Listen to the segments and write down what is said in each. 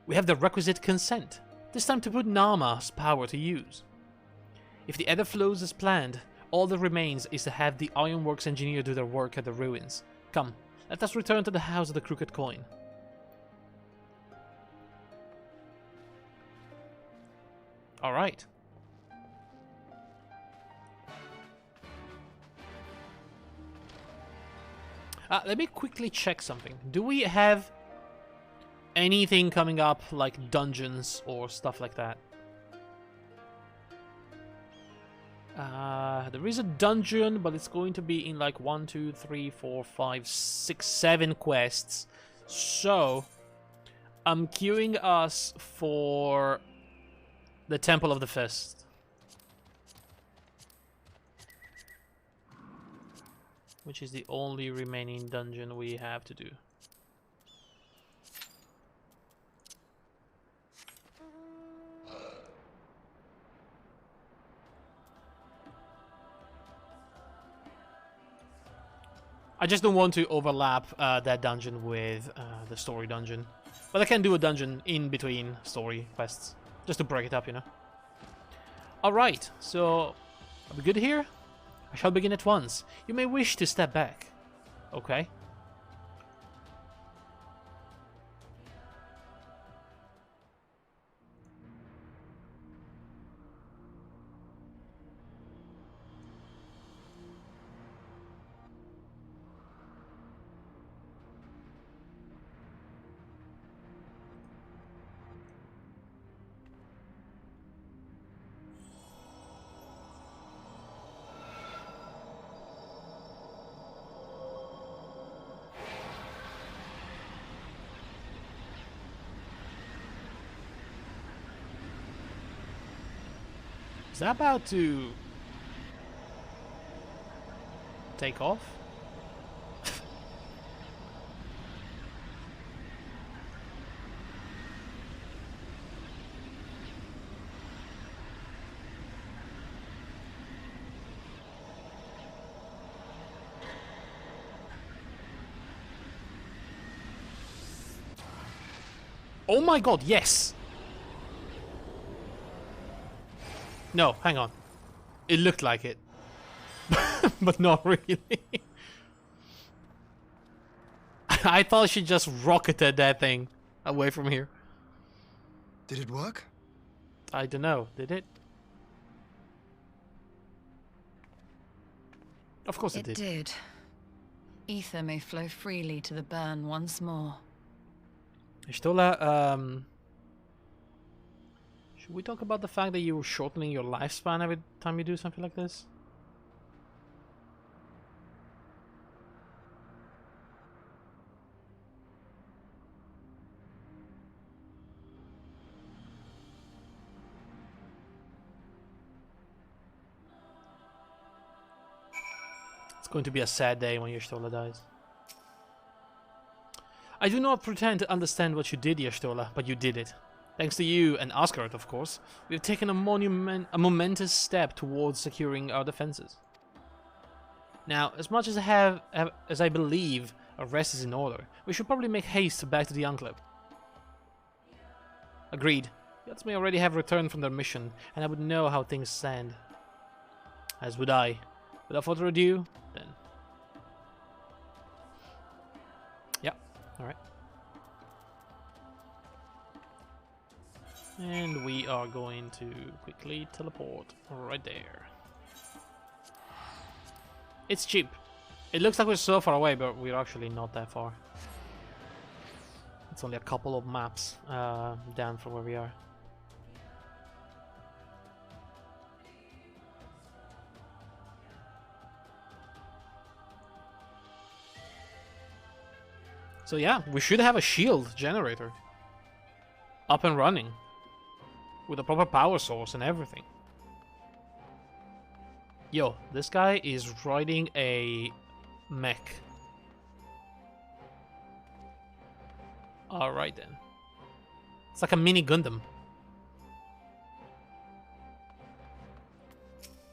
We have the requisite consent. This time to put Nama's power to use. If the ether flows as planned, all that remains is to have the Ironworks engineer do their work at the ruins. Come, let us return to the House of the Crooked Coin. Alright. Let me quickly check something. Do we have anything coming up, like dungeons or stuff like that? There is a dungeon, but it's going to be in like 1, 2, 3, 4, 5, 6, 7 quests. So, I'm queuing us for the Temple of the Fist. Which is the only remaining dungeon we have to do. I just don't want to overlap that dungeon with the story dungeon. But I can do a dungeon in between story quests. Just to break it up, you know. Alright, so are we good here? I shall begin at once. You may wish to step back. Okay. Is that about to take off? Oh my god, yes! No, hang on. It looked like it. But not really. I thought she just rocketed that thing away from here. Did it work? I don't know. Did it? Of course it did. It did. Ether may flow freely to the burn once more. Stola, should we talk about the fact that you're shortening your lifespan every time you do something like this? It's going to be a sad day when Y'shtola dies. I do not pretend to understand what you did, Y'shtola, but you did it. Thanks to you and Asgard, of course, we've taken a momentous step towards securing our defenses. Now, as much as I believe our rest is in order, we should probably make haste back to the Enclave. Agreed. Yachts may already have returned from their mission, and I would know how things stand. As would I. Without further ado, then. Yeah, alright. And we are going to quickly teleport right there. It's cheap. It looks like we're so far away, but we're actually not that far. It's only a couple of maps down from where we are. So yeah, we should have a shield generator up and running with a proper power source and everything. Yo, this guy is riding a mech. Alright then. It's like a mini Gundam.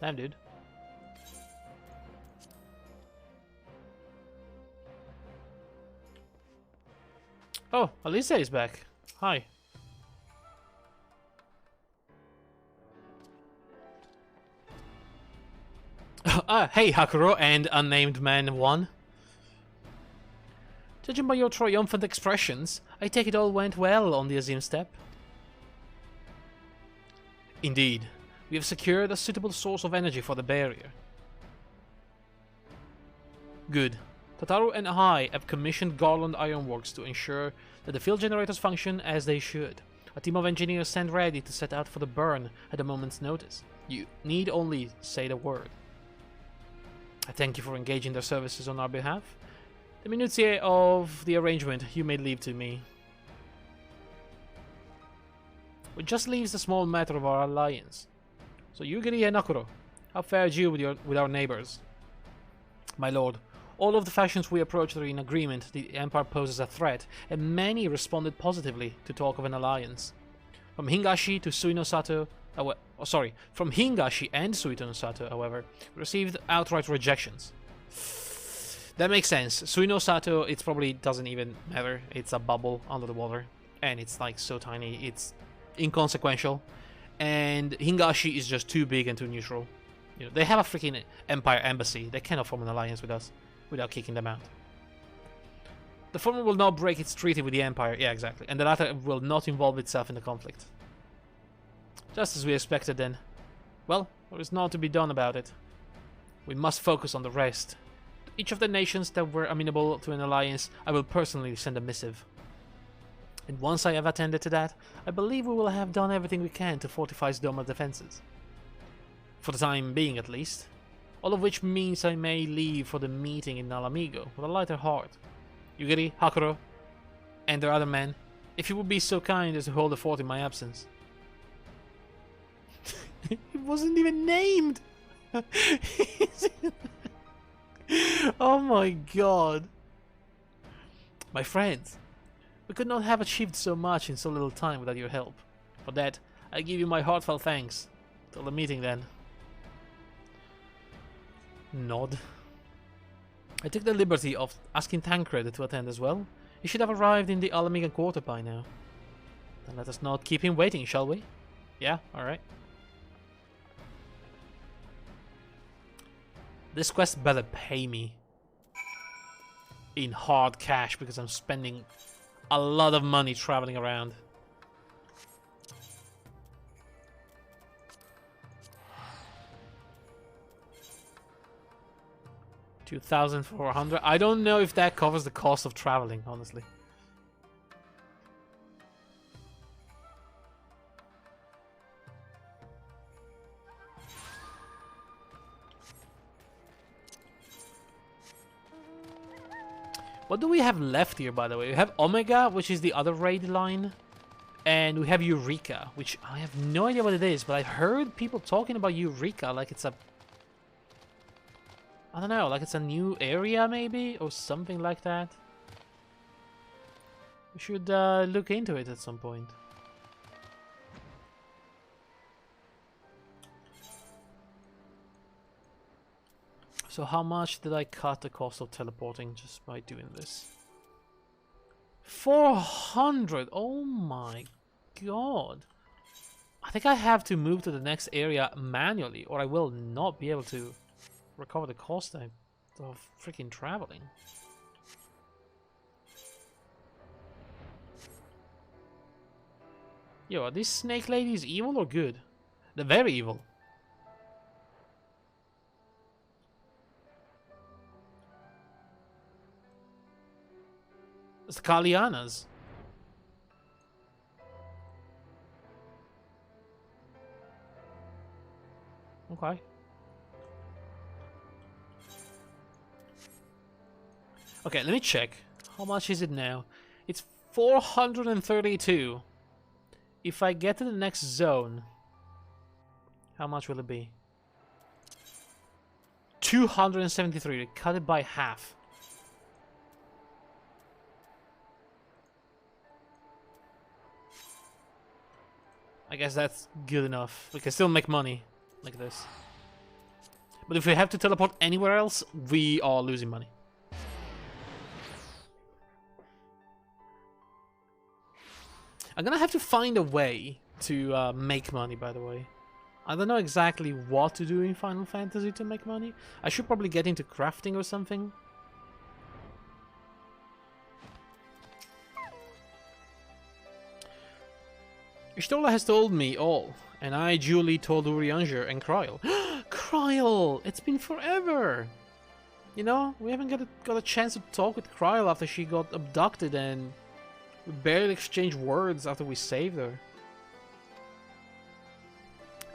Damn, dude. Oh, Alicia is back. Hi. Hey, Hakuro and Unnamed Man 1. Judging by your triumphant expressions, I take it all went well on the Azim Steppe. Indeed, we have secured a suitable source of energy for the barrier. Good. Tataru and I have commissioned Garland Ironworks to ensure that the field generators function as they should. A team of engineers stand ready to set out for the burn at a moment's notice. You need only say the word. I thank you for engaging their services on our behalf. The minutiae of the arrangement you may leave to me. It just leaves the small matter of our alliance. So Yugiri and Nakuro, how fared you with our neighbors? My lord, all of the factions we approached are in agreement the Empire poses a threat, and many responded positively to talk of an alliance. From Hingashi to Suinosato, from Hingashi and Suinosato, however, we received outright rejections. That makes sense. Suinosato, it probably doesn't even matter. It's a bubble under the water, and it's like so tiny, it's inconsequential. And Hingashi is just too big and too neutral. You know, they have a freaking Empire embassy. They cannot form an alliance with us without kicking them out. The former will not break its treaty with the Empire. Yeah, exactly. And the latter will not involve itself in the conflict. Just as we expected then. Well, there is naught to be done about it. We must focus on the rest. To each of the nations that were amenable to an alliance, I will personally send a missive. And once I have attended to that, I believe we will have done everything we can to fortify Doma's defenses. For the time being, at least. All of which means I may leave for the meeting in Alamigo with a lighter heart. Yugiri, Hakuro, and their other men, if you would be so kind as to hold the fort in my absence. It wasn't even named! Oh my god. My friends, we could not have achieved so much in so little time without your help. For that, I give you my heartfelt thanks. Till the meeting then. Nod. I took the liberty of asking Tancred to attend as well. He should have arrived in the Alamigan quarter by now. Then let us not keep him waiting, shall we? Yeah, alright. This quest better pay me in hard cash because I'm spending a lot of money traveling around. $2,400. I don't know if that covers the cost of traveling, honestly. What do we have left here, by the way? We have Omega, which is the other raid line. And we have Eureka, which I have no idea what it is, but I've heard people talking about Eureka like it's a... I don't know, like it's a new area maybe? Or something like that. We should look into it at some point. So how much did I cut the cost of teleporting just by doing this? 400! Oh my god. I think I have to move to the next area manually or I will not be able to recover the cost of freaking traveling. Yo, are these snake ladies evil or good? They're very evil. It's the Kalianas. Okay. Okay, let me check. How much is it now? It's 432. If I get to the next zone, how much will it be? 273. Cut it by half. I guess that's good enough. We can still make money like this. But if we have to teleport anywhere else, we are losing money. I'm gonna have to find a way to make money, by the way. I don't know exactly what to do in Final Fantasy to make money. I should probably get into crafting or something. Ishtola has told me all, and I duly told Urianger and Kryl. Kryl! It's been forever! You know, we haven't got a chance to talk with Kryl after she got abducted, and we barely exchanged words after we saved her.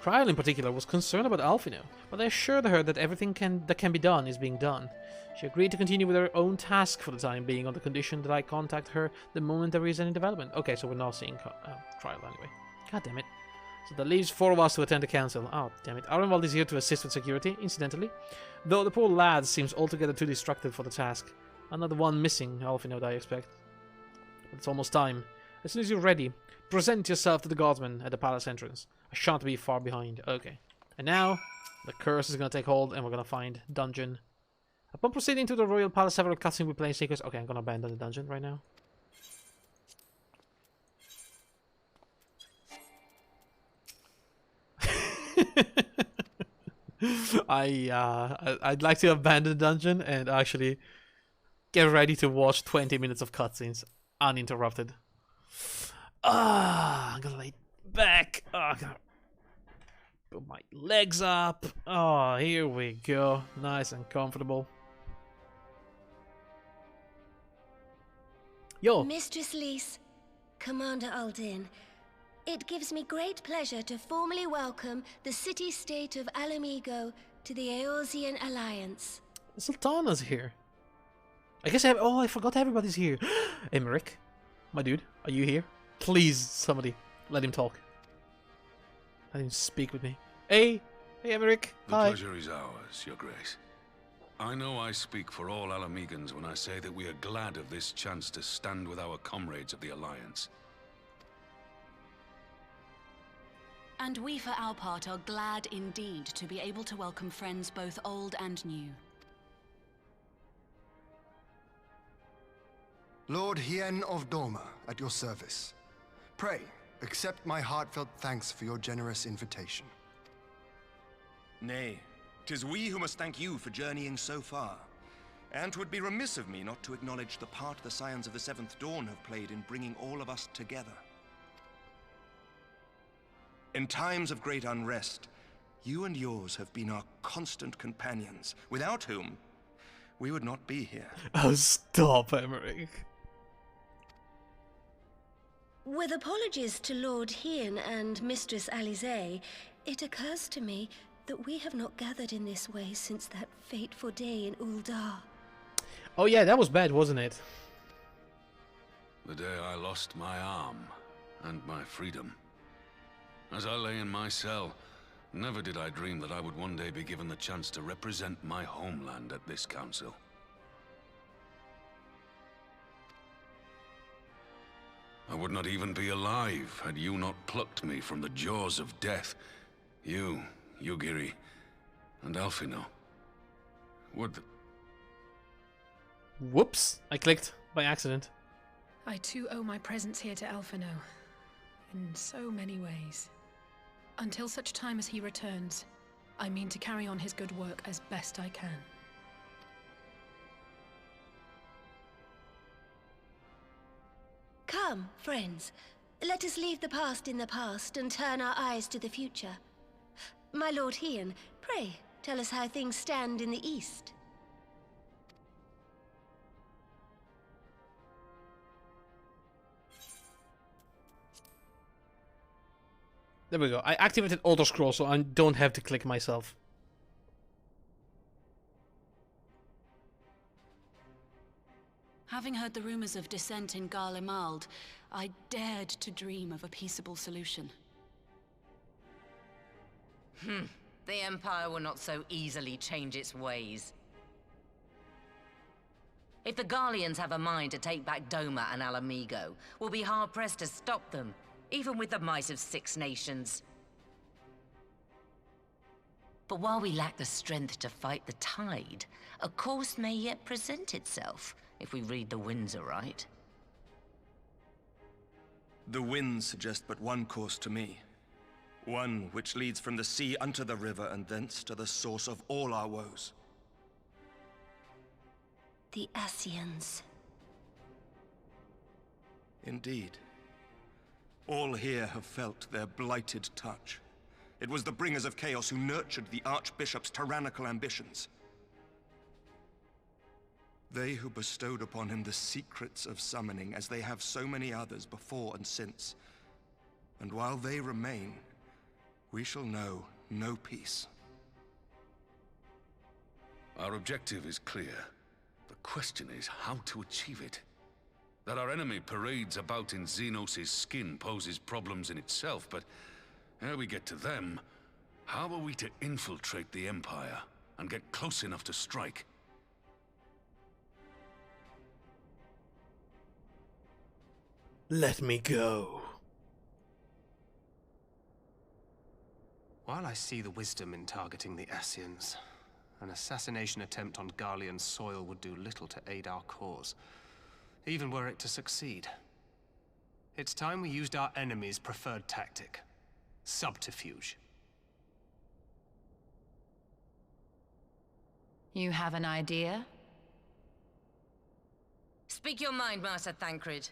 Kryl in particular was concerned about Alphino, but I assured her that everything that can be done is being done. She agreed to continue with her own task for the time being on the condition that I contact her the moment there is any development. Okay, so we're not seeing Kryl anyway. God damn it. So that leaves 4 of us to attend the council. Oh, damn it. Arenwald is here to assist with security, incidentally. Though the poor lad seems altogether too distracted for the task. Another one missing, Alphino, I expect. But it's almost time. As soon as you're ready, present yourself to the guardsmen at the palace entrance. I shan't be far behind. Okay. And now, the curse is going to take hold and we're going to find dungeon. Upon proceeding to the royal palace, several cutscenes will play sequence. Okay, I'm going to abandon the dungeon right now. I'd like to abandon the dungeon and actually get ready to watch 20 minutes of cutscenes uninterrupted. I'm gonna lay back. I'm gonna put my legs up. Oh, here we go. Nice and comfortable. Yo. Mistress Lys, Commander Aldin, it gives me great pleasure to formally welcome the city-state of Alamigo to the Eorzean Alliance. Sultana's here. I guess I forgot everybody's here. Emmerich, my dude, are you here? Please, somebody, let him talk. Let him speak with me. Hey Emmerich, hi. The pleasure is ours, Your Grace. I know I speak for all Alamegans when I say that we are glad of this chance to stand with our comrades of the Alliance. And we, for our part, are glad indeed to be able to welcome friends both old and new. Lord Hien of Doma, at your service. Pray, accept my heartfelt thanks for your generous invitation. Nay, 'tis we who must thank you for journeying so far. And 'twould be remiss of me not to acknowledge the part the Scions of the Seventh Dawn have played in bringing all of us together. In times of great unrest, you and yours have been our constant companions, without whom we would not be here. Oh, stop, Emmerich. With apologies to Lord Hien and Mistress Alize, it occurs to me that we have not gathered in this way since that fateful day in Uldar. Oh yeah, that was bad, wasn't it? The day I lost my arm and my freedom. As I lay in my cell, never did I dream that I would one day be given the chance to represent my homeland at this council. I would not even be alive had you not plucked me from the jaws of death. You, Yugiri, and Alphino. Would... Whoops, I clicked by accident. I too owe my presence here to Alphino, in so many ways. Until such time as he returns, I mean to carry on his good work as best I can. Come, friends. Let us leave the past in the past and turn our eyes to the future. My Lord Hien, pray, tell us how things stand in the east. There we go. I activated auto scroll so I don't have to click myself. Having heard the rumors of dissent in Garlemald, I dared to dream of a peaceable solution. The Empire will not so easily change its ways. If the Garleans have a mind to take back Doma and Alamigo, we'll be hard-pressed to stop them, even with the might of 6 nations. But while we lack the strength to fight the tide, a course may yet present itself, if we read the winds aright. The winds suggest but one course to me. One which leads from the sea unto the river, and thence to the source of all our woes. The Ascians. Indeed. All here have felt their blighted touch. It was the bringers of chaos who nurtured the Archbishop's tyrannical ambitions. They who bestowed upon him the secrets of summoning, as they have so many others before and since. And while they remain, we shall know no peace. Our objective is clear. The question is how to achieve it. That our enemy parades about in Xenos' skin poses problems in itself, but ere we get to them, how are we to infiltrate the Empire and get close enough to strike? Let me go. While I see the wisdom in targeting the Ascians, an assassination attempt on Garlean soil would do little to aid our cause, even were it to succeed. It's time we used our enemy's preferred tactic: subterfuge. You have an idea? Speak your mind, Master Thancred.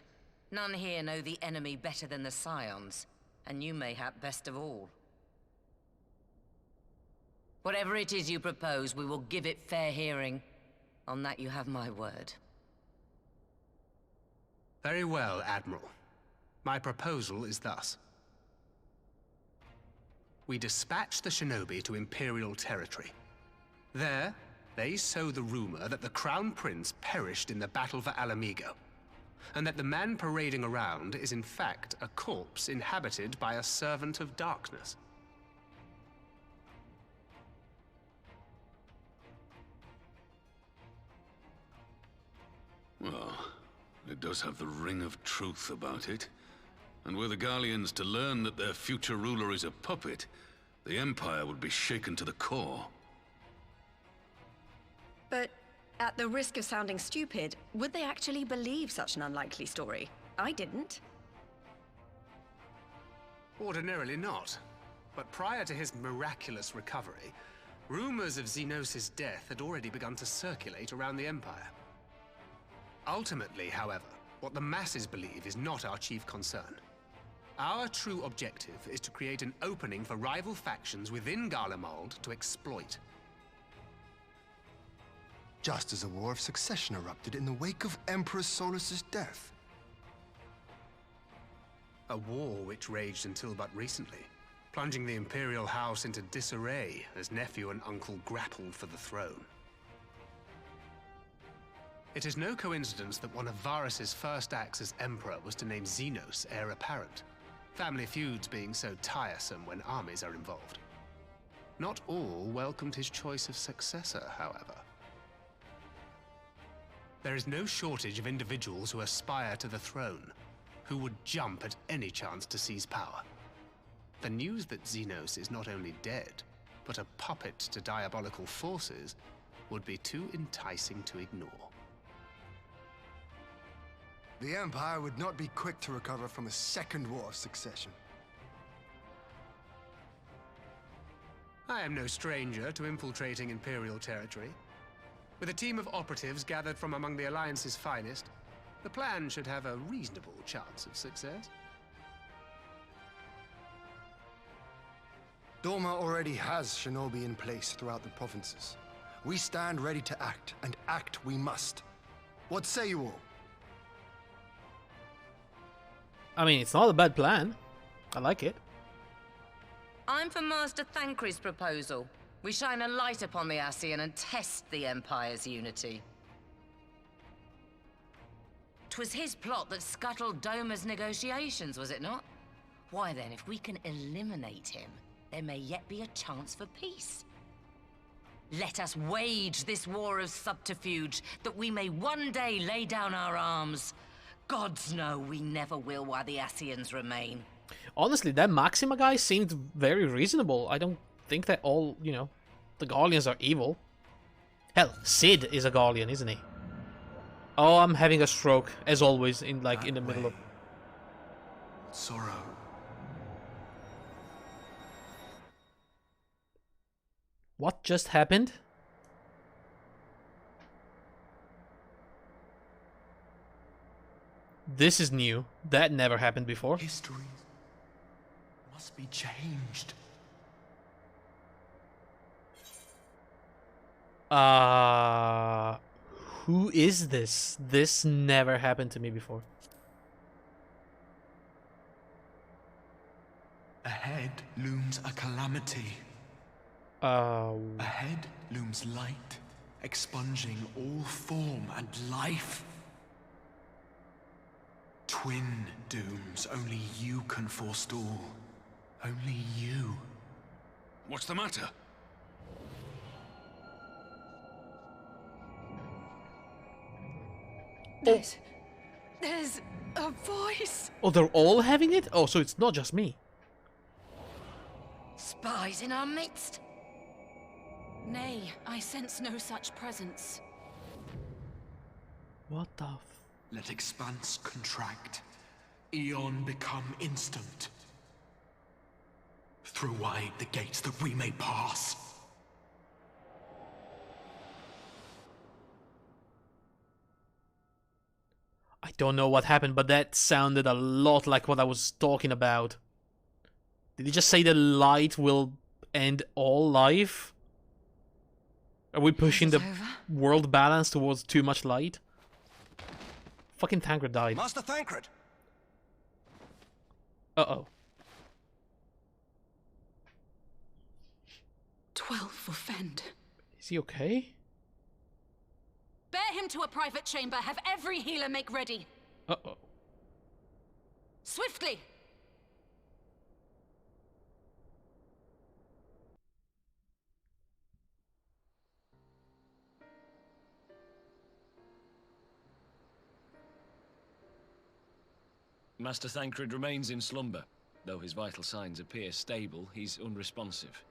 None here know the enemy better than the Scions, and you mayhap best of all. Whatever it is you propose, we will give it fair hearing. On that you have my word. Very well, Admiral. My proposal is thus. We dispatch the shinobi to Imperial territory. There, they sow the rumor that the Crown Prince perished in the battle for Alamigo, and that the man parading around is in fact a corpse inhabited by a servant of darkness. Well, it does have the ring of truth about it. And were the Garleans to learn that their future ruler is a puppet, the Empire would be shaken to the core. But at the risk of sounding stupid, would they actually believe such an unlikely story? I didn't. Ordinarily not. But prior to his miraculous recovery, rumors of Xenos' death had already begun to circulate around the Empire. Ultimately, however, what the masses believe is not our chief concern. Our true objective is to create an opening for rival factions within Garlemald to exploit. Just as a war of succession erupted in the wake of Emperor Solus's death. A war which raged until but recently, plunging the Imperial House into disarray as nephew and uncle grappled for the throne. It is no coincidence that one of Varus's first acts as Emperor was to name Xenos heir apparent, family feuds being so tiresome when armies are involved. Not all welcomed his choice of successor, however. There is no shortage of individuals who aspire to the throne, who would jump at any chance to seize power. The news that Xenos is not only dead, but a puppet to diabolical forces would be too enticing to ignore. The Empire would not be quick to recover from a second war of succession. I am no stranger to infiltrating Imperial territory. With a team of operatives gathered from among the Alliance's finest, the plan should have a reasonable chance of success. Doma already has shinobi in place throughout the provinces. We stand ready to act, and act we must. What say you all? I mean, it's not a bad plan. I like it. I'm for Master Thancred's proposal. We shine a light upon the Ascian and test the Empire's unity. 'Twas his plot that scuttled Doma's negotiations, was it not? Why then, if we can eliminate him, there may yet be a chance for peace. Let us wage this war of subterfuge, that we may one day lay down our arms. Gods know we never will while the Ascians remain. Honestly, that Maxima guy seemed very reasonable. I don't think that all, you know, the Garleans are evil. Hell, Sid is a Garlean, isn't he? Oh, I'm having a stroke, as always, in the middle of... Sorrow. What just happened? This is new. That never happened before. History must be changed. Who is this? This never happened to me before. Ahead looms a calamity. Ahead looms light, expunging all form and life. Twin dooms only you can forestall. Only you. What's the matter? There's a voice. Oh, they're all having it? Oh, so it's not just me. Spies in our midst? Nay, I sense no such presence. What the f... Let expanse contract. Eon become instant. Throw wide the gates that we may pass. I don't know what happened, but that sounded a lot like what I was talking about. Did he just say the light will end all life? Are we pushing the world balance towards too much light? Fucking Tancred died. Master Thancred! Uh-oh. 12 for Fend. Is he okay? Bear him to a private chamber. Have every healer make ready. Uh-oh. Swiftly! Master Thancred remains in slumber. Though his vital signs appear stable, he's unresponsive.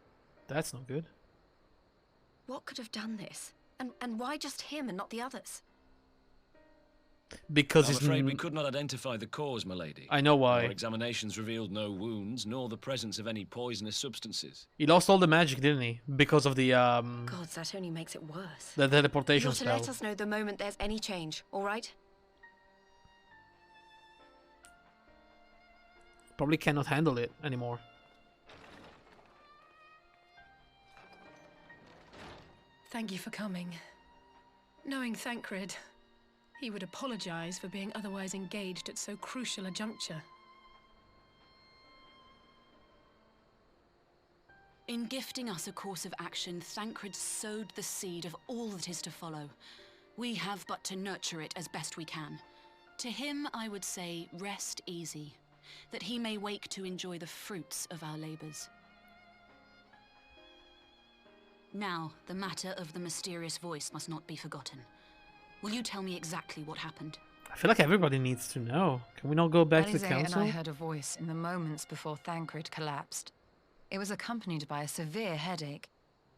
That's not good. What could have done this? And why just him and not the others? Because I'm afraid we could not identify the cause, my lady. I know why. Our examinations revealed no wounds, nor the presence of any poisonous substances. He lost all the magic, didn't he? Because of the Gods, that only makes it worse. the teleportation You're to spell. let us know the moment there's any change, all right? Probably cannot handle it anymore. Thank you for coming. Knowing Thancred, he would apologize for being otherwise engaged at so crucial a juncture. In gifting us a course of action, Thancred sowed the seed of all that is to follow. We have but to nurture it as best we can. To him, I would say, rest easy, that he may wake to enjoy the fruits of our labors. Now, the matter of the mysterious voice must not be forgotten. Will you tell me exactly what happened? I feel like everybody needs to know. Can we not go back to the council? and I heard a voice in the moments before Thancred collapsed. It was accompanied by a severe headache,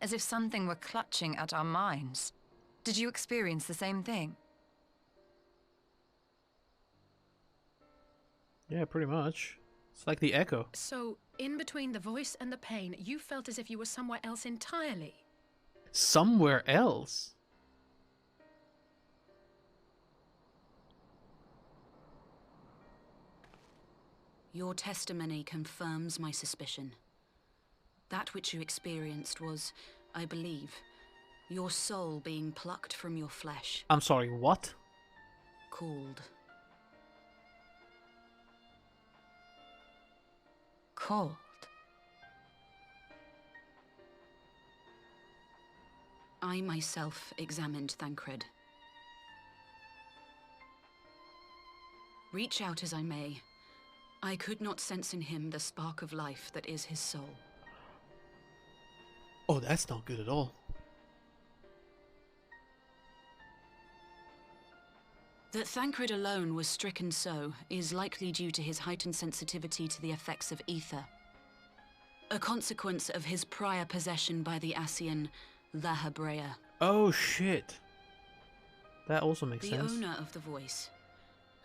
as if something were clutching at our minds. Did you experience the same thing? Yeah, pretty much. It's like the echo. So, in between the voice and the pain, you felt as if you were somewhere else entirely. Somewhere else? Your testimony confirms my suspicion. That which you experienced was, I believe, your soul being plucked from your flesh. I'm sorry, what? Called. Called? I myself examined Thancred. Reach out as I may, I could not sense in him the spark of life that is his soul. Oh, that's not good at all. That Thancred alone was stricken so is likely due to his heightened sensitivity to the effects of ether. A consequence of his prior possession by the Ascian La Hebrea. Oh shit. That also makes sense. The owner of the voice,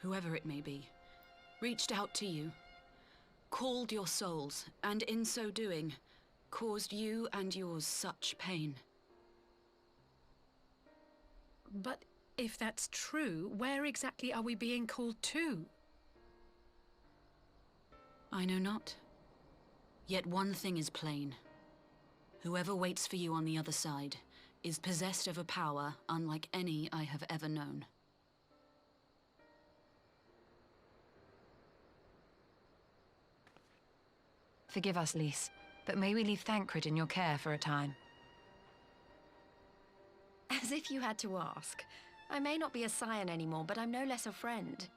whoever it may be, reached out to you, called your souls, and in so doing, caused you and yours such pain. But if that's true, where exactly are we being called to? I know not. Yet one thing is plain. Whoever waits for you on the other side is possessed of a power unlike any I have ever known. Forgive us, Lys, but may we leave Thancred in your care for a time? As if you had to ask. I may not be a scion anymore, but I'm no less a friend.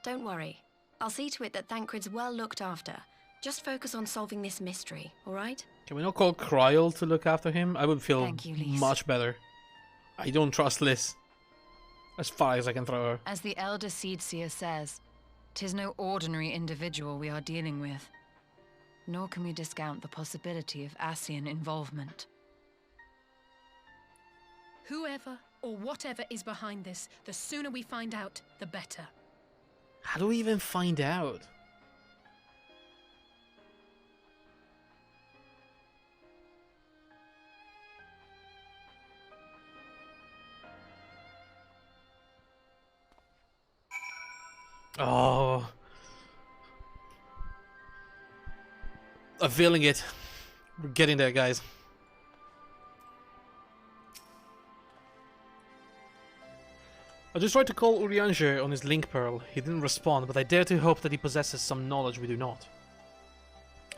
Don't worry. I'll see to it that Thancred's well looked after. Just focus on solving this mystery, all right? Can we not call Kryl to look after him? I would feel Thank you, Lys. much better. I don't trust Lys. As far as I can throw her. As the Elder Seedseer says, 'tis no ordinary individual we are dealing with. Nor can we discount the possibility of Ascian involvement. Whoever or whatever is behind this, the sooner we find out, the better. How do we even find out? Oh. I'm feeling it. We're getting there, guys. I just tried to call Urianger on his link pearl. He didn't respond, but I dare to hope that he possesses some knowledge we do not.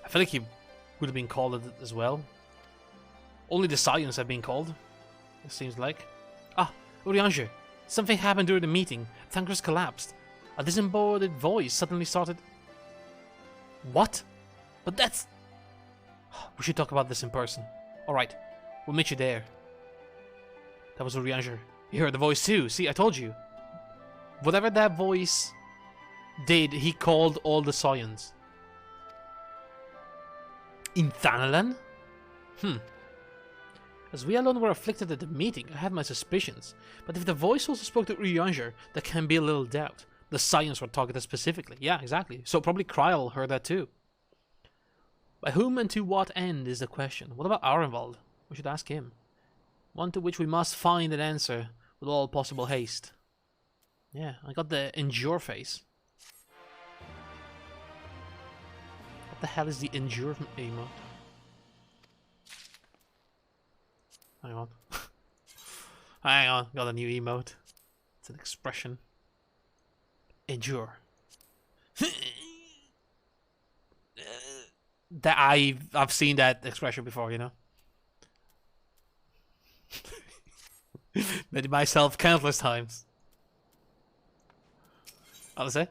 I feel like he would have been called as well. Only the Scions have been called, it seems like. Ah, Urianger. Something happened during the meeting. Thancred's collapsed. A disembodied voice suddenly started... What? But that's... We should talk about this in person. Alright, we'll meet you there. That was Urianger. You heard the voice too. See, I told you. Whatever that voice did, he called all the Scions. In Thanalan? As we alone were afflicted at the meeting, I had my suspicions. But if the voice also spoke to Urianger, there can be a little doubt. The Scions were targeted specifically. Yeah, exactly. So probably Kryl heard that too. By whom and to what end is the question. What about Arenvald? We should ask him. One to which we must find an answer with all possible haste. Yeah, I got the endure face. What the hell is the endure emote? Hang on. Hang on, got a new emote. It's an expression. Endure. That I've seen that expression before, you know. Made it myself countless times. I'll say.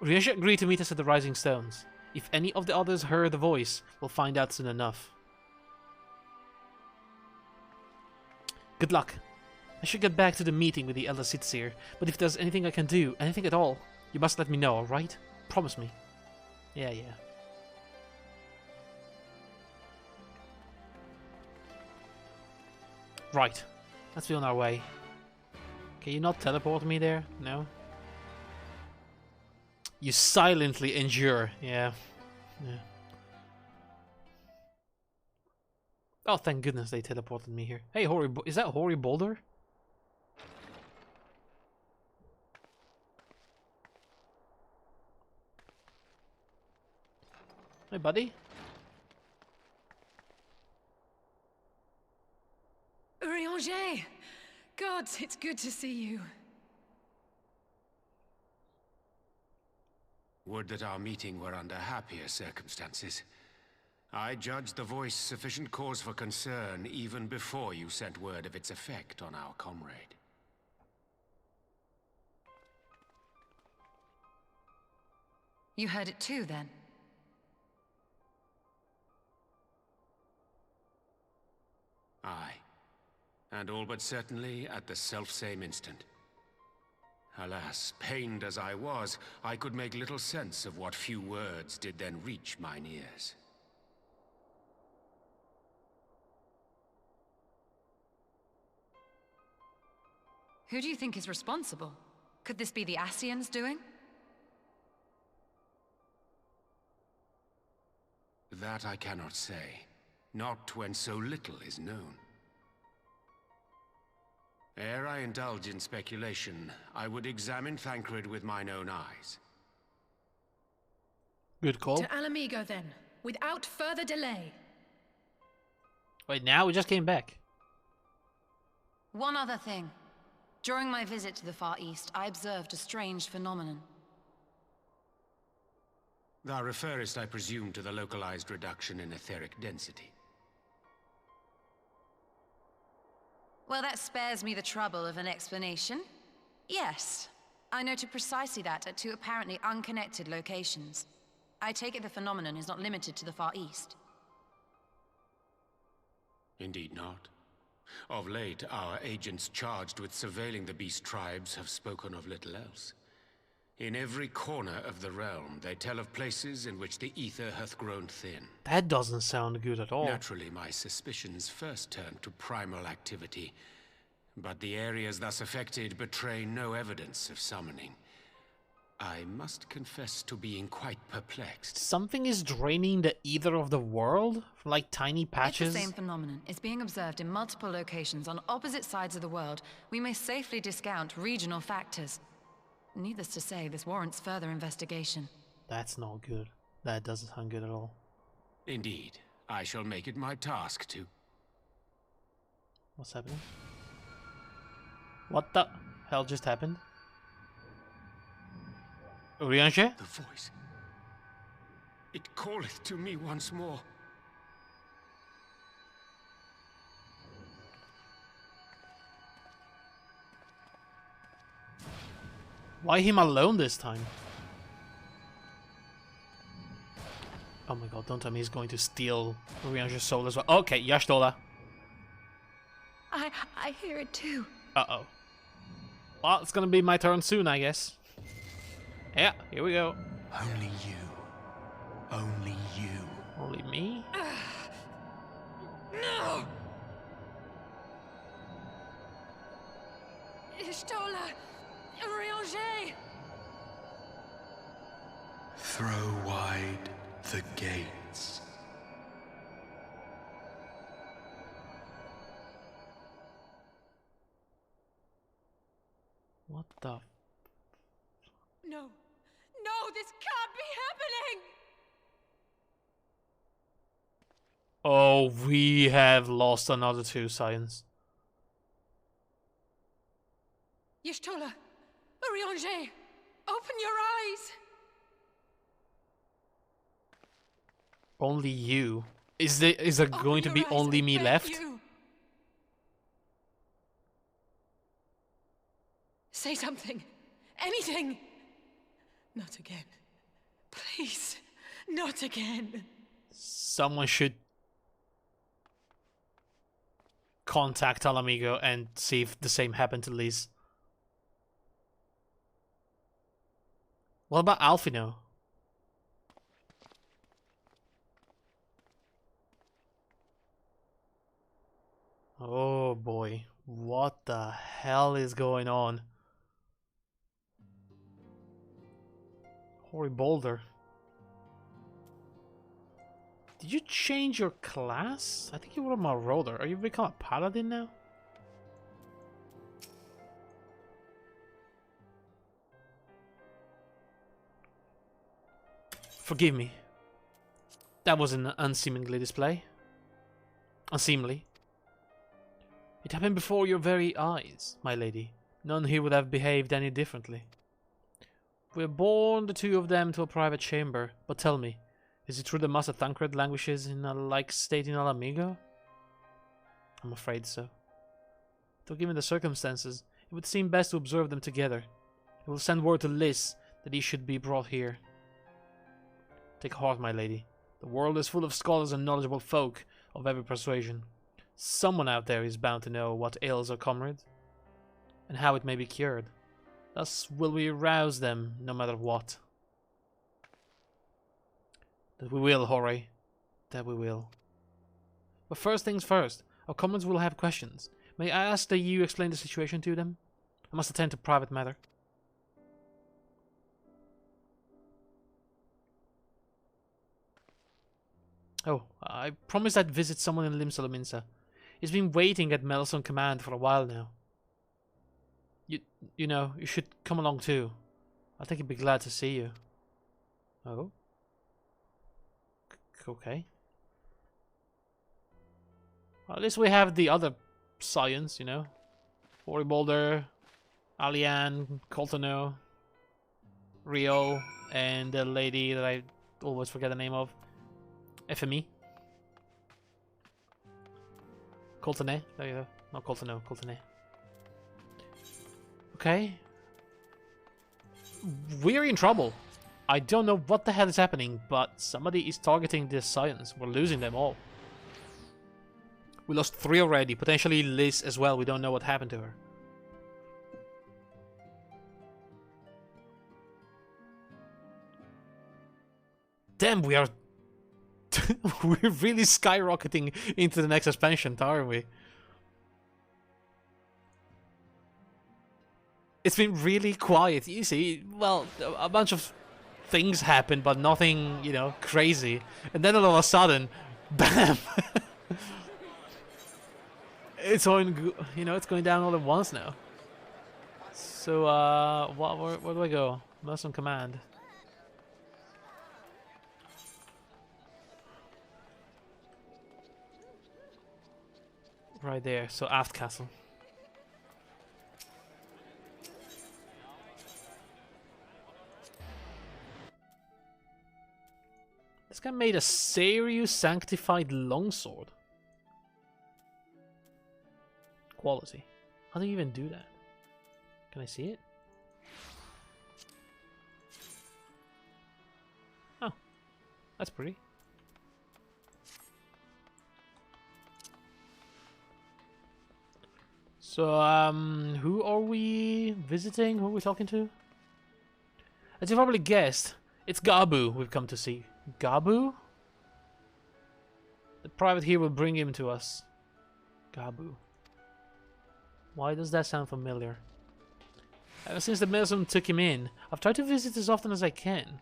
Urianger agreed to meet us at the Rising Stones. If any of the others heard the voice, we'll find out soon enough. Good luck. I should get back to the meeting with the Elder Seedseer, but if there's anything I can do, anything at all, you must let me know, alright? Promise me. Yeah. Right. Let's be on our way. Can you not teleport me there? No? You silently endure. Yeah. Oh, thank goodness they teleported me here. Hey, is that Hoary Boulder? Hey, buddy. Urianger! Gods, it's good to see you. Would that our meeting were under happier circumstances. I judged the voice sufficient cause for concern even before you sent word of its effect on our comrade. You heard it too, then? Aye. And all but certainly at the selfsame instant. Alas, pained as I was, I could make little sense of what few words did then reach mine ears. Who do you think is responsible? Could this be the Ascians doing? That I cannot say. Not when so little is known. Ere I indulge in speculation, I would examine Thancred with mine own eyes. Good call. To Alamigo, then, without further delay. Wait, now we just came back. One other thing. During my visit to the Far East, I observed a strange phenomenon. Thou referrest, I presume, to the localized reduction in etheric density. Well, that spares me the trouble of an explanation. Yes, I noted precisely that at two apparently unconnected locations. I take it the phenomenon is not limited to the Far East. Indeed not. Of late, our agents charged with surveilling the beast tribes have spoken of little else. In every corner of the realm, they tell of places in which the ether hath grown thin. That doesn't sound good at all. Naturally, my suspicions first turned to primal activity, but the areas thus affected betray no evidence of summoning. I must confess to being quite perplexed. Something is draining the ether of the world? From like tiny patches? It's the same phenomenon. It's being observed in multiple locations on opposite sides of the world. We may safely discount regional factors. Needless to say, this warrants further investigation. That's not good. That doesn't sound good at all. Indeed. I shall make it my task to... What's happening? What the hell just happened? Urianger? The voice. It calleth to me once more. Why him alone this time? Oh my god, don't tell me he's going to steal Urianger's soul as well. Okay, Y'shtola. I hear it too. Uh-oh. Well, it's gonna be my turn soon, I guess. Yeah, here we go. Only you. Only you. Only me? No! Y'shtola! Urianger! Throw wide the gates. What the... No! No, this can't be happening! Oh, we have lost another two science. Y'shtola! Urianger! Open your eyes! Only you. Is there going to be only me left? Say something. Anything. Not again. Please. Not again. Someone should contact Alamigo and see if the same happened to Liz. What about Alfino? Oh boy, what the hell is going on? Hoary Boulder. Did you change your class? I think you were a Marauder. Are you become a Paladin now? Forgive me. That was an unseemly display. Unseemly. It happened before your very eyes, my lady. None here would have behaved any differently. We have borne the two of them to a private chamber, but tell me, is it true that Master Thancred languishes in a like state in Alamigo? I'm afraid so. Though given the circumstances, it would seem best to observe them together. I will send word to Liz that he should be brought here. Take heart, my lady. The world is full of scholars and knowledgeable folk of every persuasion. Someone out there is bound to know what ails our comrade, and how it may be cured. Thus will we rouse them, no matter what. That we will, Horay. That we will. But first things first, our comrades will have questions. May I ask that you explain the situation to them? I must attend to private matter. Oh, I promised I'd visit someone in Lim Solominsa. He's been waiting at Melson Command for a while now. You know, you should come along too. I think he'd be glad to see you. Oh? Okay. Well, at least we have the other science, you know. Ori Boulder, Alian, Coltono, Rio, and the lady that I always forget the name of. FME. Coltone, there you go. Not Coltono, Coltone. Okay. We're in trouble. I don't know what the hell is happening, but somebody is targeting this science. We're losing them all. We lost 3 already, potentially Liz as well. We don't know what happened to her. Damn, we are... we're really skyrocketing into the next expansion, aren't we? It's been really quiet. You see, well, a bunch of things happen, but nothing, you know, crazy. And then all of a sudden, bam! It's going, you know, it's going down all at once now. So, where do I go? Muslim Command. Right there, so Aft Castle. This guy made a serious sanctified longsword. Quality. How do you even do that? Can I see it? Oh, that's pretty. So, who are we visiting? Who are we talking to? As you probably guessed, it's Gabu we've come to see. Gabu? The private here will bring him to us. Gabu. Why does that sound familiar? Ever since the Mesum took him in, I've tried to visit as often as I can.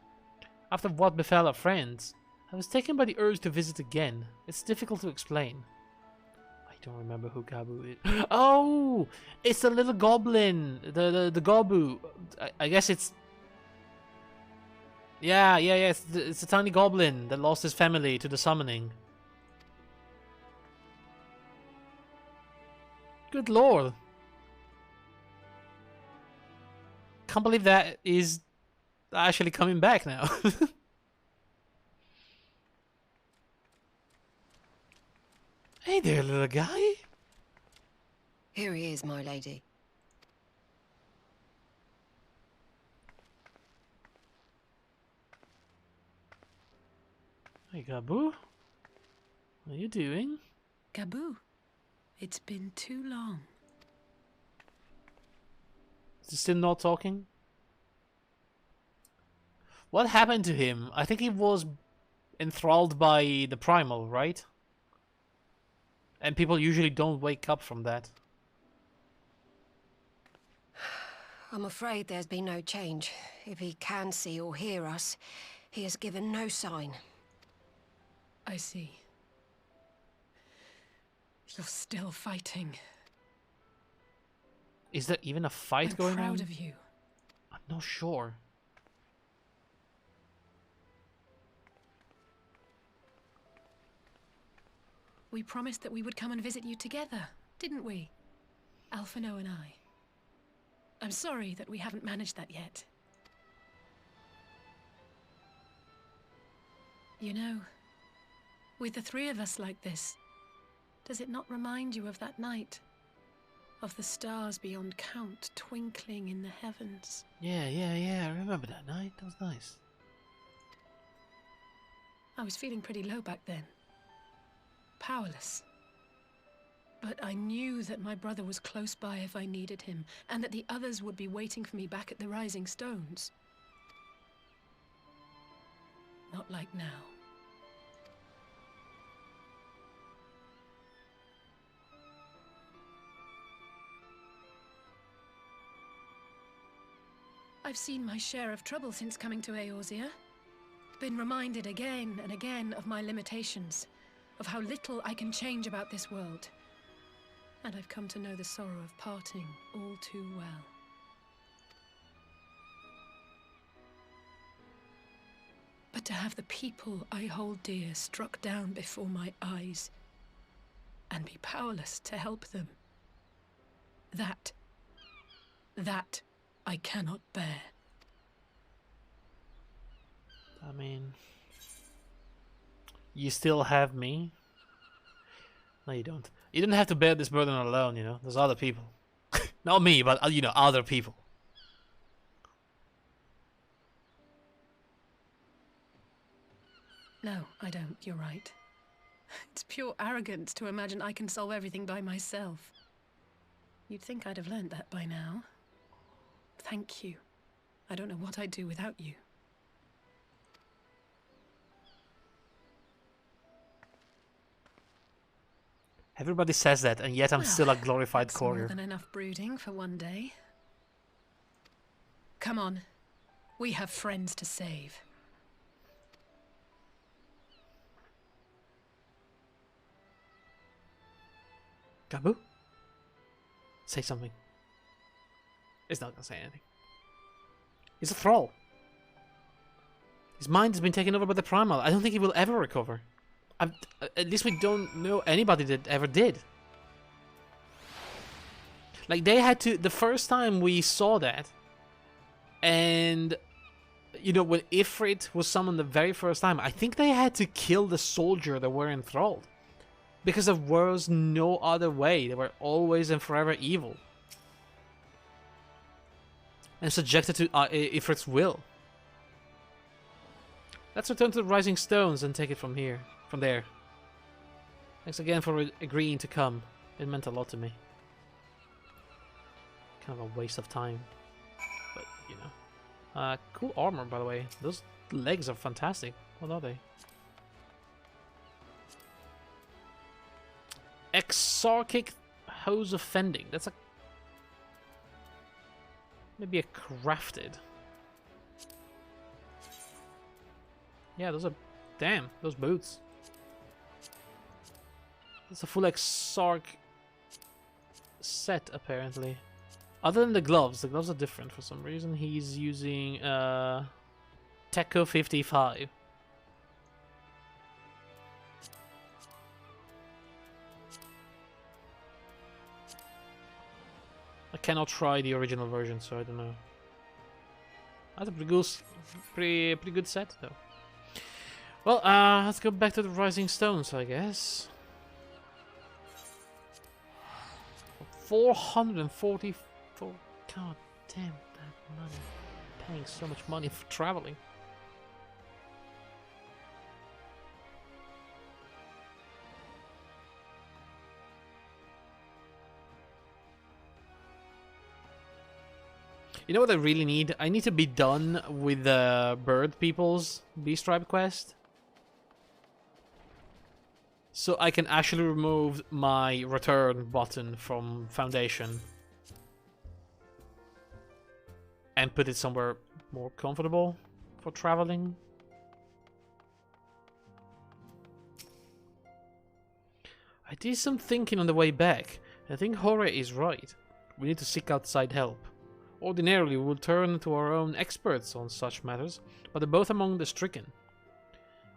After what befell our friends, I was taken by the urge to visit again. It's difficult to explain. I don't remember who Gabu is. Oh! It's the little goblin! The Gabu. I guess it's... Yeah, it's a tiny goblin that lost his family to the summoning. Good lord. Can't believe that is actually coming back now. Hey there, little guy. Here he is, my lady. Hey, Gabu. What are you doing? Gabu, it's been too long. Is he still not talking? What happened to him? I think he was enthralled by the primal, right? And people usually don't wake up from that. I'm afraid there's been no change. If he can see or hear us, he has given no sign. I see. You're still fighting. Is there even a fight I'm going on? proud of you. I'm not sure. We promised that we would come and visit you together, didn't we? Alphino and I. I'm sorry that we haven't managed that yet. You know, with the 3 of us like this, does it not remind you of that night? Of the stars beyond count twinkling in the heavens? Yeah, I remember that night. That was nice. I was feeling pretty low back then. Powerless. But I knew that my brother was close by if I needed him, and that the others would be waiting for me back at the Rising Stones. Not like now. I've seen my share of trouble since coming to Eorzea. been reminded again and again of my limitations, of how little I can change about this world. And I've come to know the sorrow of parting all too well. But to have the people I hold dear struck down before my eyes, and be powerless to help them, that I cannot bear. I mean, you still have me. No, you don't. You didn't have to bear this burden alone, you know. There's other people. Not me, but, you know, other people. No, I don't. You're right. It's pure arrogance to imagine I can solve everything by myself. You'd think I'd have learned that by now. Thank you. I don't know what I'd do without you. Everybody says that, and yet I'm still a glorified That's courier. more than enough brooding for one day. Come on. We have friends to save. Gabu? Say something. He's not gonna say anything. He's a thrall. His mind has been taken over by the Primal. I don't think he will ever recover. At least we don't know anybody that ever did. Like, they had to... The first time we saw that, and... You know, when Ifrit was summoned the very first time, I think they had to kill the soldier that were enthralled. Because there was no other way. They were always and forever evil. And subjected to Ifrit's will. Let's return to the Rising Stones and take it from here. From there. Thanks again for agreeing to come. It meant a lot to me. Kind of a waste of time. But, you know. Cool armor, by the way. Those legs are fantastic. What are they? Exarchic Hose of Fending. That's a... Maybe a crafted. Yeah, those are... Damn, those boots. It's a full Exarch set, apparently. Other than the gloves are different for some reason. He's using Techo 55. I cannot try the original version, so I don't know. That's a pretty good set, though. Well, let's go back to the Rising Stones, I guess. 444. God damn that money. Paying so much money for traveling. You know what I really need? I need to be done with the Bird People's Beast Tribe quest. So I can actually remove my return button from Foundation. And put it somewhere more comfortable for traveling. I did some thinking on the way back. I think Hore is right. We need to seek outside help. Ordinarily, we would turn to our own experts on such matters, but they're both among the stricken.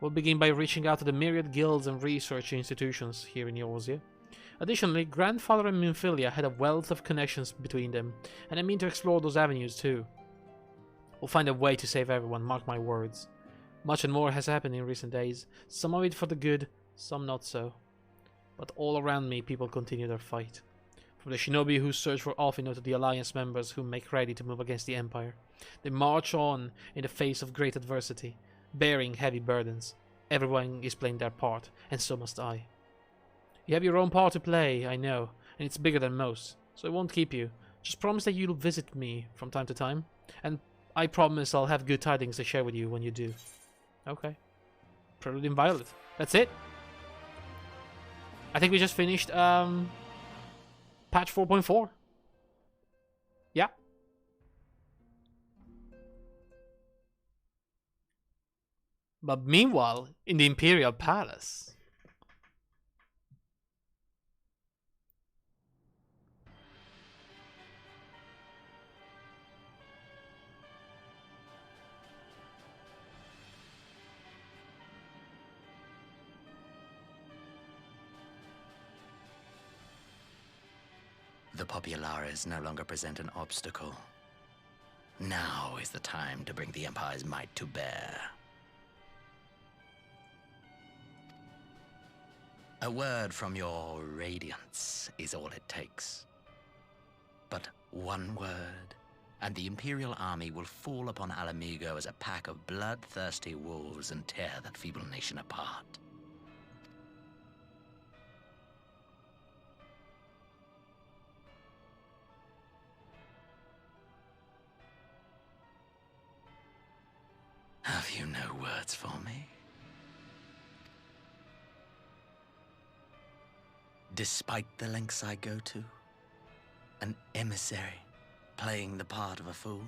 We'll begin by reaching out to the myriad guilds and research institutions here in Eorzea. Additionally, Grandfather and Minfilia had a wealth of connections between them, and I mean to explore those avenues too. We'll find a way to save everyone, mark my words. Much and more has happened in recent days, some of it for the good, some not so. But all around me, people continue their fight. From the shinobi who search for Alfino to the Alliance members who make ready to move against the Empire. They march on in the face of great adversity, bearing heavy burdens. Everyone is playing their part, and so must I. You have your own part to play, I know, and it's bigger than most, so I won't keep you. Just promise that you'll visit me from time to time, and I promise I'll have good tidings to share with you when you do. Okay. Prelude in Violet. That's it. I think we just finished, patch 4.4. Yeah. But meanwhile, in the Imperial Palace... The Populares no longer present an obstacle. Now is the time to bring the Empire's might to bear. A word from your Radiance is all it takes. But one word, and the Imperial army will fall upon Alamigo as a pack of bloodthirsty wolves and tear that feeble nation apart. Have you no words for me? Despite the lengths I go to, an emissary playing the part of a fool.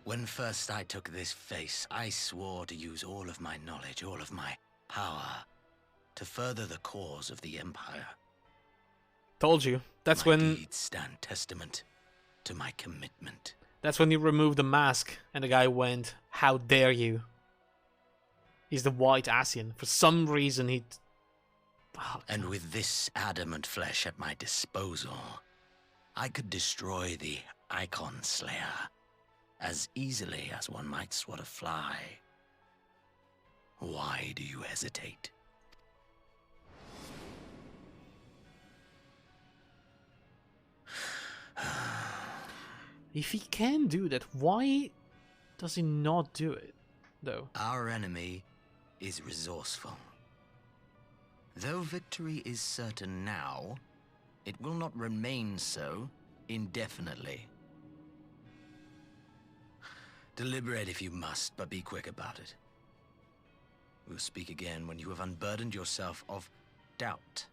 When first I took this face, I swore to use all of my knowledge, all of my power, to further the cause of the Empire. Told you. That's my when... deeds stand testament to my commitment. That's when you removed the mask and the guy went, "How dare you?" He's the White Asian. For some reason he... And with this adamant flesh at my disposal, I could destroy the Icon Slayer as easily as one might swat a fly. Why do you hesitate? If he can do that, why does he not do it, though? Our enemy is resourceful. Though victory is certain now, it will not remain so indefinitely. Deliberate if you must, but be quick about it. We'll speak again when you have unburdened yourself of doubt.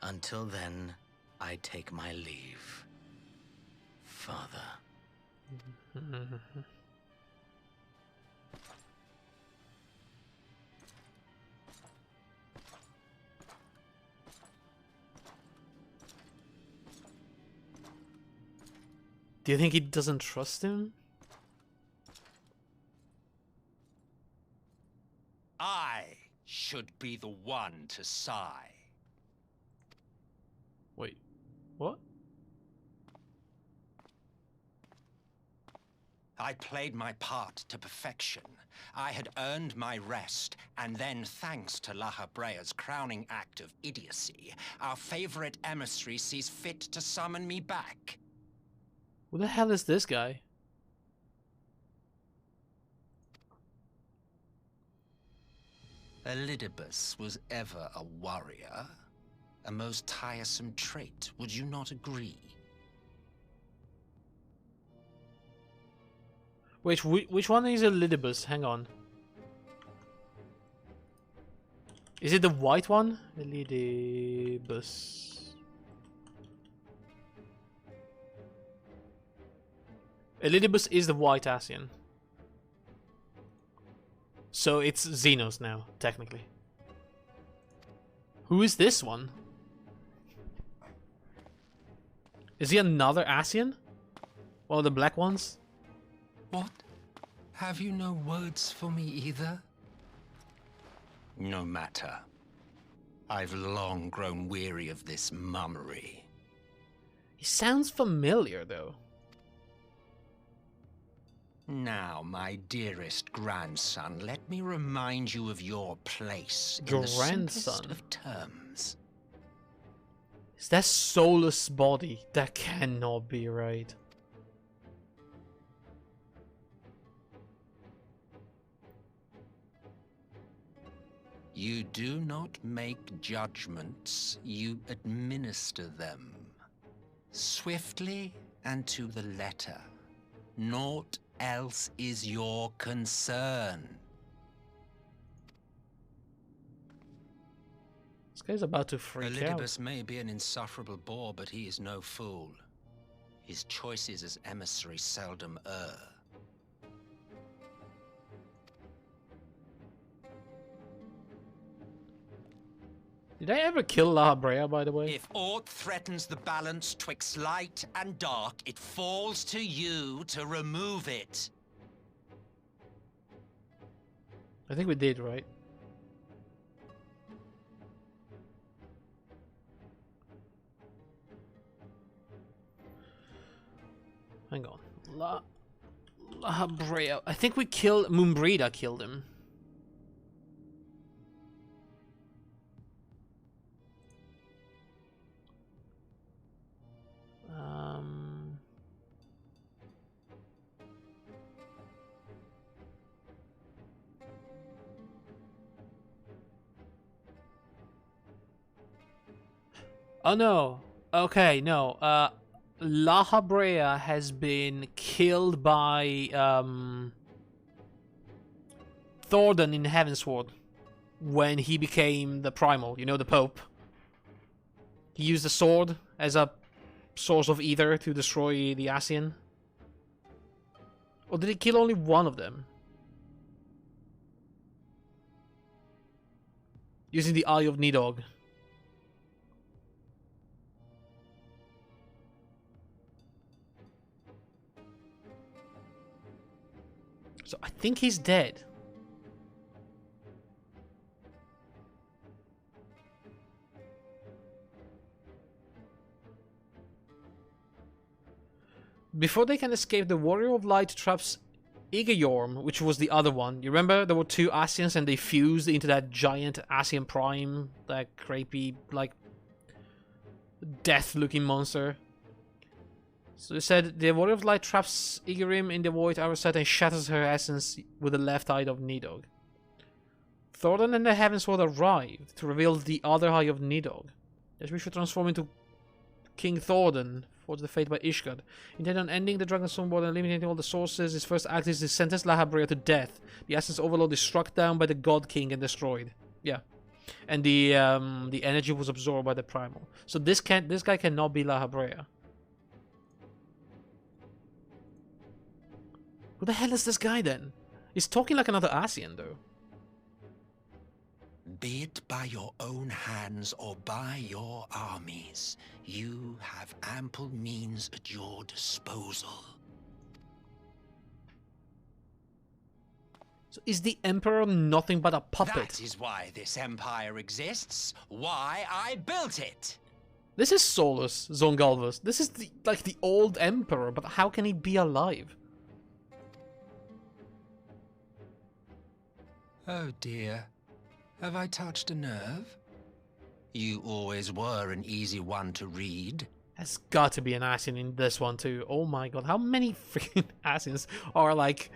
Until then, I take my leave, Father. Do you think he doesn't trust him? I should be the one to sigh. Wait, what? I played my part to perfection. I had earned my rest, and then, thanks to La Habrea's crowning act of idiocy, our favorite emissary sees fit to summon me back. Who the hell is this guy? Elidibus was ever a warrior. A most tiresome trait, would you not agree? Wait, which one is Elidibus? Hang on. Is it the white one? Elidibus. Elidibus is the White Asian. So it's Xenos now, technically. Who is this one? Is he another Asian? One of the black ones? What? Have you no words for me either? No matter. I've long grown weary of this mummery. He sounds familiar, though. Now, my dearest grandson, let me remind you of your place in Your the grandson? simplest of terms. Is that soulless body? That cannot be right. You do not make judgments, you administer them. Swiftly and to the letter. Naught else is your concern. This guy's about to freak out. Elidibus may be an insufferable bore, but he is no fool. His choices as emissary seldom err. Did I ever kill La Habrea, by the way? If aught threatens the balance twixt light and dark, it falls to you to remove it. I think we did, right? Hang on. La Habrea. I think we killed... Moonbreda killed him. Oh no. Okay, no. La Habrea has been killed by Thordan in Heavensward when he became the Primal, you know, the Pope. He used the sword as a source of ether to destroy the Ascian. Or did he kill only one of them? Using the Eye of Nidhogg. So I think he's dead. Before they can escape, the Warrior of Light traps Igayorm, which was the other one. You remember there were two Ascians and they fused into that giant Ascian Prime, that creepy, like, death-looking monster. So they said the Warrior of Light traps Igayorm in the Void Arrowset and shatters her essence with the left eye of Nidhogg. Thordan and the Heavensward arrived to reveal the other eye of Nidhogg. As we should transform into King Thordan, forged the fate by Ishgard. Intent on ending the Dragon Stormblood and eliminating all the sources, his first act is to sentence La Habrea to death. The Essence Overload is struck down by the God King and destroyed. Yeah. And the energy was absorbed by the Primal. So this guy cannot be La Habrea. Who the hell is this guy then? He's talking like another Ascian though. Be it by your own hands or by your armies, you have ample means at your disposal. So is the Emperor nothing but a puppet? That is why this empire exists, why I built it. This is Solus Zongalvus. This is like the old Emperor, but how can he be alive? Oh dear. Have I touched a nerve? You always were an easy one to read. There's got to be an Ascian in this one too. Oh my god, how many freaking Ascians are like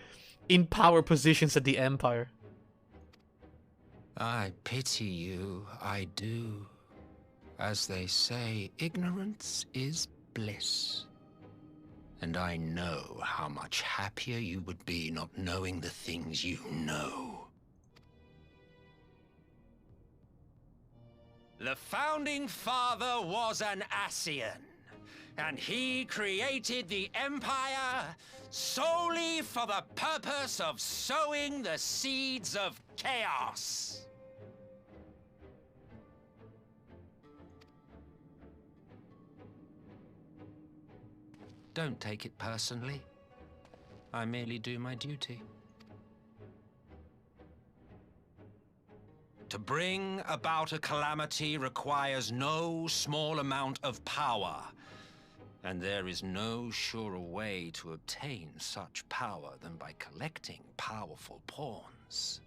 in power positions at the Empire? I pity you, I do. As they say, ignorance is bliss. And I know how much happier you would be not knowing the things you know. The Founding Father was an Ascian, and he created the Empire solely for the purpose of sowing the seeds of chaos. Don't take it personally. I merely do my duty. To bring about a calamity requires no small amount of power, and there is no surer way to obtain such power than by collecting powerful pawns.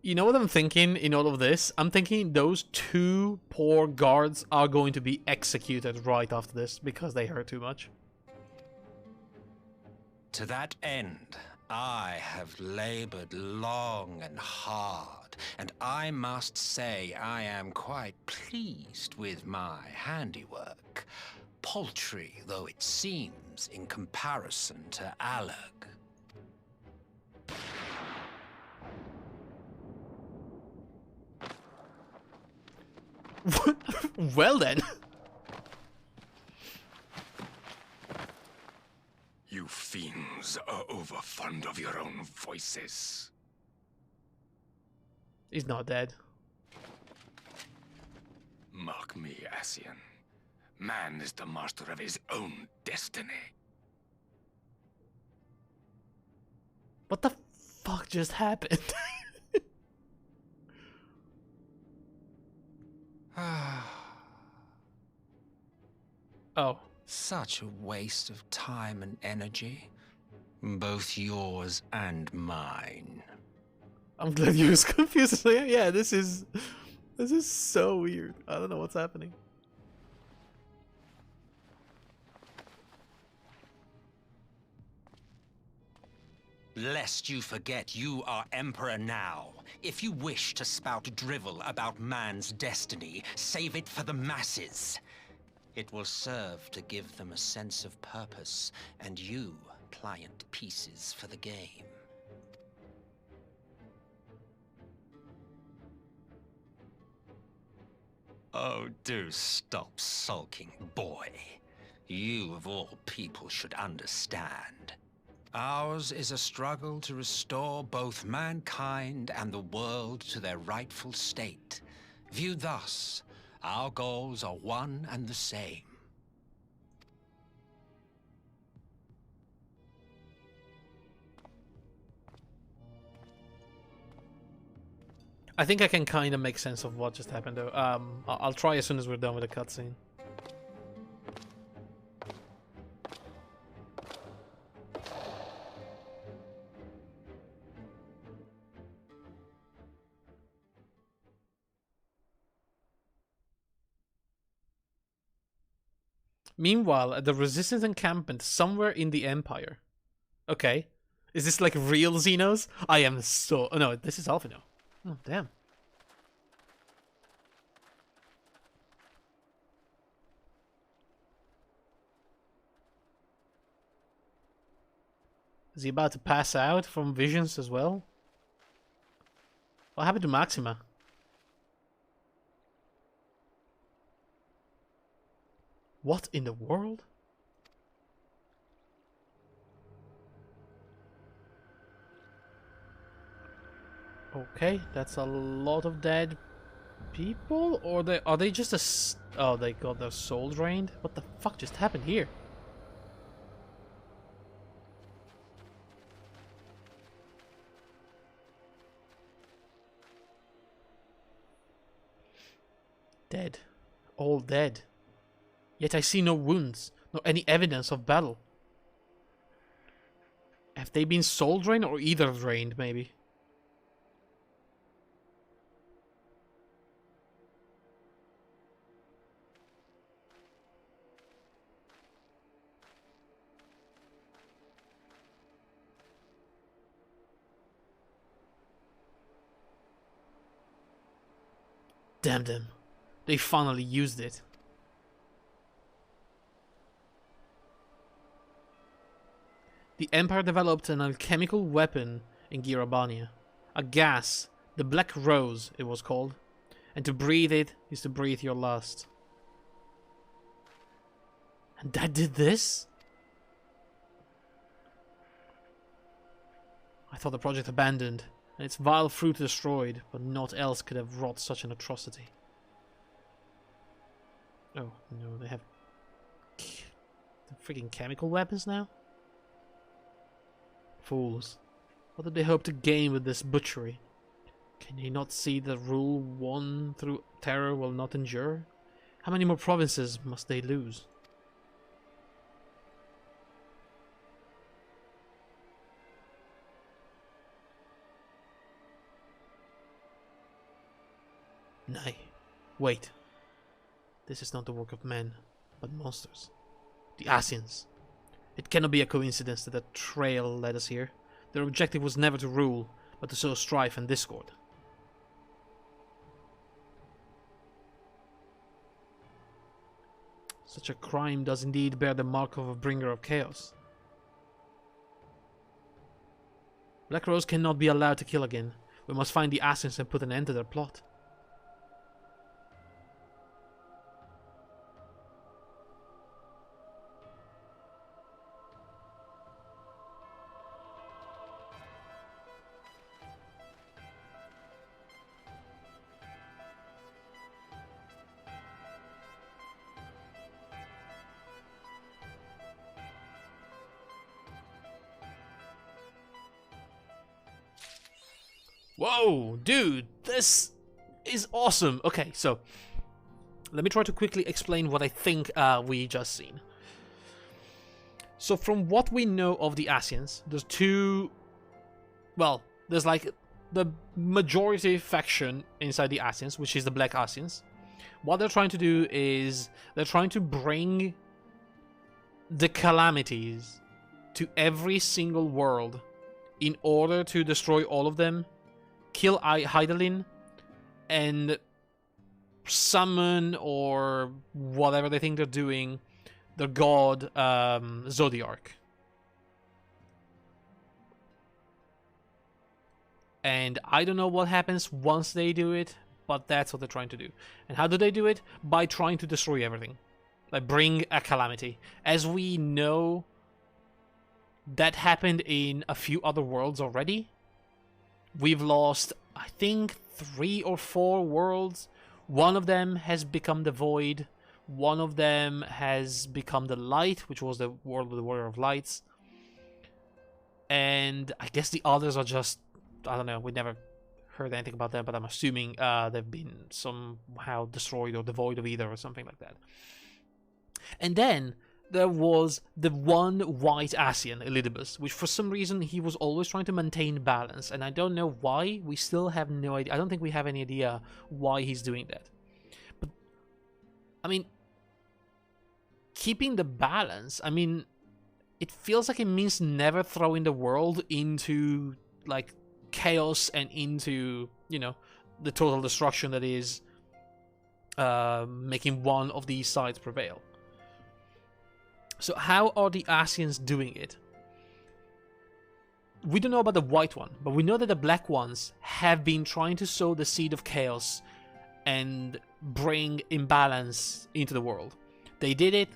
You know what I'm thinking in all of this? I'm thinking those two poor guards are going to be executed right after this because they hurt too much. To that end, I have labored long and hard. And I must say I am quite pleased with my handiwork, paltry though it seems in comparison to Alec. Well then. You fiends are overfond of your own voices. He's not dead. Mark me, Ascian. Man is the master of his own destiny. What the fuck just happened? Oh. Such a waste of time and energy. Both yours and mine. I'm glad you was confused. Yeah, this is so weird. I don't know what's happening. Lest you forget you are Emperor now. If you wish to spout drivel about man's destiny, save it for the masses. It will serve to give them a sense of purpose, and you, pliant pieces for the game. Oh, do stop sulking, boy. You, of all people, should understand. Ours is a struggle to restore both mankind and the world to their rightful state. Viewed thus, our goals are one and the same. I think I can kind of make sense of what just happened, though. I'll try as soon as we're done with the cutscene. Meanwhile, at the Resistance encampment somewhere in the Empire. Okay. Is this like real Xenos? I am so... Oh no, this is Alphino. Oh, damn. Is he about to pass out from visions as well? What happened to Maxima? What in the world? Okay, that's a lot of dead people, or are they just oh, they got their soul drained? What the fuck just happened here? Dead. All dead. Yet I see no wounds, nor any evidence of battle. Have they been soul drained or either drained, maybe? Damn them. They finally used it. The Empire developed an alchemical weapon in Girabania. A gas, the Black Rose it was called. And to breathe it is to breathe your last. And that did this? I thought the project abandoned, and its vile fruit destroyed, but naught else could have wrought such an atrocity. Oh, no, they have the freaking chemical weapons now? Fools. What did they hope to gain with this butchery? Can they not see the rule won through terror will not endure? How many more provinces must they lose? Nay, wait. This is not the work of men, but monsters. The Ascians. It cannot be a coincidence that the trail led us here. Their objective was never to rule, but to sow strife and discord. Such a crime does indeed bear the mark of a bringer of chaos. Black Rose cannot be allowed to kill again. We must find the Ascians and put an end to their plot. Whoa, dude, this is awesome. Okay, so let me try to quickly explain what I think we just seen. So from what we know of the Asians, there's two... Well, there's like the majority faction inside the Asians, which is the Black Asians. What they're trying to do is they're trying to bring the calamities to every single world in order to destroy all of them, kill Hydaelyn, and summon, or whatever they think they're doing, the god Zodiark. And I don't know what happens once they do it, but that's what they're trying to do. And how do they do it? By trying to destroy everything. Like, bring a calamity. As we know, that happened in a few other worlds already. We've lost, I think, 3 or 4 worlds. One of them has become the Void. One of them has become the Light, which was the world of the Warrior of Lights. And I guess the others are just... I don't know, we never heard anything about them, but I'm assuming they've been somehow destroyed or devoid of either or something like that. And then there was the one white Asian, Elidibus, which for some reason he was always trying to maintain balance, and I don't know why. We still have no idea. I don't think we have any idea why he's doing that. But, I mean, keeping the balance, I mean, it feels like it means never throwing the world into, like, chaos and into, you know, the total destruction that is making one of these sides prevail. So how are the Asians doing it? We don't know about the white one, but we know that the black ones have been trying to sow the seed of chaos and bring imbalance into the world. They did it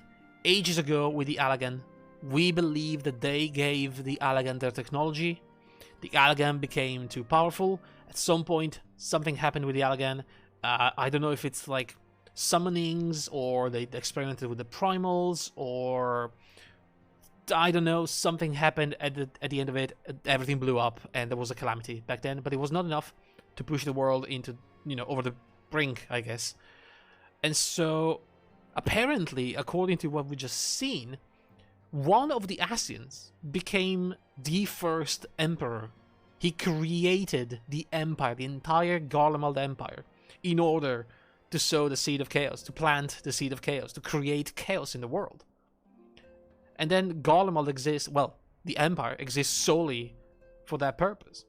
ages ago with the Allagan. We believe that they gave the Allagan their technology. The Allagan became too powerful. At some point, something happened with the Allagan. I don't know if it's like summonings, or they experimented with the primals, or I don't know, something happened at the end of it. Everything blew up, and there was a calamity back then. But it was not enough to push the world into, you know, over the brink, I guess. And so, apparently, according to what we just seen, one of the Asians became the first emperor. He created the empire, the entire Garlemald Empire, in order to sow the seed of chaos, to plant the seed of chaos, to create chaos in the world. And then Garlemald exists, well, the empire exists solely for that purpose.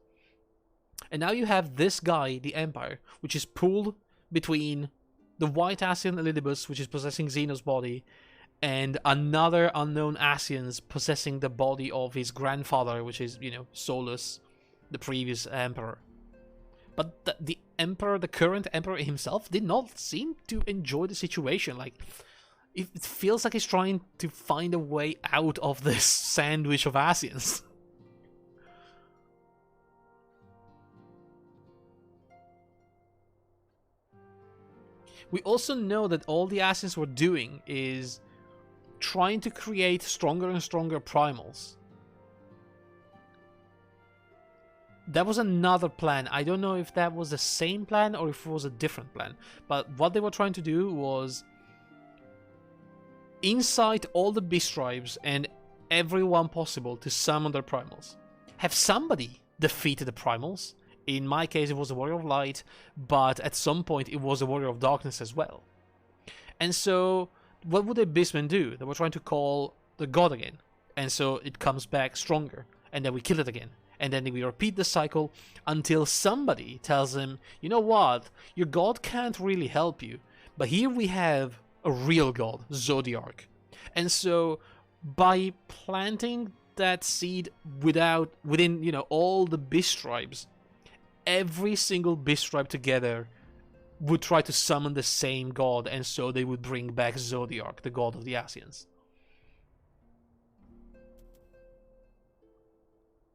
And now you have this guy, the empire, which is pulled between the white Asian Elidibus, which is possessing Xeno's body, and another unknown Asians possessing the body of his grandfather, which is, you know, Solus, the previous emperor. But the emperor, the current emperor himself, did not seem to enjoy the situation. Like, it feels like he's trying to find a way out of this sandwich of Asians. We also know that all the Asians were doing is trying to create stronger and stronger primals. That was another plan. I don't know if that was the same plan or if it was a different plan. But what they were trying to do was incite all the beast tribes and everyone possible to summon their primals. Have somebody defeated the primals. In my case, it was a Warrior of Light, but at some point it was a Warrior of Darkness as well. And so, what would the beastmen do? They were trying to call the god again. And so it comes back stronger. And then we kill it again. And then we repeat the cycle until somebody tells them, you know what, your god can't really help you, but here we have a real god, Zodiark. And so, by planting that seed within, you know, all the beast tribes, every single beast tribe together would try to summon the same god, and so they would bring back Zodiark, the god of the Asians.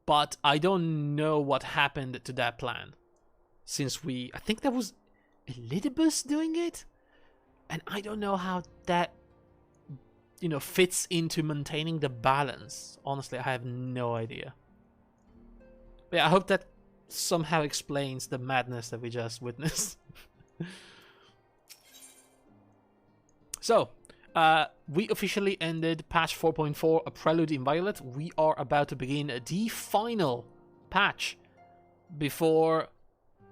But I don't know what happened to that plan. Since I think that was Elidibus doing it? And I don't know how that, you know, fits into maintaining the balance. Honestly, I have no idea. But yeah, I hope that somehow explains the madness that we just witnessed. So, we officially ended patch 4.4, A Prelude in Violet. We are about to begin the final patch before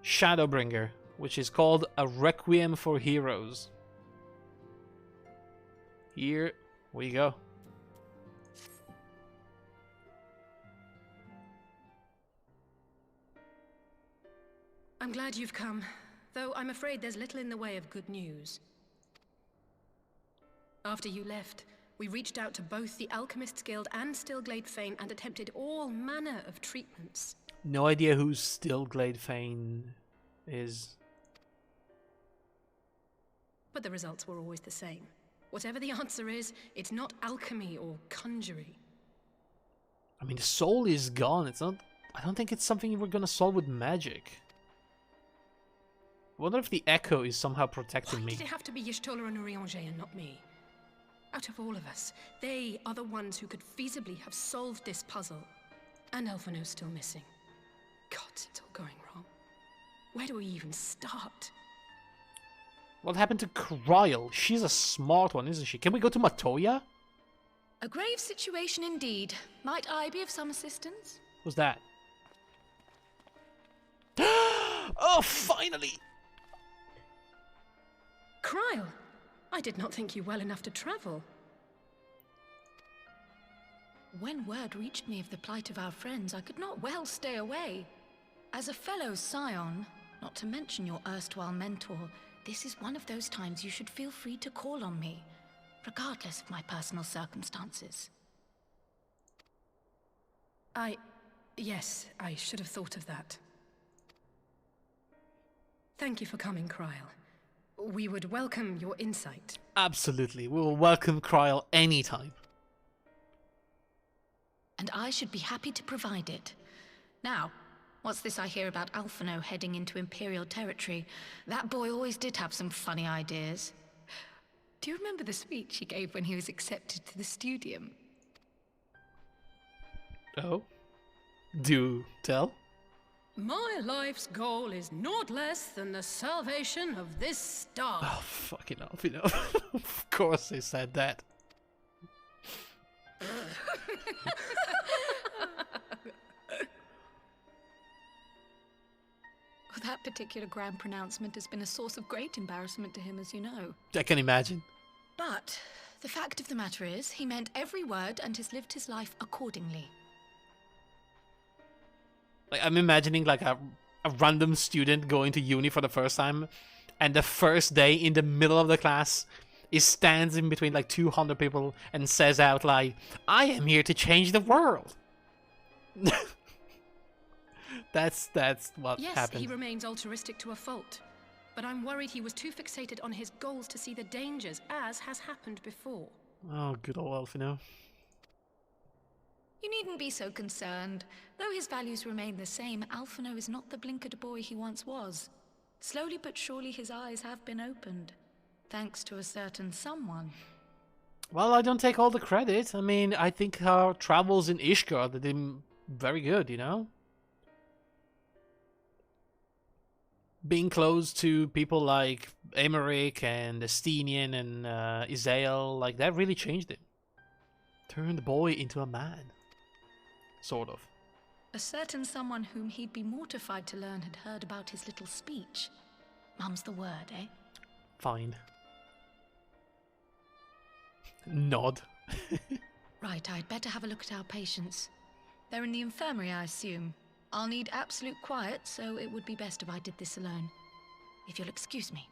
Shadowbringer, which is called A Requiem for Heroes. Here we go. I'm glad you've come, though I'm afraid there's little in the way of good news. After you left, we reached out to both the Alchemists Guild and Stillglade Fane and attempted all manner of treatments. No idea who Stillglade Fane is. But the results were always the same. Whatever the answer is, it's not alchemy or conjury. I mean, the soul is gone. It's not... I don't think it's something we're gonna solve with magic. I wonder if the echo is somehow protecting me. Why did it have to be Y'shtola and Urianger and not me? Out of all of us, they are the ones who could feasibly have solved this puzzle. And Alphino's still missing. God, it's all going wrong. Where do we even start? What happened to Kryl? She's a smart one, isn't she? Can we go to Matoya? A grave situation indeed. Might I be of some assistance? What's that? Oh, finally! Kryl! I did not think you well enough to travel. When word reached me of the plight of our friends, I could not well stay away. As a fellow scion, not to mention your erstwhile mentor, this is one of those times you should feel free to call on me, regardless of my personal circumstances. Yes, I should have thought of that. Thank you for coming, Kryl. We would welcome your insight. Absolutely. We will welcome Kryl anytime. And I should be happy to provide it. Now, what's this I hear about Alphino heading into Imperial territory? That boy always did have some funny ideas. Do you remember the speech he gave when he was accepted to the Studium? Oh? Do tell? My life's goal is naught less than the salvation of this star. Oh, fucking Alphino. Of course they said that. That particular grand pronouncement has been a source of great embarrassment to him, as you know. I can imagine. But the fact of the matter is, he meant every word and has lived his life accordingly. Like, I'm imagining like a random student going to uni for the first time, and the first day in the middle of the class, he stands in between like 200 people and says out like, "I am here to change the world." That's what happened. Yes, he remains altruistic to a fault. But I'm worried he was too fixated on his goals to see the dangers, as has happened before. Oh, good old Alphino. You needn't be so concerned. Though his values remain the same, Alphino is not the blinkered boy he once was. Slowly but surely his eyes have been opened. Thanks to a certain someone. Well, I don't take all the credit. I mean, I think our travels in Ishgard did him very good, you know? Being close to people like Emmerich and Estinian and Izael, like, that really changed him. Turned the boy into a man. Sort of. A certain someone whom he'd be mortified to learn had heard about his little speech. Mum's the word, eh? Fine. Nod. Right, I'd better have a look at our patients. They're in the infirmary, I assume. I'll need absolute quiet, so it would be best if I did this alone. If you'll excuse me.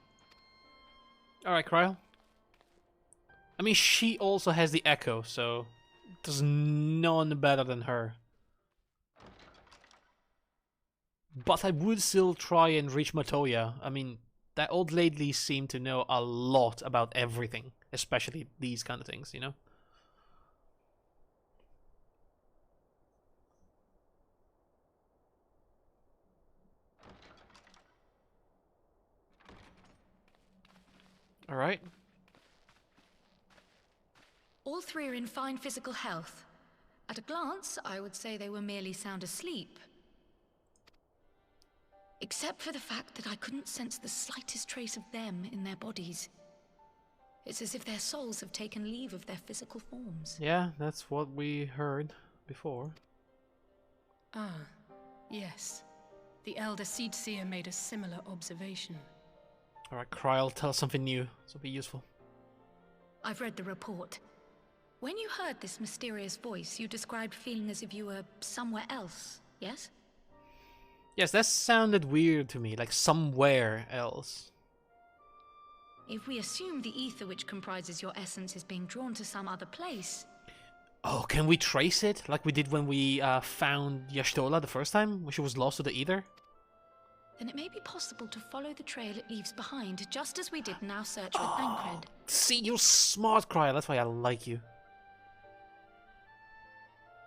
Alright, Kryl. I mean, she also has the echo, so there's none better than her. But I would still try and reach Matoya. I mean, that old lady seemed to know a lot about everything, especially these kind of things, you know? Alright. All three are in fine physical health. At a glance, I would say they were merely sound asleep. Except for the fact that I couldn't sense the slightest trace of them in their bodies. It's as if their souls have taken leave of their physical forms. Yeah, that's what we heard before. Ah, yes. The Elder Seed Seer made a similar observation. Alright, Kryl, tell us something new. This will be useful. I've read the report. When you heard this mysterious voice, you described feeling as if you were somewhere else, yes? Yes, that sounded weird to me, like somewhere else. If we assume the ether which comprises your essence is being drawn to some other place... Oh, can we trace it? Like we did when we found Y'shtola the first time, when she was lost to the ether? Then it may be possible to follow the trail it leaves behind, just as we did in our search for Thancred. See, you're smart, Kryl. That's why I like you.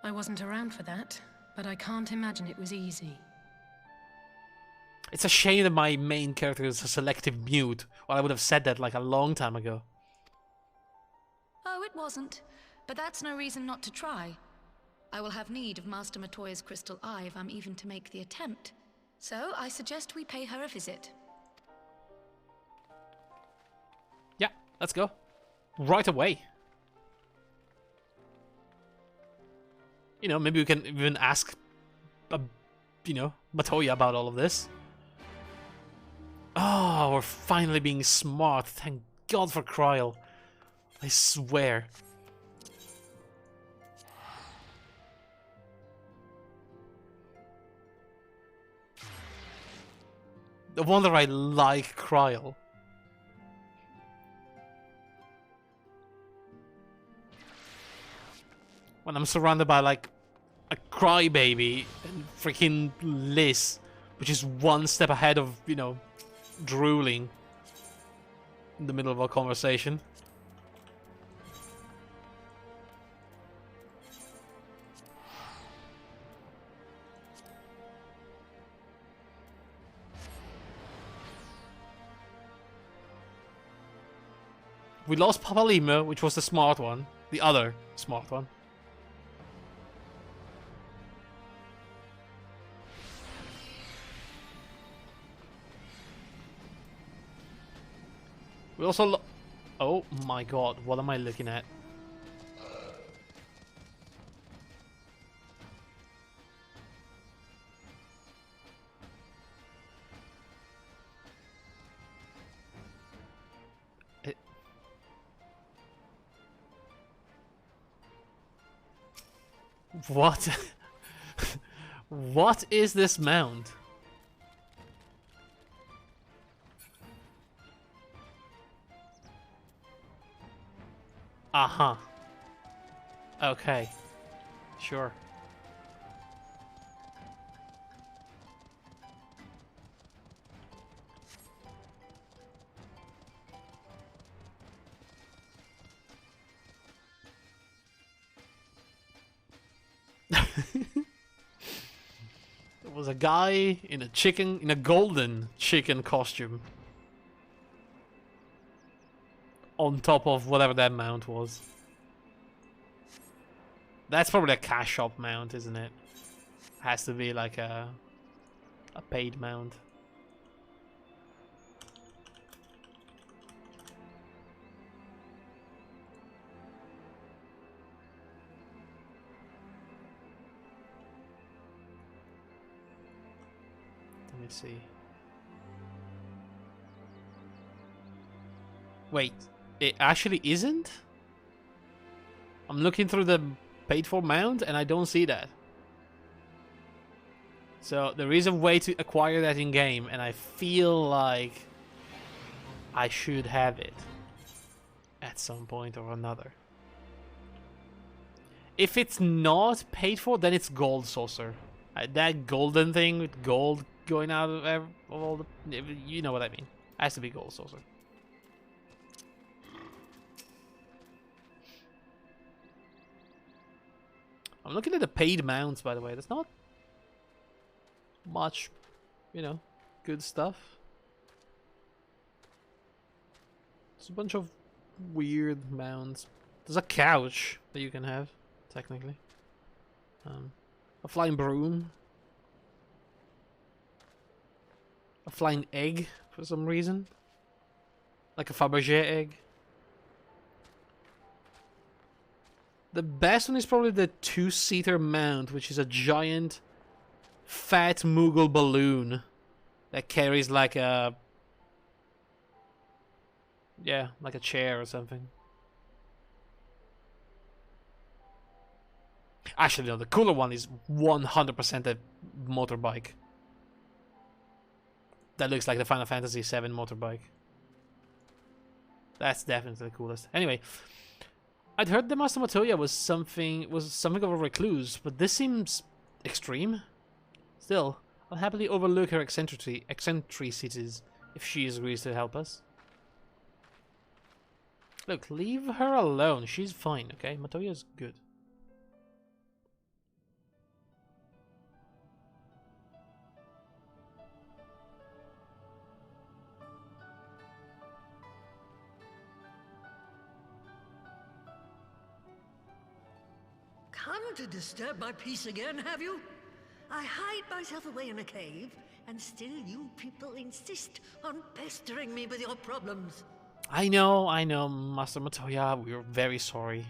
I wasn't around for that, but I can't imagine it was easy. It's a shame that my main character is a selective mute, or I would have said that like a long time ago. Oh, it wasn't. But that's no reason not to try. I will have need of Master Matoya's crystal eye if I'm even to make the attempt. So I suggest we pay her a visit. Yeah, let's go. Right away. You know, maybe we can even ask, you know, Matoya about all of this. Oh, we're finally being smart. Thank God for Kryl. I swear. No wonder I like Kryl. When I'm surrounded by like a crybaby and freaking Liz, which is one step ahead of, you know, drooling in the middle of a conversation. We lost Papa Lima, which was the smart one. The other smart one. We also oh my god, what am I looking at? What? What is this mound? Uh-huh. Okay. Sure. There was a guy in a golden chicken costume on top of whatever that mount was. That's probably a cash shop mount, isn't it? Has to be like a paid mount. Let me see. Wait, it actually isn't? I'm looking through the paid for mount and I don't see that. So there is a way to acquire that in game and I feel like I should have it at some point or another. If it's not paid for, then it's gold saucer. That golden thing with gold going out of all the... You know what I mean. It has to be gold saucer. I'm looking at the paid mounts, by the way. There's not much, you know, good stuff. There's a bunch of weird mounts. There's a couch that you can have, technically. A flying broom. a flying egg for some reason. Like a Fabergé egg. The best one is probably the two-seater mount, which is a giant fat Moogle balloon that carries like a... yeah, like a chair or something. Actually, no, the cooler one is 100% a motorbike. That looks like the Final Fantasy XIV motorbike. That's definitely the coolest. Anyway, I'd heard the Master Matoya was something of a recluse, but this seems extreme. Still, I'll happily overlook her eccentricities if she agrees to help us. Look, leave her alone. She's fine, okay? Matoya's good. Come to disturb my peace again, have you? I hide myself away in a cave, and still you people insist on pestering me with your problems. I know, Master Matoya, we're very sorry.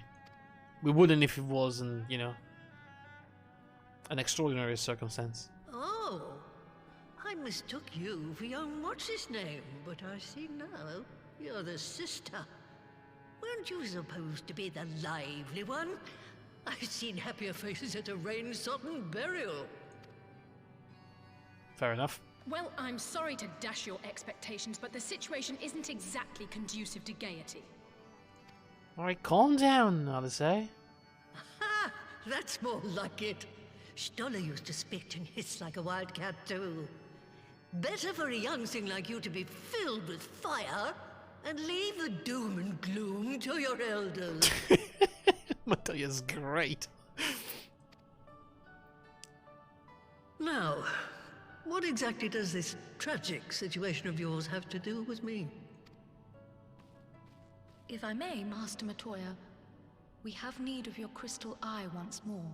We wouldn't if it wasn't, you know, an extraordinary circumstance. Oh, I mistook you for young what's-his-name, but I see now you're the sister. Weren't you supposed to be the lively one? I've seen happier faces at a rain-sodden burial. Fair enough. Well, I'm sorry to dash your expectations, but the situation isn't exactly conducive to gaiety. Alright, calm down, Alice. Ha! That's more like it. Stoller used to spit and hiss like a wildcat too. Better for a young thing like you to be filled with fire and leave the doom and gloom to your elders. Matoya's great. Now, what exactly does this tragic situation of yours have to do with me? If I may, Master Matoya, we have need of your crystal eye once more.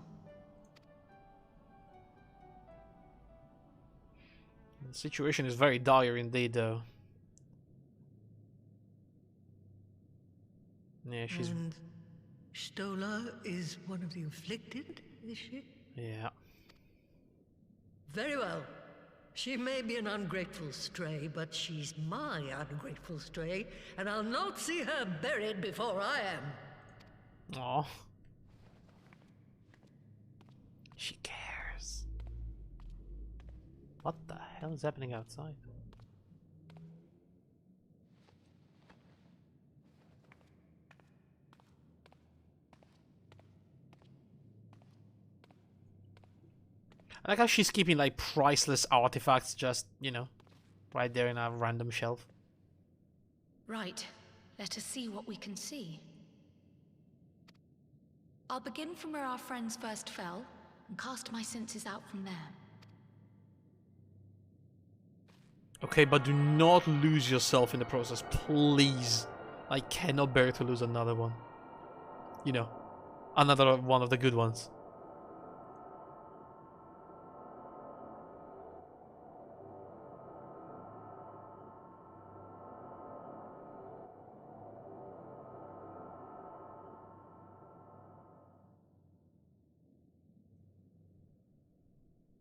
The situation is very dire indeed, though. Yeah, she's... And Stoller is one of the afflicted, is she? Yeah. Very well. She may be an ungrateful stray, but she's my ungrateful stray, and I'll not see her buried before I am. Aw. She cares. What the hell is happening outside? I like how she's keeping like priceless artifacts just, you know, right there in a random shelf. Right. Let us see what we can see. I'll begin from where our friends first fell, and cast my senses out from there. Okay, but do not lose yourself in the process, please. I cannot bear to lose another one. You know, another one of the good ones.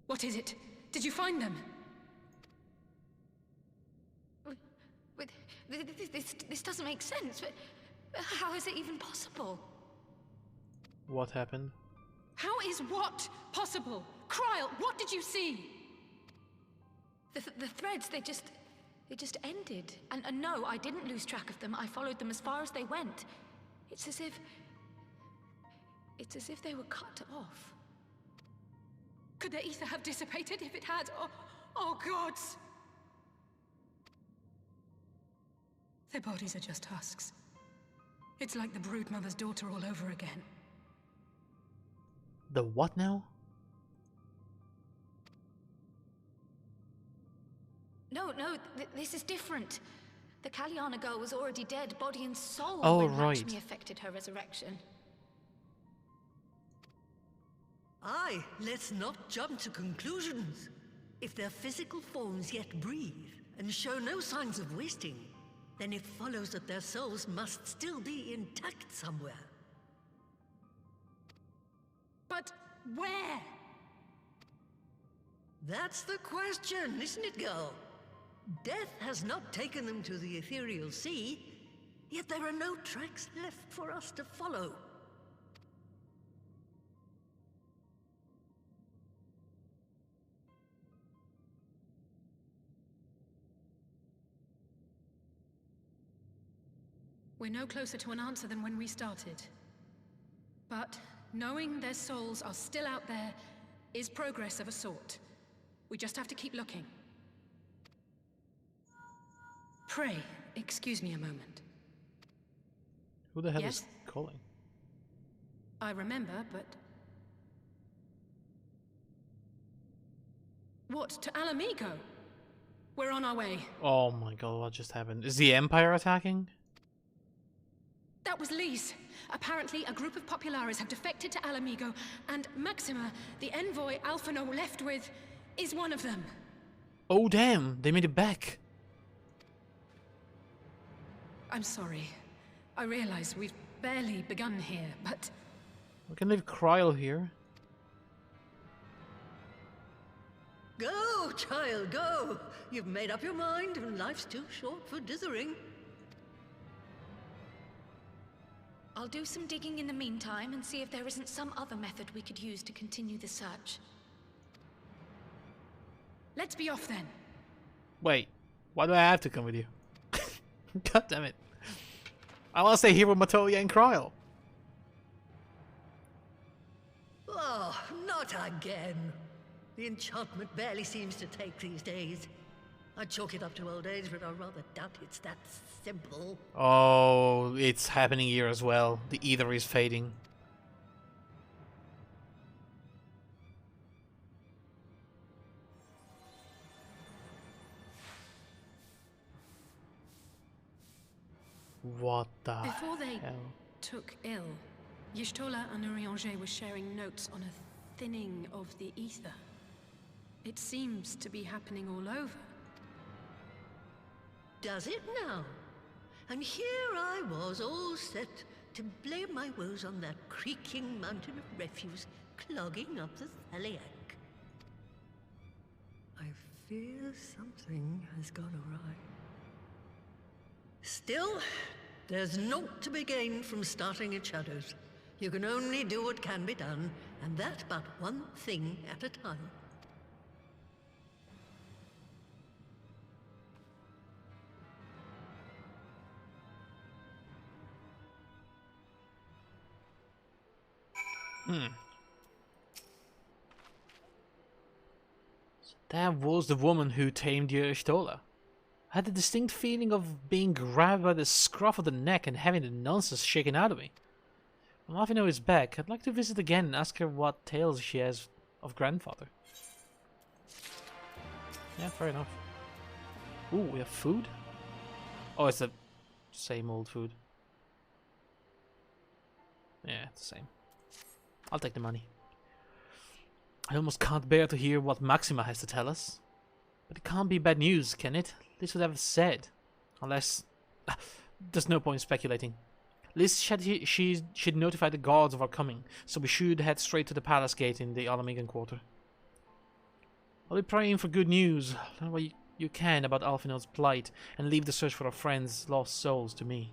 What is it? Did you find them? Wait, this doesn't make sense. How is it even possible? What happened? How is what possible? Kryl, what did you see? The threads, they just ended. And no, I didn't lose track of them. I followed them as far as they went. It's as if they were cut off. Could their ether have dissipated if it had? Oh gods! Their bodies are just husks. It's like the Broodmother's daughter all over again. The what now? No, this is different. The Kalyana girl was already dead, body and soul, Oh, when right. Lakshmi affected her resurrection. Aye, let's not jump to conclusions. If their physical forms yet breathe and show no signs of wasting, then it follows that their souls must still be intact somewhere. But where? That's the question, isn't it, girl? Death has not taken them to the ethereal sea, yet there are no tracks left for us to follow. We're no closer to an answer than when we started. But knowing their souls are still out there is progress of a sort. We just have to keep looking. Pray, excuse me a moment. Who the hell Yes? is calling? I remember, but... What, to Alamigo? We're on our way. Oh my god, what just happened? Is the Empire attacking? That was Lise. Apparently, a group of Populares have defected to Alamigo, and Maxima, the envoy Alphino left with, is one of them. Oh damn, they made it back. I'm sorry. I realize we've barely begun here, but... We can leave Kryl here. Go, child, go! You've made up your mind, and life's too short for dithering. I'll do some digging in the meantime and see if there isn't some other method we could use to continue the search. Let's be off then. Wait, why do I have to come with you? God damn it. I want to stay here with Matoya and Kryl. Oh, not again. The enchantment barely seems to take these days. I chalk it up to old age, but I rather doubt it's that simple. Oh, it's happening here as well. The ether is fading. What the Before they hell? took ill, Y'shtola and Urianger were sharing notes on a thinning of the ether. It seems to be happening all over. Does it now? And here I was, all set to blame my woes on that creaking mountain of refuse clogging up the Thaliac. I fear something has gone awry. Still, there's naught to be gained from starting in shadows. You can only do what can be done, and that but one thing at a time. That was the woman who tamed Y'shtola. I had a distinct feeling of being grabbed by the scruff of the neck and having the nonsense shaken out of me. When Alphino is back, I'd like to visit again and ask her what tales she has of grandfather. Yeah, fair enough. Ooh, we have food? Oh, it's the same old food. Yeah, it's the same. I'll take the money. I almost can't bear to hear what Maxima has to tell us. But it can't be bad news, can it? Liz would have said. Unless... there's no point speculating. Liz said she'd notified the guards of our coming, so we should head straight to the palace gate in the Alamigan quarter. I'll be praying for good news. Learn what you can about Alphino's plight, and leave the search for our friends' lost souls to me.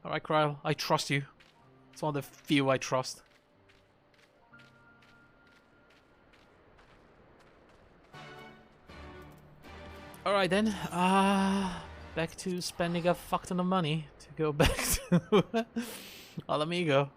Alright, Kryl, I trust you. It's one of the few I trust. Alright then, back to spending a fuck ton of money to go back to Alamigo.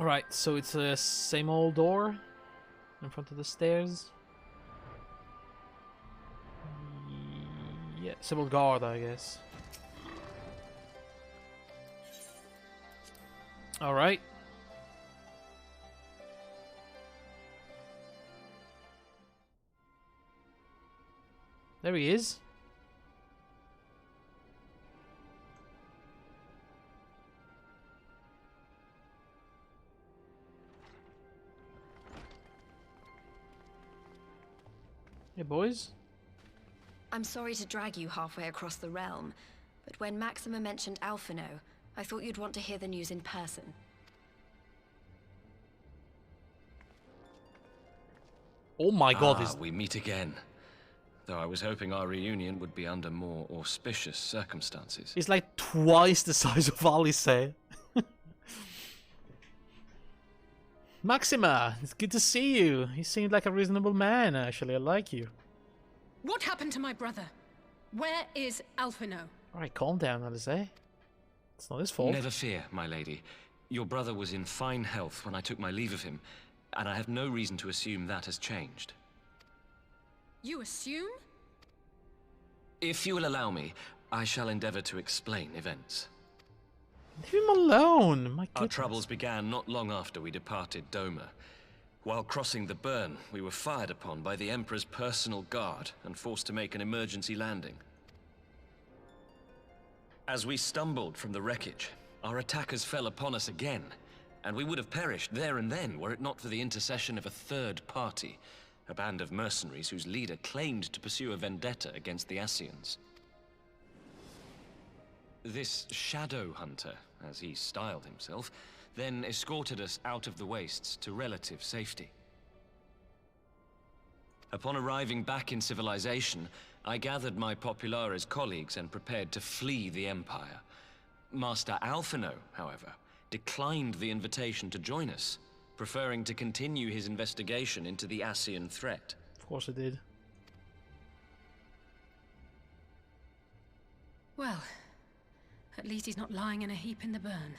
Alright, so it's the same old door in front of the stairs. Yeah, Civil Guard, I guess. Alright. There he is. Hey, boys. I'm sorry to drag you halfway across the realm, but when Maxima mentioned Alphino, I thought you'd want to hear the news in person. Oh my god, we meet again. Though I was hoping our reunion would be under more auspicious circumstances. He's like twice the size of Alice. Maxima, it's good to see you. You seem like a reasonable man, actually. I like you. What happened to my brother? Where is Alphino? Alright, calm down, Alice. It's not his fault. Never fear, my lady. Your brother was in fine health when I took my leave of him, and I have no reason to assume that has changed. You assume? If you will allow me, I shall endeavor to explain events. Leave him alone, my goodness. Our troubles began not long after we departed Doma. While crossing the burn, we were fired upon by the Emperor's personal guard and forced to make an emergency landing. As we stumbled from the wreckage, our attackers fell upon us again, and we would have perished there and then were it not for the intercession of a third party, a band of mercenaries whose leader claimed to pursue a vendetta against the Ascians. This Shadow Hunter, as he styled himself, then escorted us out of the wastes to relative safety. Upon arriving back in civilization, I gathered my Populares colleagues and prepared to flee the Empire. Master Alphino, however, declined the invitation to join us, preferring to continue his investigation into the Ascian threat. Of course it did. Well, at least he's not lying in a heap in the burn.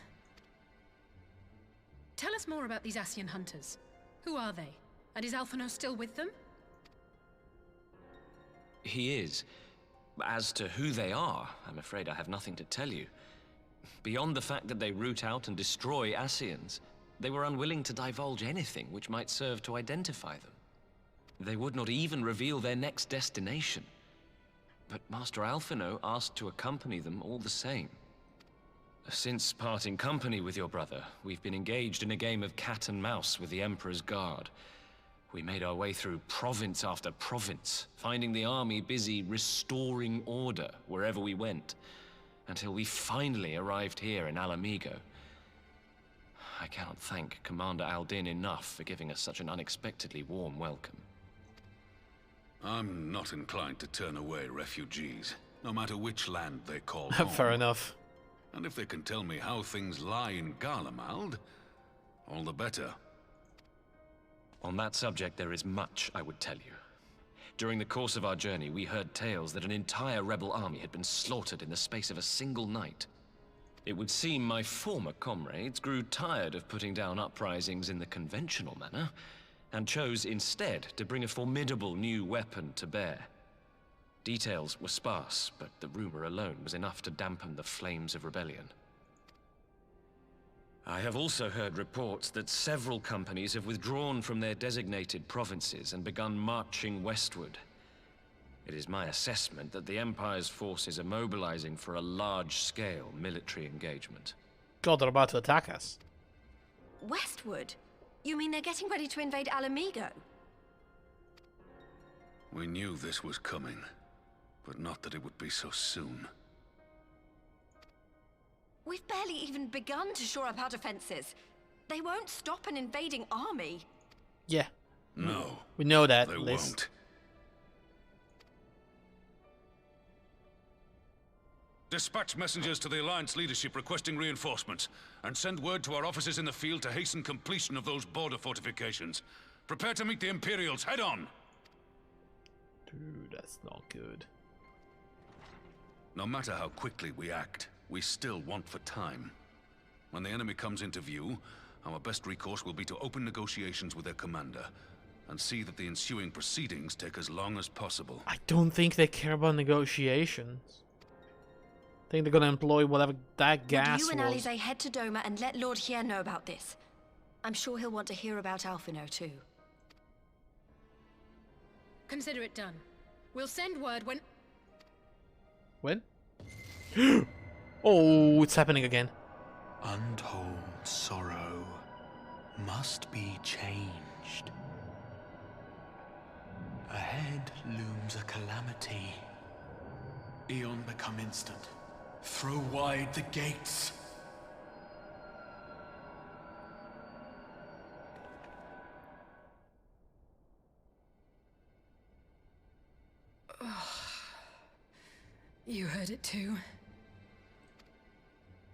Tell us more about these Ascian hunters. Who are they? And is Alphino still with them? He is. As to who they are, I'm afraid I have nothing to tell you. Beyond the fact that they root out and destroy Ascians, they were unwilling to divulge anything which might serve to identify them. They would not even reveal their next destination. But Master Alphino asked to accompany them all the same. Since parting company with your brother, we've been engaged in a game of cat and mouse with the Emperor's guard. We made our way through province after province, finding the army busy restoring order wherever we went, until we finally arrived here in Alamigo. I cannot thank Commander Aldin enough for giving us such an unexpectedly warm welcome. I'm not inclined to turn away refugees, no matter which land they call home. Fair enough. And if they can tell me how things lie in Garlemald, all the better. On that subject, there is much I would tell you. During the course of our journey, we heard tales that an entire rebel army had been slaughtered in the space of a single night. It would seem my former comrades grew tired of putting down uprisings in the conventional manner, and chose instead to bring a formidable new weapon to bear. Details were sparse, but the rumor alone was enough to dampen the flames of rebellion. I have also heard reports that several companies have withdrawn from their designated provinces and begun marching westward. It is my assessment that the Empire's forces are mobilizing for a large-scale military engagement. God, they're about to attack us. Westward? You mean they're getting ready to invade Alamigo? We knew this was coming, but not that it would be so soon. We've barely even begun to shore up our defenses. They won't stop an invading army. Yeah. No. We know that, they Liz. won't. Dispatch messengers to the Alliance leadership requesting reinforcements, and send word to our officers in the field to hasten completion of those border fortifications. Prepare to meet the Imperials head on! Dude, that's not good. No matter how quickly we act, we still want for time. When the enemy comes into view, our best recourse will be to open negotiations with their commander. and see that the ensuing proceedings take as long as possible. I don't think they care about negotiations. I think they're gonna employ whatever that gas Would you and was. Alize head to Doma and let Lord Hien know about this? I'm sure he'll want to hear about Alphino too. Consider it done. We'll send word when... When? Oh, it's happening again. Untold sorrow must be changed. Ahead looms a calamity. Eon become instant. Throw wide the gates. You heard it too.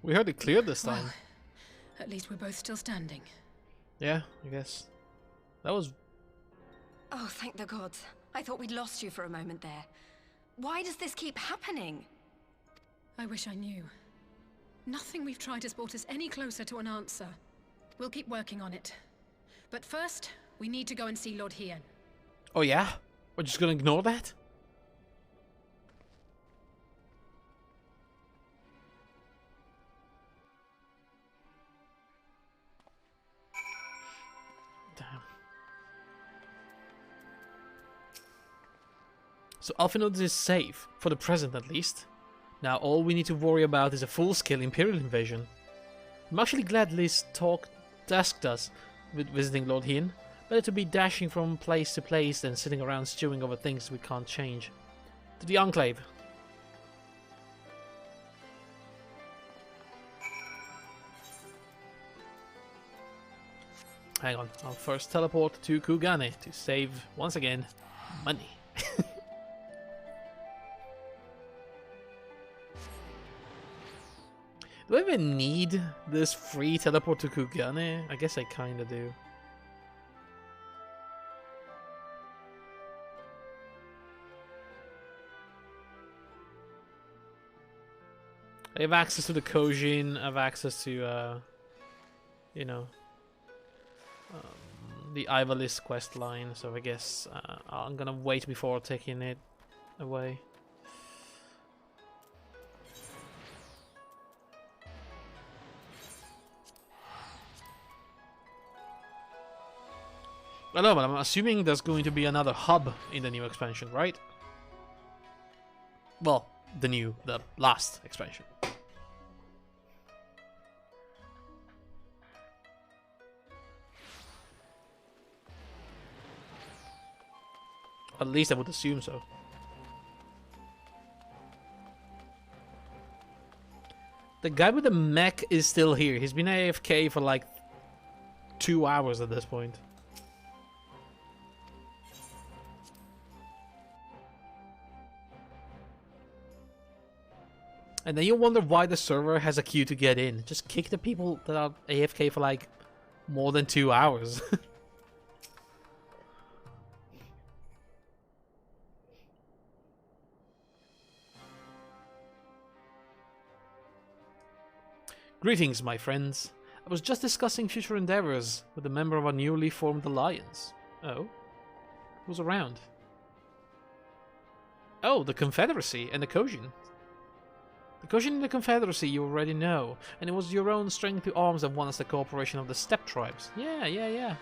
We heard it clear this time. Well, at least we're both still standing. Yeah, I guess. That was... Oh, thank the gods. I thought we'd lost you for a moment there. Why does this keep happening? I wish I knew. Nothing we've tried has brought us any closer to an answer. We'll keep working on it. But first, we need to go and see Lord Hien. Oh yeah? We're just gonna ignore that? Damn. So Alphino is safe, for the present at least. Now all we need to worry about is a full-scale Imperial invasion. I'm actually glad Liz tasked us with visiting Lord Hien. Better to be dashing from place to place than sitting around stewing over things we can't change. To the Enclave. Hang on, I'll first teleport to Kugane to save, once again, money. Do I even need this free teleport to Kugane? I guess I kinda do. I have access to the Kojin, I have access to, you know, the Ivalice quest line, so I guess I'm gonna wait before taking it away. I know, but I'm assuming there's going to be another hub in the new expansion, right? Well, the last expansion. At least I would assume so. The guy with the mech is still here. He's been AFK for like 2 hours at this point. And then you wonder why the server has a queue to get in. Just kick the people that are AFK for like more than 2 hours. Greetings, my friends. I was just discussing future endeavors with a member of our newly formed alliance. Oh? Who's around? Oh, the Confederacy and the Kojin. The Kojin and the Confederacy you already know, and it was your own strength to arms that won us the cooperation of the Steppe tribes. Yeah.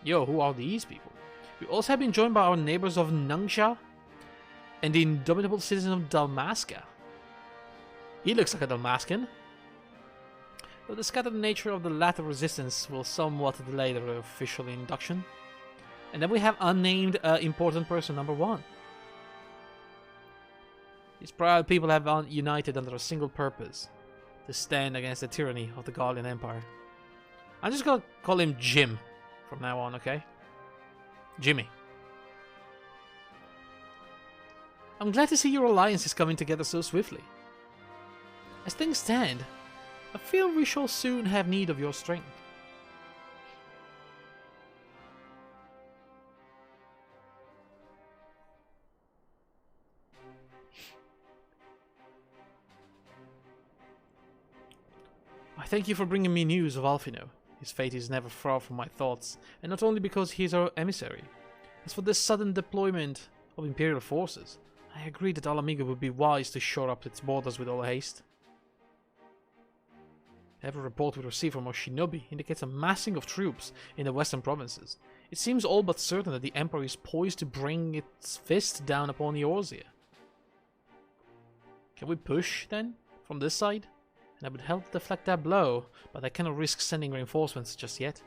Yo, who are these people? We also have been joined by our neighbors of Nungsha and the indomitable citizen of Dalmasca. He looks like a Dalmascan. Though the scattered nature of the latter resistance will somewhat delay their official induction. And then we have unnamed important person number 1. These proud people have united under a single purpose. To stand against the tyranny of the Gallian Empire. I'm just gonna call him Jim from now on, okay? Jimmy. I'm glad to see your alliance is coming together so swiftly. As things stand, I feel we shall soon have need of your strength. I thank you for bringing me news of Alphino. His fate is never far from my thoughts, and not only because he is our emissary. As for this sudden deployment of Imperial forces, I agree that Alamigo would be wise to shore up its borders with all haste. Every report we receive from our shinobi indicates a massing of troops in the western provinces. It seems all but certain that the Emperor is poised to bring its fist down upon Eorzea. Can we push, then, from this side? And I would help deflect that blow, but I cannot risk sending reinforcements just yet.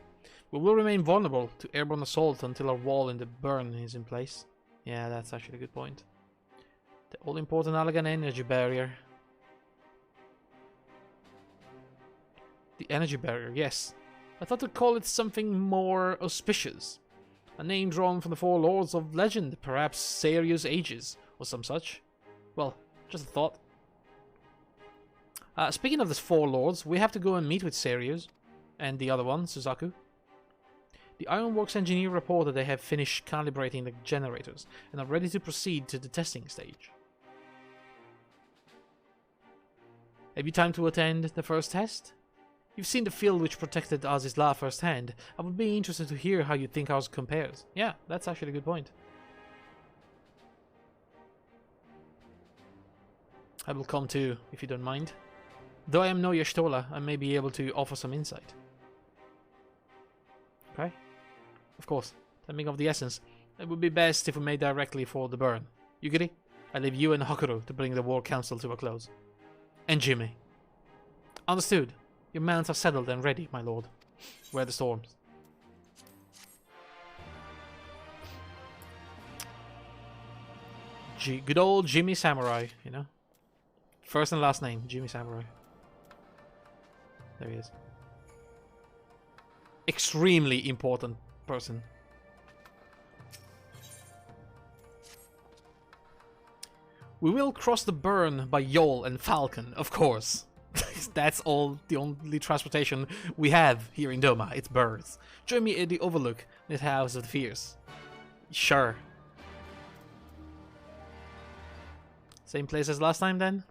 We will remain vulnerable to airborne assault until our wall in the burn is in place. Yeah, that's actually a good point. The all-important Allagan energy barrier. The energy barrier, yes. I thought to call it something more auspicious. A name drawn from the four lords of legend, perhaps Serious Ages, or some such. Well, just a thought. Speaking of the four lords, we have to go and meet with Serious, and the other one, Suzaku. The Ironworks engineer reported they have finished calibrating the generators, and are ready to proceed to the testing stage. Have you time to attend the first test? You've seen the field which protected Azizla firsthand. I would be interested to hear how you think ours compares. Yeah, that's actually a good point. I will come too, if you don't mind. Though I am no Y'shtola, I may be able to offer some insight. Okay. Of course, timing of the essence. It would be best if we made directly for the burn. Yugiri, I leave you and Hakuro to bring the War Council to a close. And Jimmy. Understood. Your mounts are settled and ready, my lord. Wear the storms. Good old Jimmy Samurai, you know. First and last name, Jimmy Samurai. There he is. Extremely important person. We will cross the burn by Yol and Falcon, of course. That's all the only transportation we have here in Doma. It's birds. Join me at the Overlook, this House of the Fierce. Sure. Same place as last time then?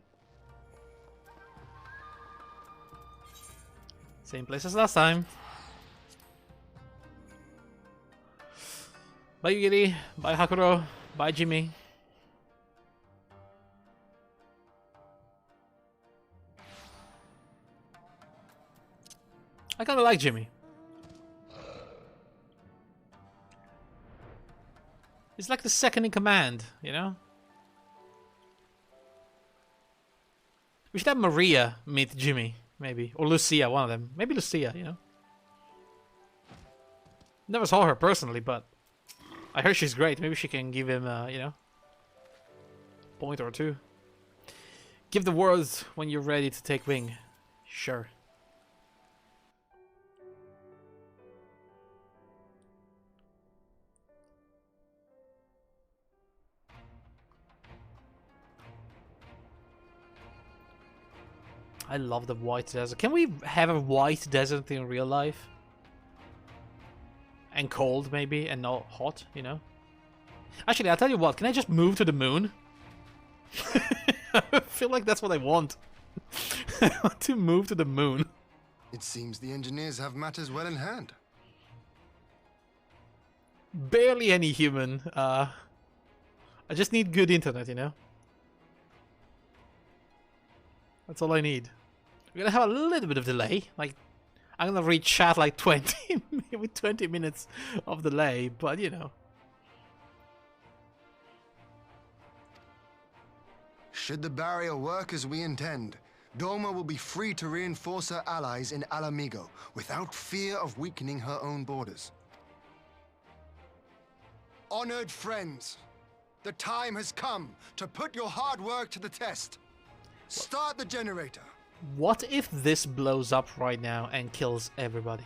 Same place as last time. Bye Yugiri, bye Hakuro, bye Jimmy. I kinda like Jimmy. He's like the second in command, you know? We should have Maria meet Jimmy, maybe. Or Lucia, one of them. Maybe Lucia, you know? Never saw her personally, but I heard she's great. Maybe she can give him, you know, point or two. Give the word when you're ready to take wing. Sure. I love the white desert. Can we have a white desert in real life? And cold, maybe, and not hot, you know? Actually, I'll tell you what, can I just move to the moon? I feel like that's what I want. I want to move to the moon. It seems the engineers have matters well in hand. Barely any human. I just need good internet, you know? That's all I need. We're gonna have a little bit of delay. Like, I'm gonna reach chat like 20 with 20 minutes of delay, but you know. Should the barrier work as we intend, Doma will be free to reinforce her allies in Alamigo without fear of weakening her own borders. Honored friends, the time has come to put your hard work to the test. Start the generator. What if this blows up right now and kills everybody?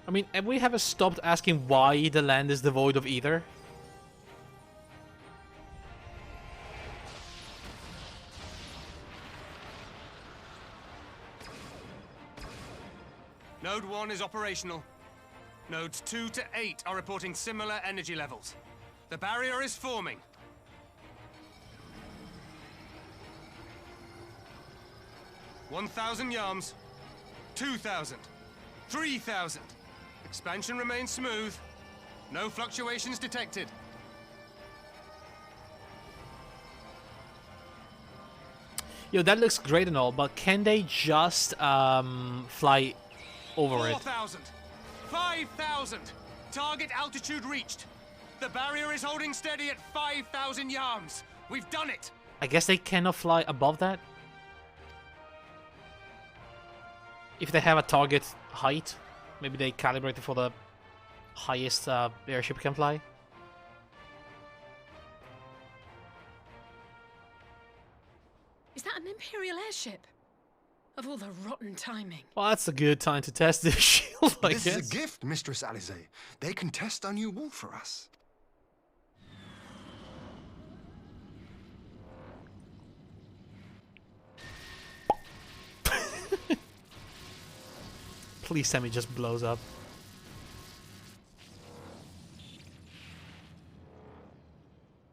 I mean, have we ever stopped asking why the land is devoid of either? Node 1 is operational. Nodes 2 to 8 are reporting similar energy levels. The barrier is forming. $1,000 yards, 2,000, 3,000. Expansion remains smooth. No fluctuations detected. Yo, that looks great and all, but can they just fly over it? 4,000, 5,000. Target altitude reached. The barrier is holding steady at 5,000 yards. We've done it. I guess they cannot fly above that? If they have a target height, maybe they calibrate it for the highest airship can fly. Is that an Imperial airship? Of all the rotten timing. Well, that's a good time to test this shield, I This guess. is a gift, Mistress Alize. They can test our new wall for us. Please tell me it just blows up.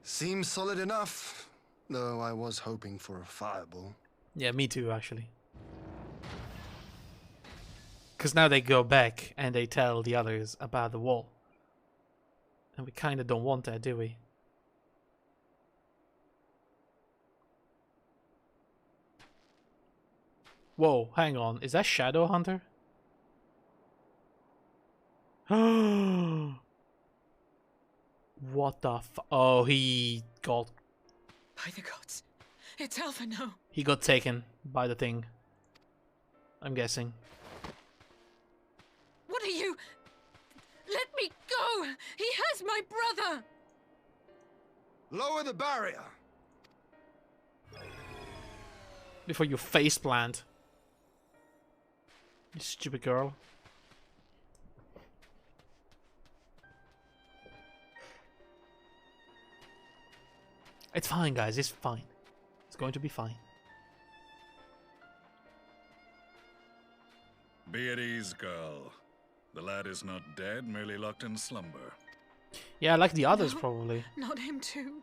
Seems solid enough, though I was hoping for a fireball. Yeah, me too, actually. Because now they go back and they tell the others about the wall. And we kind of don't want that, do we? Whoa, hang on. Is that Shadow Hunter? What the Oh, he got... By the gods. It's Alpha now. He got taken by the thing. I'm guessing. What are you? Let me go! He has my brother! Lower the barrier! Before you face plant. You stupid girl. It's fine, guys. It's fine. It's going to be fine. Be at ease, girl. The lad is not dead, merely locked in slumber. Yeah, like the others, No, probably. Not him too.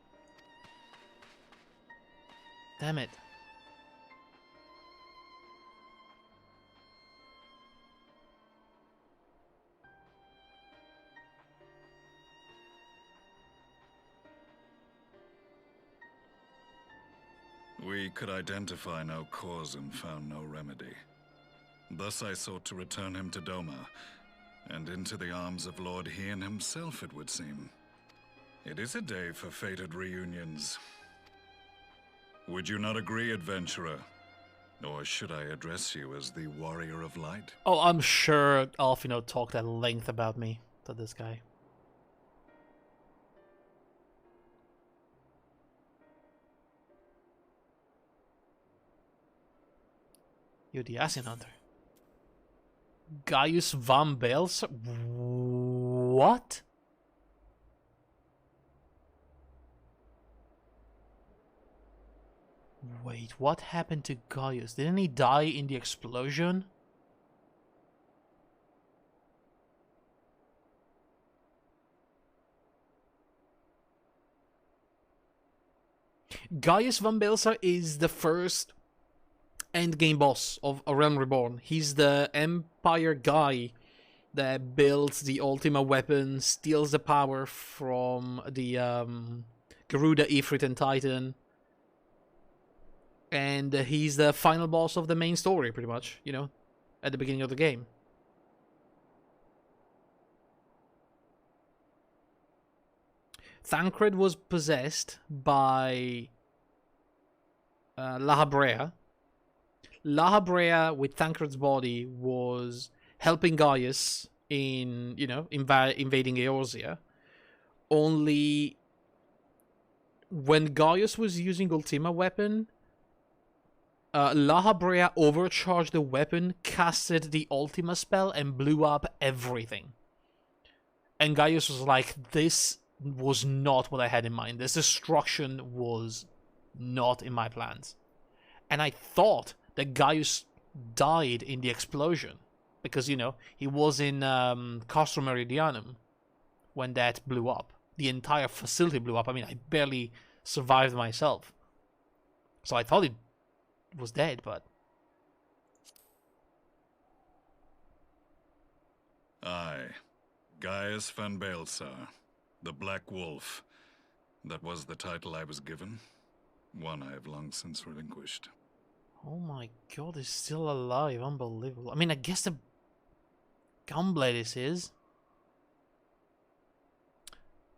Damn it. We could identify no cause and found no remedy. Thus I sought to return him to Doma, and into the arms of Lord Hien himself, it would seem. It is a day for fated reunions. Would you not agree, adventurer? Or should I address you as the Warrior of Light? Oh, I'm sure Alfino talked at length about me to this guy. You're the Asien Hunter. Gaius Van Bales? What? Wait, what happened to Gaius? Didn't he die in the explosion? Gaius Van Belsa is the first endgame boss of A Realm Reborn. He's the Empire guy that builds the Ultima weapon, steals the power from the Garuda, Ifrit, and Titan. And he's the final boss of the main story, pretty much, you know, at the beginning of the game. Thancred was possessed by La Habrea. La Habrea, with Thancred's body, was helping Gaius in, you know, invading Eorzea. Only when Gaius was using Ultima weapon, La Habrea overcharged the weapon, casted the Ultima spell, and blew up everything. And Gaius was like, this was not what I had in mind. This destruction was not in my plans. And I thought that Gaius died in the explosion. because, you know, he was in Castrum Meridianum when that blew up. The entire facility blew up. I mean, I barely survived myself. So I thought he was dead, but... Aye. Gaius van Baelsar, the Black Wolf. That was the title I was given. One I have long since relinquished. Oh my god, he's still alive. Unbelievable. I mean, I guess the Gunblade is his.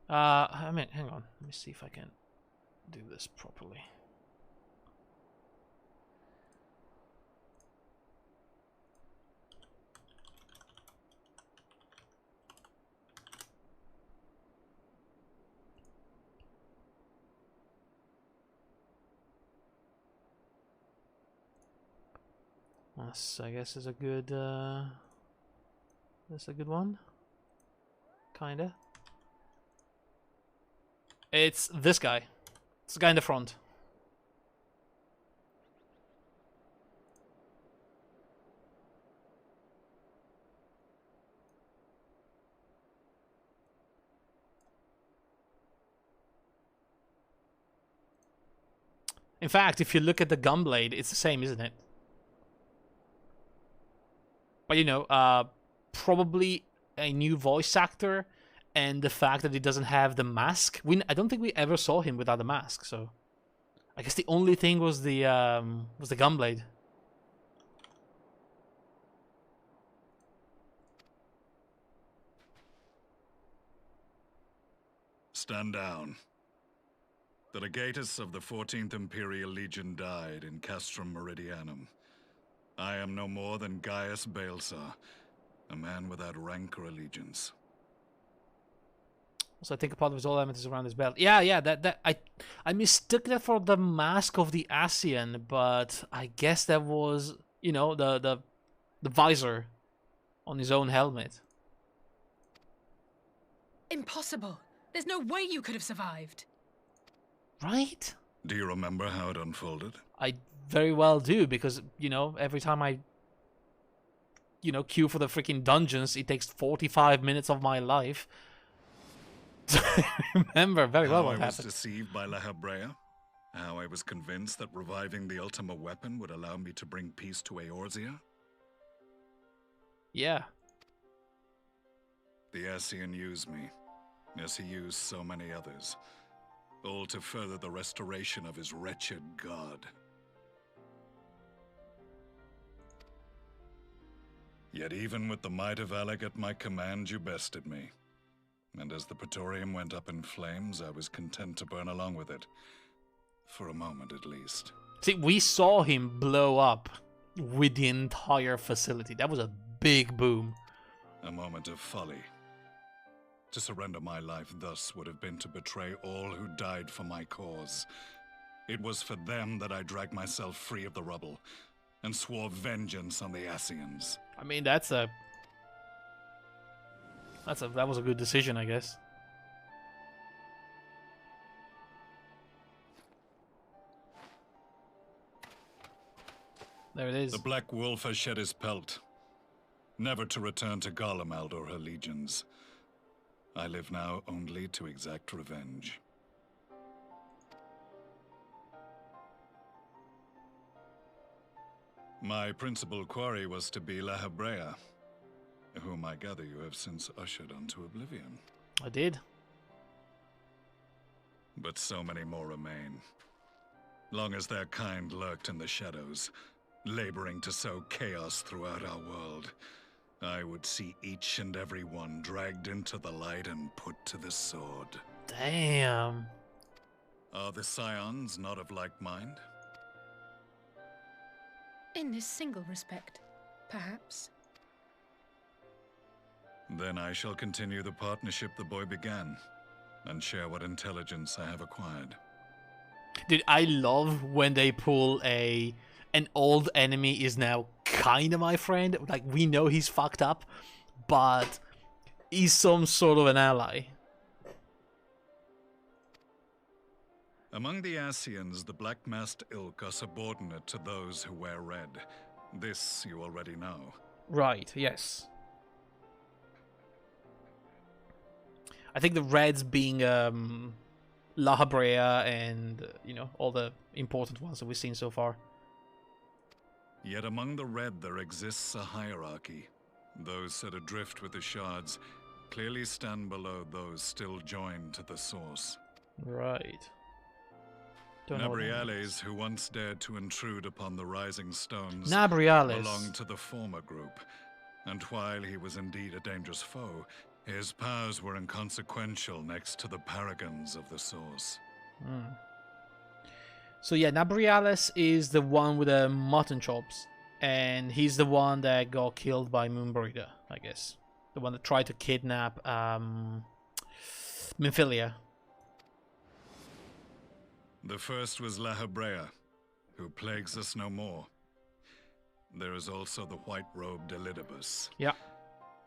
I mean, hang on. Let me see if I can do this properly. This, I guess, is a good, that's a good one. Kinda. It's this guy. It's the guy in the front. In fact, if you look at the Gunblade, it's the same, isn't it? But, you know, probably a new voice actor, and the fact that he doesn't have the mask. I don't think we ever saw him without the mask, so I guess the only thing was the Gunblade. Stand down. The legatus of the 14th Imperial Legion died in Castrum Meridianum. I am no more than Gaius Baelsar, a man without rank or allegiance. So I think a part of his element is around his belt. Yeah, that I mistook that for the mask of the Ascian, but I guess that was, you know, the visor on his own helmet. Impossible. There's no way you could have survived. Right? Do you remember how it unfolded? I very well do, because, you know, every time I, you know, queue for the freaking dungeons, it takes 45 minutes of my life. I remember very well what happened. How I was deceived by La Habrea. How I was convinced that reviving the Ultima weapon would allow me to bring peace to Eorzea. Yeah. The Ascian used me, as he used so many others, all to further the restoration of his wretched god. Yet even with the might of Alec at my command, you bested me. And as the Praetorium went up in flames, I was content to burn along with it. For a moment, at least. See, we saw him blow up with the entire facility. That was a big boom. A moment of folly. To surrender my life thus would have been to betray all who died for my cause. It was for them that I dragged myself free of the rubble, and swore vengeance on the Ascians. I mean, that was a good decision, I guess. There it is. The Black Wolf has shed his pelt, never to return to Garlemald or her legions. I live now only to exact revenge. My principal quarry was to be La Habrea, whom I gather you have since ushered onto oblivion. I did. But so many more remain. Long as their kind lurked in the shadows, laboring to sow chaos throughout our world, I would see each and every one dragged into the light and put to the sword. Damn. Are the Scions not of like mind? In this single respect, perhaps. Then I shall continue the partnership the boy began, and share what intelligence I have acquired. Dude, I love when they pull an old enemy is now kind of my friend. Like, we know he's fucked up, but he's some sort of an ally. Among the Ascians, the Black-Masked Ilk are subordinate to those who wear red. This you already know. Right, yes. I think the reds being La Habrea and, you know, all the important ones that we've seen so far. Yet among the red there exists a hierarchy. Those set adrift with the shards clearly stand below those still joined to the source. Right. Nabriales, who once dared to intrude upon the Rising Stones, Nabriales belonged to the former group, and while he was indeed a dangerous foe, his powers were inconsequential next to the paragons of the source. So yeah, Nabriales is the one with the mutton chops, and he's the one that got killed by Moonbreeder, I guess. The one that tried to kidnap Minfilia. The first was La Habrea, who plagues us no more. There is also the white-robed Elidibus. Yeah.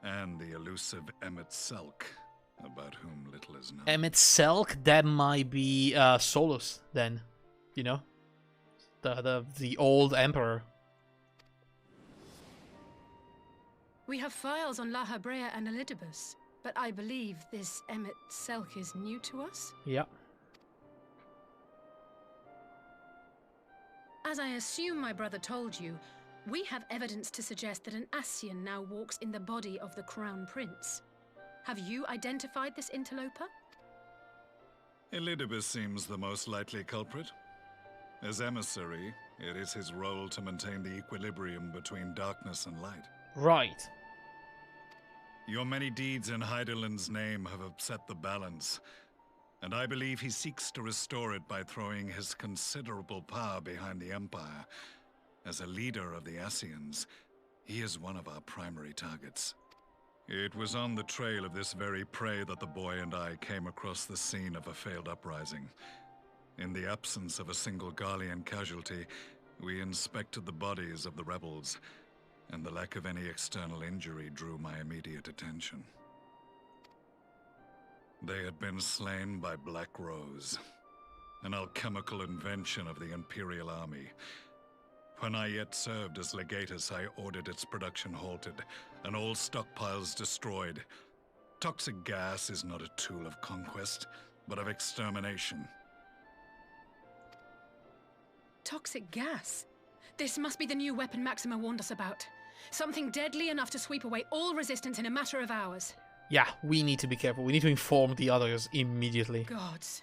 And the elusive Emmet Selk, about whom little is known. Emmet Selk, that might be Solus then, you know, the old emperor. We have files on La Habrea and Elidibus, but I believe this Emmet Selk is new to us. Yeah. As I assume my brother told you, we have evidence to suggest that an Ascian now walks in the body of the Crown Prince. Have you identified this interloper? Elidibus seems the most likely culprit. As emissary, it is his role to maintain the equilibrium between darkness and light. Right. Your many deeds in Hydaelyn's name have upset the balance, and I believe he seeks to restore it by throwing his considerable power behind the Empire. As a leader of the Ascians, he is one of our primary targets. It was on the trail of this very prey that the boy and I came across the scene of a failed uprising. In the absence of a single Garlean casualty, we inspected the bodies of the rebels, and the lack of any external injury drew my immediate attention. They had been slain by Black Rose, an alchemical invention of the Imperial Army. When I yet served as legatus, I ordered its production halted, and all stockpiles destroyed. Toxic gas is not a tool of conquest, but of extermination. Toxic gas? This must be the new weapon Maxima warned us about. Something deadly enough to sweep away all resistance in a matter of hours. Yeah, we need to be careful. We need to inform the others immediately. Gods.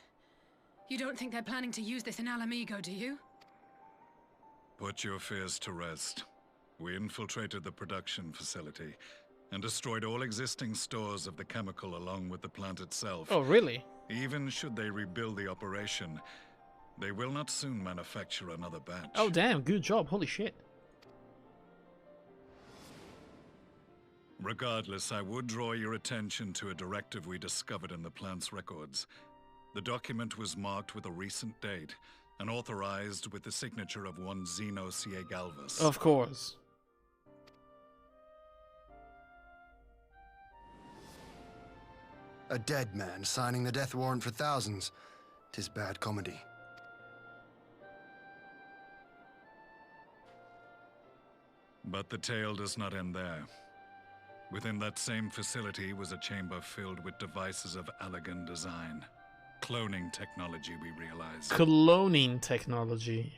You don't think they're planning to use this in Alamigo, do you? Put your fears to rest. We infiltrated the production facility and destroyed all existing stores of the chemical along with the plant itself. Oh, really? Even should they rebuild the operation, they will not soon manufacture another batch. Oh, damn. Good job. Holy shit. Regardless, I would draw your attention to a directive we discovered in the plant's records. The document was marked with a recent date and authorized with the signature of one Zeno Galvas. Of course. A dead man signing the death warrant for thousands. 'Tis bad comedy. But the tale does not end there. Within that same facility was a chamber filled with devices of elegant design. Cloning technology, we realized. Cloning technology.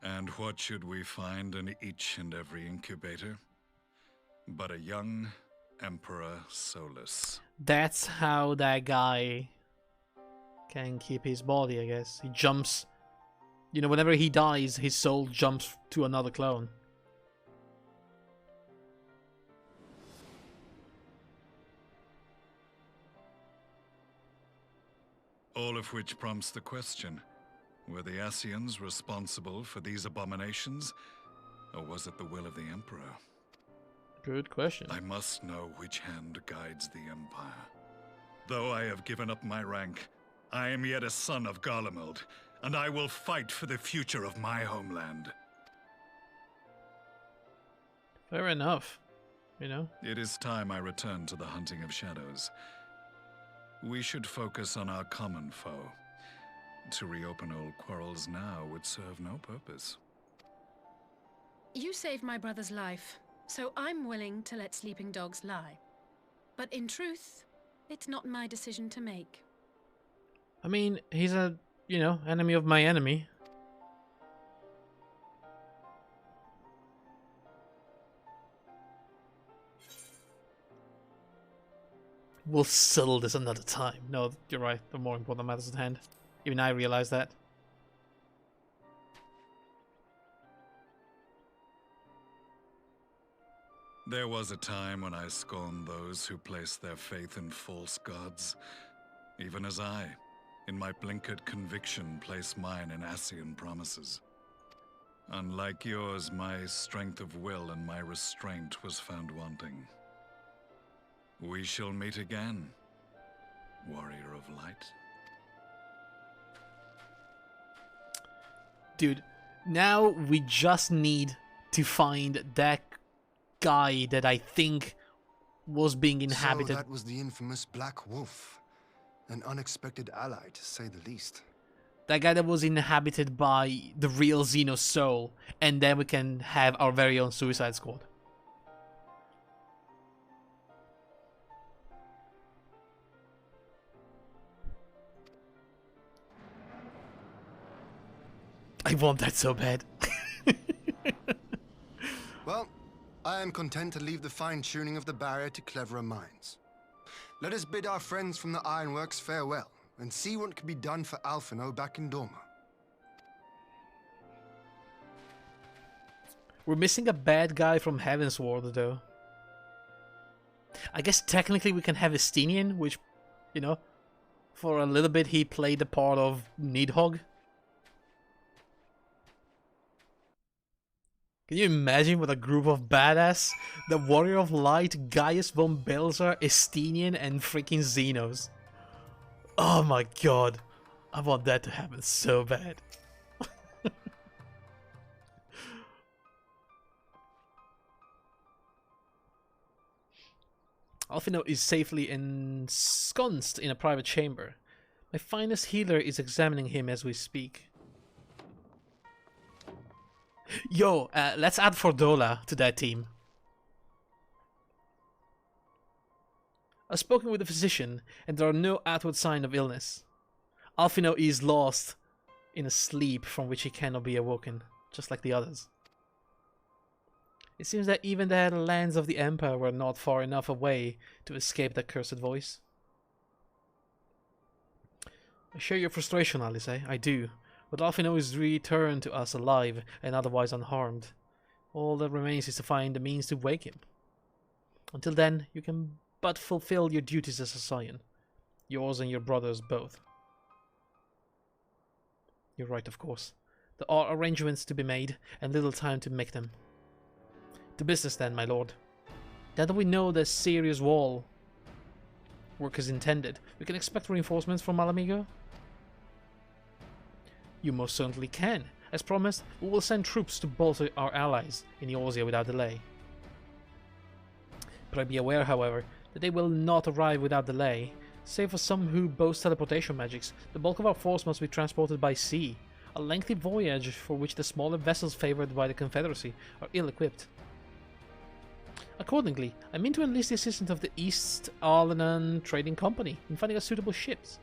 And what should we find in each and every incubator? But a young Emperor Solus. That's how that guy can keep his body, I guess. He jumps. You know, whenever he dies, his soul jumps to another clone. All of which prompts the question, were the Ascians responsible for these abominations, or was it the will of the Emperor? Good question. I must know which hand guides the Empire. Though I have given up my rank, I am yet a son of Garlemald, and I will fight for the future of my homeland. Fair enough, you know? It is time I return to the hunting of shadows. We should focus on our common foe. To reopen old quarrels now would serve no purpose. You saved my brother's life, so I'm willing to let sleeping dogs lie. But in truth, it's not my decision to make. I mean, he's a, you know, enemy of my enemy. We'll settle this another time. No, you're right. The more important matters at hand. Even I realize that. There was a time when I scorned those who placed their faith in false gods, even as I, in my blinkered conviction, place mine in Ascian promises. Unlike yours, my strength of will and my restraint was found wanting. We shall meet again, warrior of light. Dude, now we just need to find that guy that I think was being inhabited. So that was the infamous Black Wolf. An unexpected ally, to say the least. That guy that was inhabited by the real Xeno soul, and then we can have our very own Suicide Squad. I want that so bad. Well, I am content to leave the fine-tuning of the barrier to cleverer minds. Let us bid our friends from the Ironworks farewell, and see what can be done for Alphino back in Dorma. We're missing a bad guy from Heavensward, though. I guess technically we can have Estinian, which, you know, for a little bit he played the part of Nidhogg. Can you imagine with a group of badass? The Warrior of Light, Gaius von Belzer, Estinian, and freaking Xenos. Oh my god. I want that to happen so bad. Alphino is safely ensconced in a private chamber. My finest healer is examining him as we speak. Yo, let's add Fordola to that team. I've spoken with the physician, and there are no outward signs of illness. Alphino is lost in a sleep from which he cannot be awoken, just like the others. It seems that even the lands of the Empire were not far enough away to escape that cursed voice. I share your frustration, Alice, I do. But Alphino is returned to us alive and otherwise unharmed. All that remains is to find the means to wake him. Until then, you can but fulfill your duties as a scion. Yours and your brother's both. You're right, of course. There are arrangements to be made, and little time to make them. To business then, my lord. Now that we know the serious wall work is intended, we can expect reinforcements from Alamigo? You most certainly can. As promised, we will send troops to bolster our allies in Eorzea without delay. But be aware, however, that they will not arrive without delay. Save for some who boast teleportation magics, the bulk of our force must be transported by sea, a lengthy voyage for which the smaller vessels favored by the Confederacy are ill-equipped. Accordingly, I mean to enlist the assistance of the East Arlenan Trading Company in finding us suitable ships.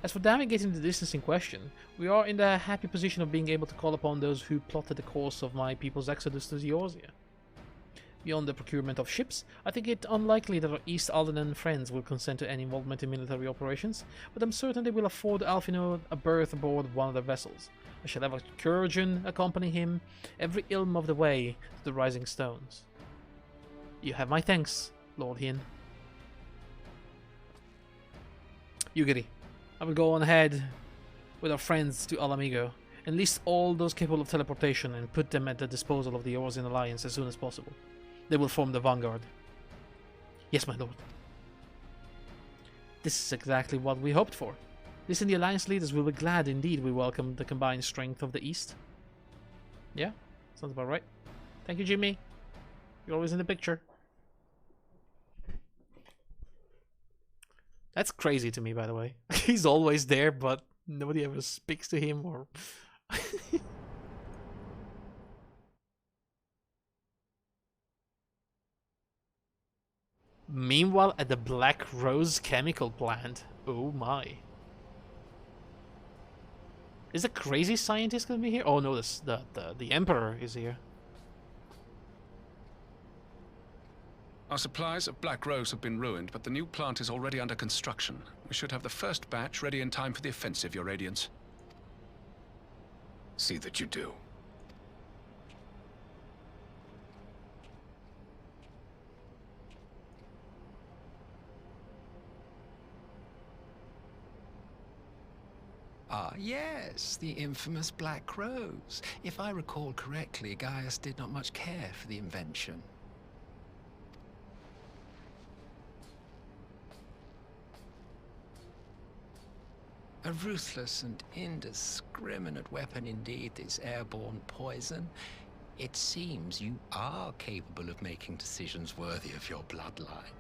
As for navigating the distance in question, we are in the happy position of being able to call upon those who plotted the course of my people's exodus to Eorzea. Beyond the procurement of ships, I think it unlikely that our East Aldenan friends will consent to any involvement in military operations, but I'm certain they will afford Alphino a berth aboard one of their vessels. I shall have a Kurgan accompany him every ilm of the way to the Rising Stones. You have my thanks, Lord Hien. Yugiri, I will go on ahead with our friends to Alamigo, enlist all those capable of teleportation and put them at the disposal of the Eorzean Alliance as soon as possible. They will form the vanguard. Yes, my lord. This is exactly what we hoped for. This and the Alliance leaders will be glad indeed we welcome the combined strength of the East. Yeah, sounds about right. Thank you, Jimmy. You're always in the picture. That's crazy to me, by the way. He's always there, but nobody ever speaks to him or... Meanwhile, at the Black Rose chemical plant. Oh my. Is the crazy scientist gonna be here? Oh no, the Emperor is here. Our supplies of Black Rose have been ruined, but the new plant is already under construction. We should have the first batch ready in time for the offensive, Your Radiance. See that you do. Ah, yes, the infamous Black Rose. If I recall correctly, Gaius did not much care for the invention. A ruthless and indiscriminate weapon indeed, this airborne poison. It seems you are capable of making decisions worthy of your bloodline.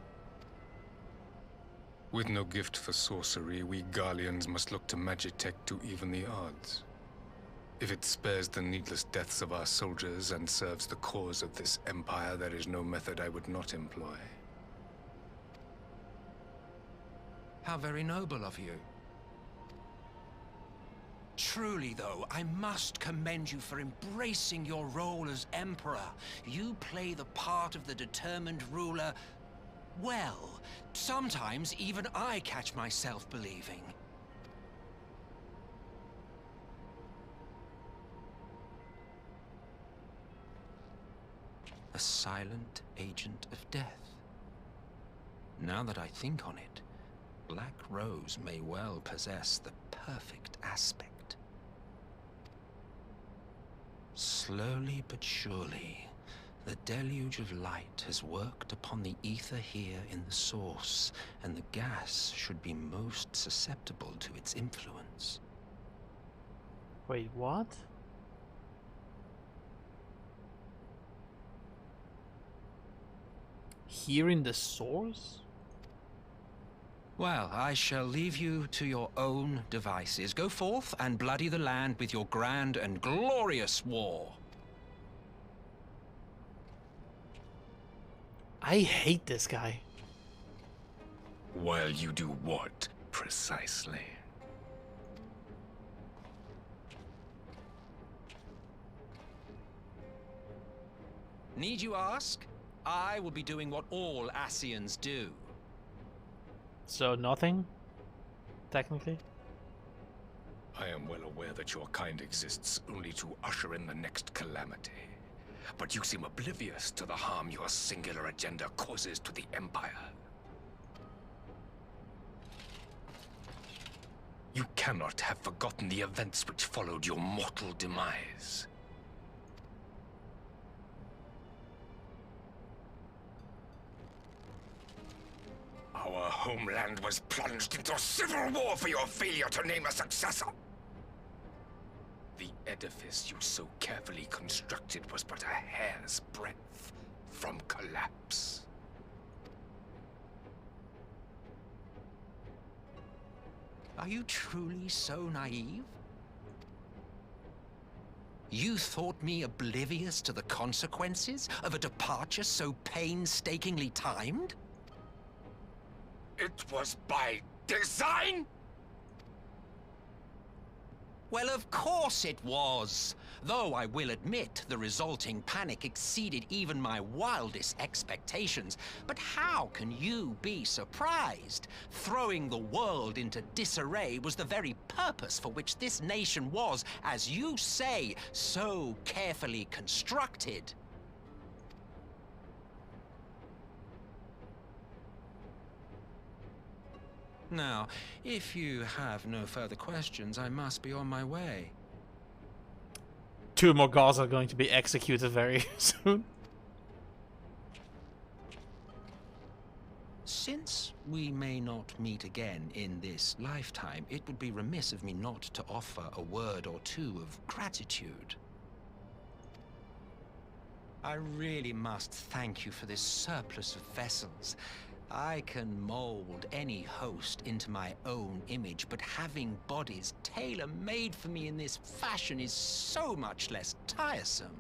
With no gift for sorcery, we Garleans must look to Magitech to even the odds. If it spares the needless deaths of our soldiers and serves the cause of this empire, there is no method I would not employ. How very noble of you. Truly, though, I must commend you for embracing your role as Emperor. You play the part of the determined ruler well. Sometimes even I catch myself believing. A silent agent of death. Now that I think on it, Black Rose may well possess the perfect aspect. Slowly but surely, the deluge of light has worked upon the ether here in the source, and the gas should be most susceptible to its influence. Wait, what? Here in the source? Well, I shall leave you to your own devices. Go forth and bloody the land with your grand and glorious war. I hate this guy. While you do what, precisely? Need you ask? I will be doing what all Ascians do. So nothing? Technically? I am well aware that your kind exists only to usher in the next calamity. But you seem oblivious to the harm your singular agenda causes to the Empire. You cannot have forgotten the events which followed your mortal demise. Our homeland was plunged into civil war for your failure to name a successor. The edifice you so carefully constructed was but a hair's breadth from collapse. Are you truly so naive? You thought me oblivious to the consequences of a departure so painstakingly timed? It was by design? Well, of course it was. Though I will admit the resulting panic exceeded even my wildest expectations. But how can you be surprised? Throwing the world into disarray was the very purpose for which this nation was, as you say, so carefully constructed. Now, if you have no further questions, I must be on my way. 2 more guards are going to be executed very soon. Since we may not meet again in this lifetime, it would be remiss of me not to offer a word or two of gratitude. I really must thank you for this surplus of vessels. I can mold any host into my own image, but having bodies tailor-made for me in this fashion is so much less tiresome.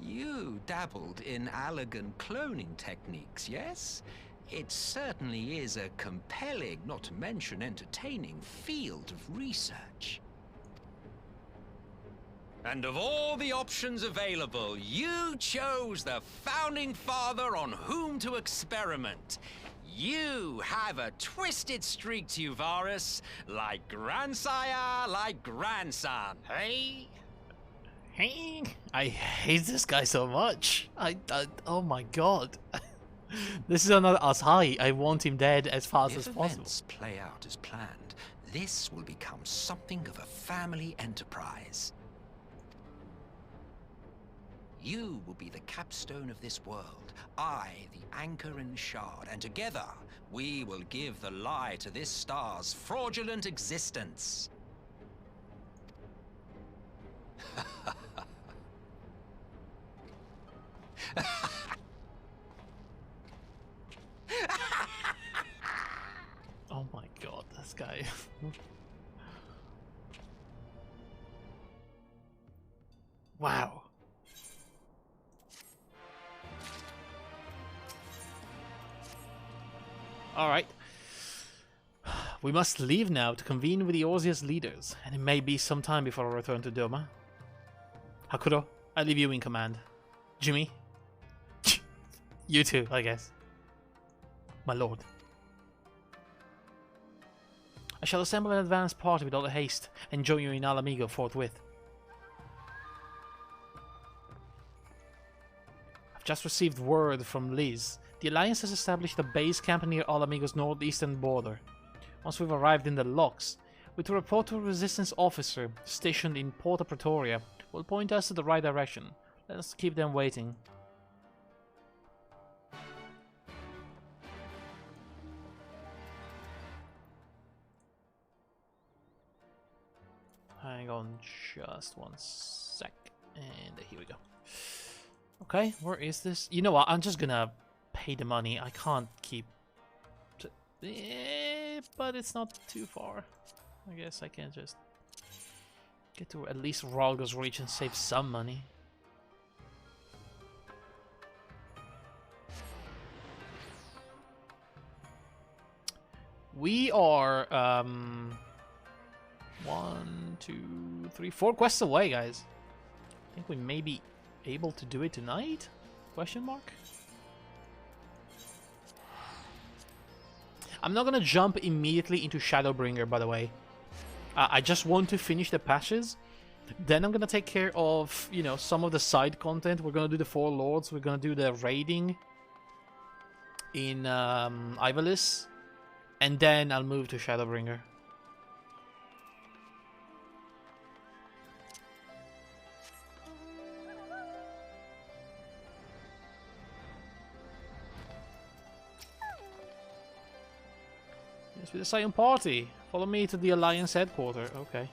You dabbled in Allagan cloning techniques, yes? It certainly is a compelling, not to mention entertaining, field of research. And of all the options available, you chose the Founding Father on whom to experiment. You have a twisted streak to you, Varus, like grandsire, like grandson, hey? Hey, I hate this guy so much. Oh my god. This is another Asai. I want him dead as fast as possible. If events play out as planned, this will become something of a family enterprise. You will be the capstone of this world, I the anchor in the shard, and together we will give the lie to this star's fraudulent existence. Oh my god, this guy. Wow. Alright. We must leave now to convene with the Orzia's leaders, and it may be some time before I return to Doma. Hakuro, I leave you in command. Jimmy? You too, I guess. My lord. I shall assemble an advance party with all the haste, and join you in Alamigo forthwith. I've just received word from Liz. The Alliance has established a base camp near Alamigo's northeastern border. Once we've arrived in the locks, with a report to a resistance officer stationed in Porta Pretoria will point us to the right direction. Let us keep them waiting. Hang on just one sec. And here we go. Okay, where is this? You know what? I'm just gonna pay the money. I can't keep... but it's not too far. I guess I can just get to at least Ralgo's Reach and save some money. We are 1, 2, 3, 4 quests away, guys. I think we may be able to do it tonight? Question mark? I'm not gonna jump immediately into Shadowbringer, by the way. I just want to finish the patches. Then I'm gonna take care of, you know, some of the side content. We're gonna do the Four Lords. We're gonna do the raiding in Ivalice. And then I'll move to Shadowbringer. Yes, with the Scion Party. Follow me to the Alliance headquarters. Okay.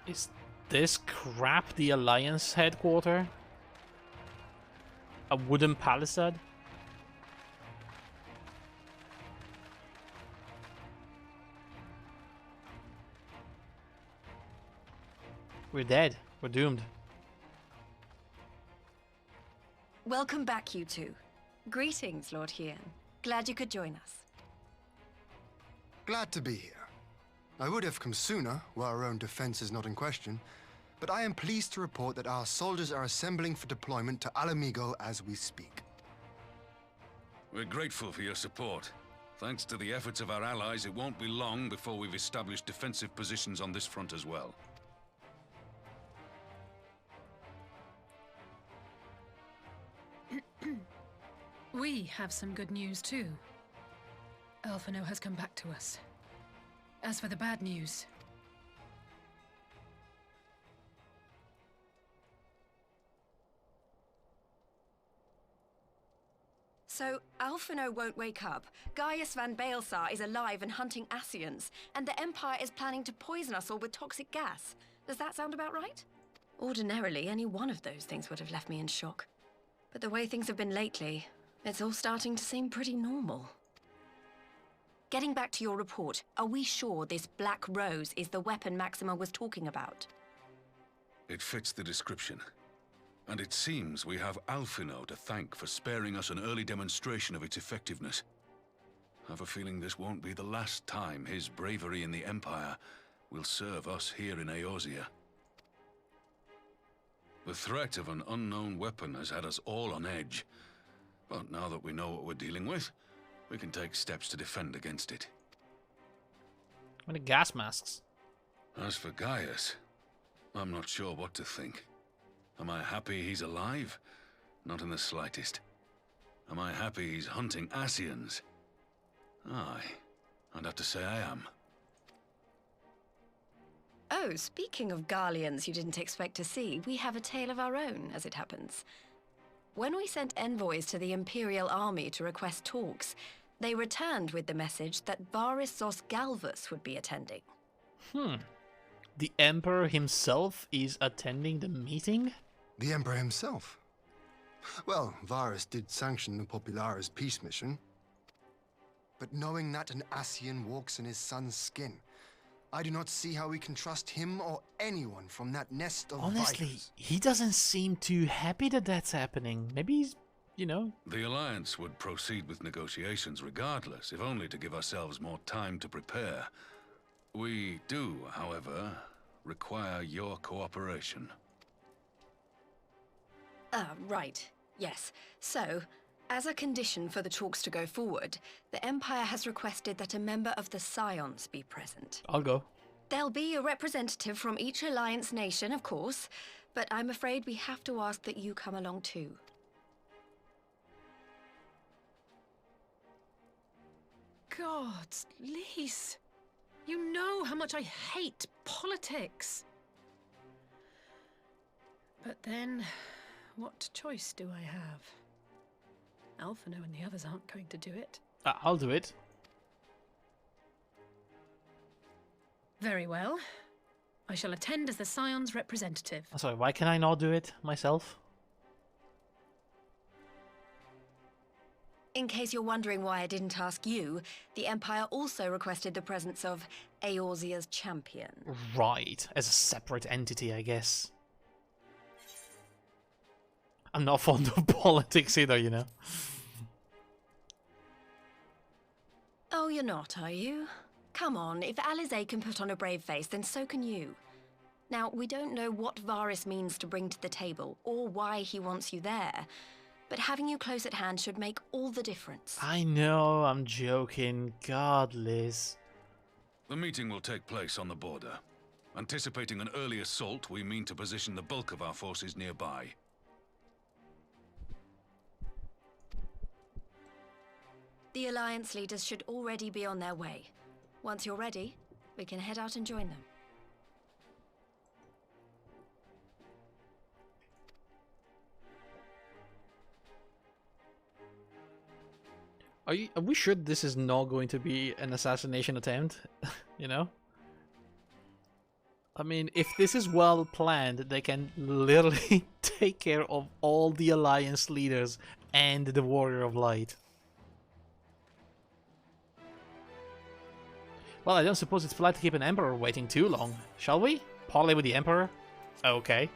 Is this crap the Alliance headquarters? A wooden palisade? We're dead. We're doomed. Welcome back, you two. Greetings, Lord Hien. Glad you could join us. Glad to be here. I would have come sooner, while our own defense is not in question, but I am pleased to report that our soldiers are assembling for deployment to Alamigo as we speak. We're grateful for your support. Thanks to the efforts of our allies, it won't be long before we've established defensive positions on this front as well. We have some good news too. Alphino has come back to us. As for the bad news... So, Alphino won't wake up. Gaius van Baelsar is alive and hunting Ascians, and the Empire is planning to poison us all with toxic gas. Does that sound about right? Ordinarily, any one of those things would have left me in shock. But the way things have been lately, it's all starting to seem pretty normal. Getting back to your report, are we sure this Black Rose is the weapon Maxima was talking about? It fits the description. And it seems we have Alphino to thank for sparing us an early demonstration of its effectiveness. I have a feeling this won't be the last time his bravery in the Empire will serve us here in Eorzea. The threat of an unknown weapon has had us all on edge. But now that we know what we're dealing with, we can take steps to defend against it. What are gas masks? As for Gaius, I'm not sure what to think. Am I happy he's alive? Not in the slightest. Am I happy he's hunting Ascians? Aye, I'd have to say I am. Oh, speaking of Garleans you didn't expect to see, we have a tale of our own, as it happens. When we sent envoys to the Imperial Army to request talks, they returned with the message that Varys Zos Galvus would be attending. The Emperor himself is attending the meeting? The Emperor himself? Well, Varys did sanction the Popularis peace mission. But knowing that an Ascian walks in his son's skin, I do not see how we can trust him or anyone from that nest of Honestly, vipers. he doesn't seem too happy that that's happening. Maybe he's, you know... The Alliance would proceed with negotiations regardless, if only to give ourselves more time to prepare. We do, however, require your cooperation. Right. Yes. So, as a condition for the talks to go forward, the Empire has requested that a member of the Scions be present. I'll go. There'll be a representative from each Alliance nation, of course, but I'm afraid we have to ask that you come along too. Gods, Lise. You know how much I hate politics. But then, what choice do I have? Alphino and the others aren't going to do it. I'll do it. Very well. I shall attend as the Scion's representative. Sorry, why can I not do it myself? In case you're wondering why I didn't ask you, the Empire also requested the presence of Eorzea's champion. Right, as a separate entity, I guess. I'm not fond of politics either, you know. Oh, you're not, are you? Come on, if Alisaie can put on a brave face, then so can you. Now, we don't know what Varys means to bring to the table, or why he wants you there, but having you close at hand should make all the difference. I know, I'm joking. God, Liz. The meeting will take place on the border. Anticipating an early assault, we mean to position the bulk of our forces nearby. The Alliance leaders should already be on their way. Once you're ready, we can head out and join them. Are we sure this is not going to be an assassination attempt? You know? I mean, if this is well planned, they can literally take care of all the Alliance leaders and the Warrior of Light. Well, I don't suppose it's polite to keep an Emperor waiting too long, shall we? Parley with the Emperor? Okay.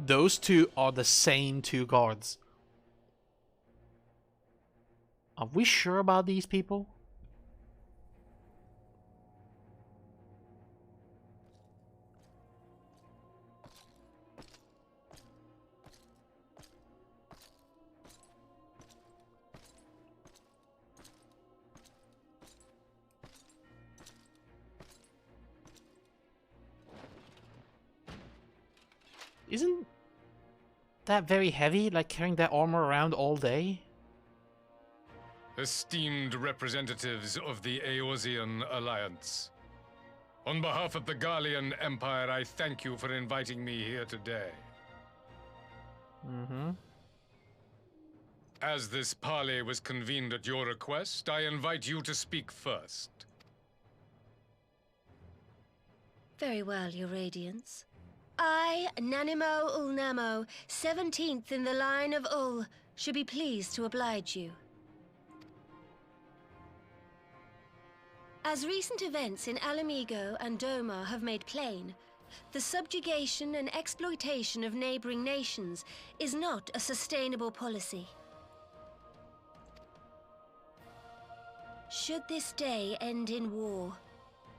Those two are the same two guards. Are we sure about these people? Isn't that very heavy, like carrying that armor around all day? Esteemed representatives of the Eorzean Alliance, on behalf of the Garlean Empire, I thank you for inviting me here today. As this parley was convened at your request, I invite you to speak first. Very well, Your Radiance. I, Nanimo Ulnamo, 17th in the line of Ul, should be pleased to oblige you. As recent events in Alamigo and Doma have made plain, the subjugation and exploitation of neighboring nations is not a sustainable policy. Should this day end in war,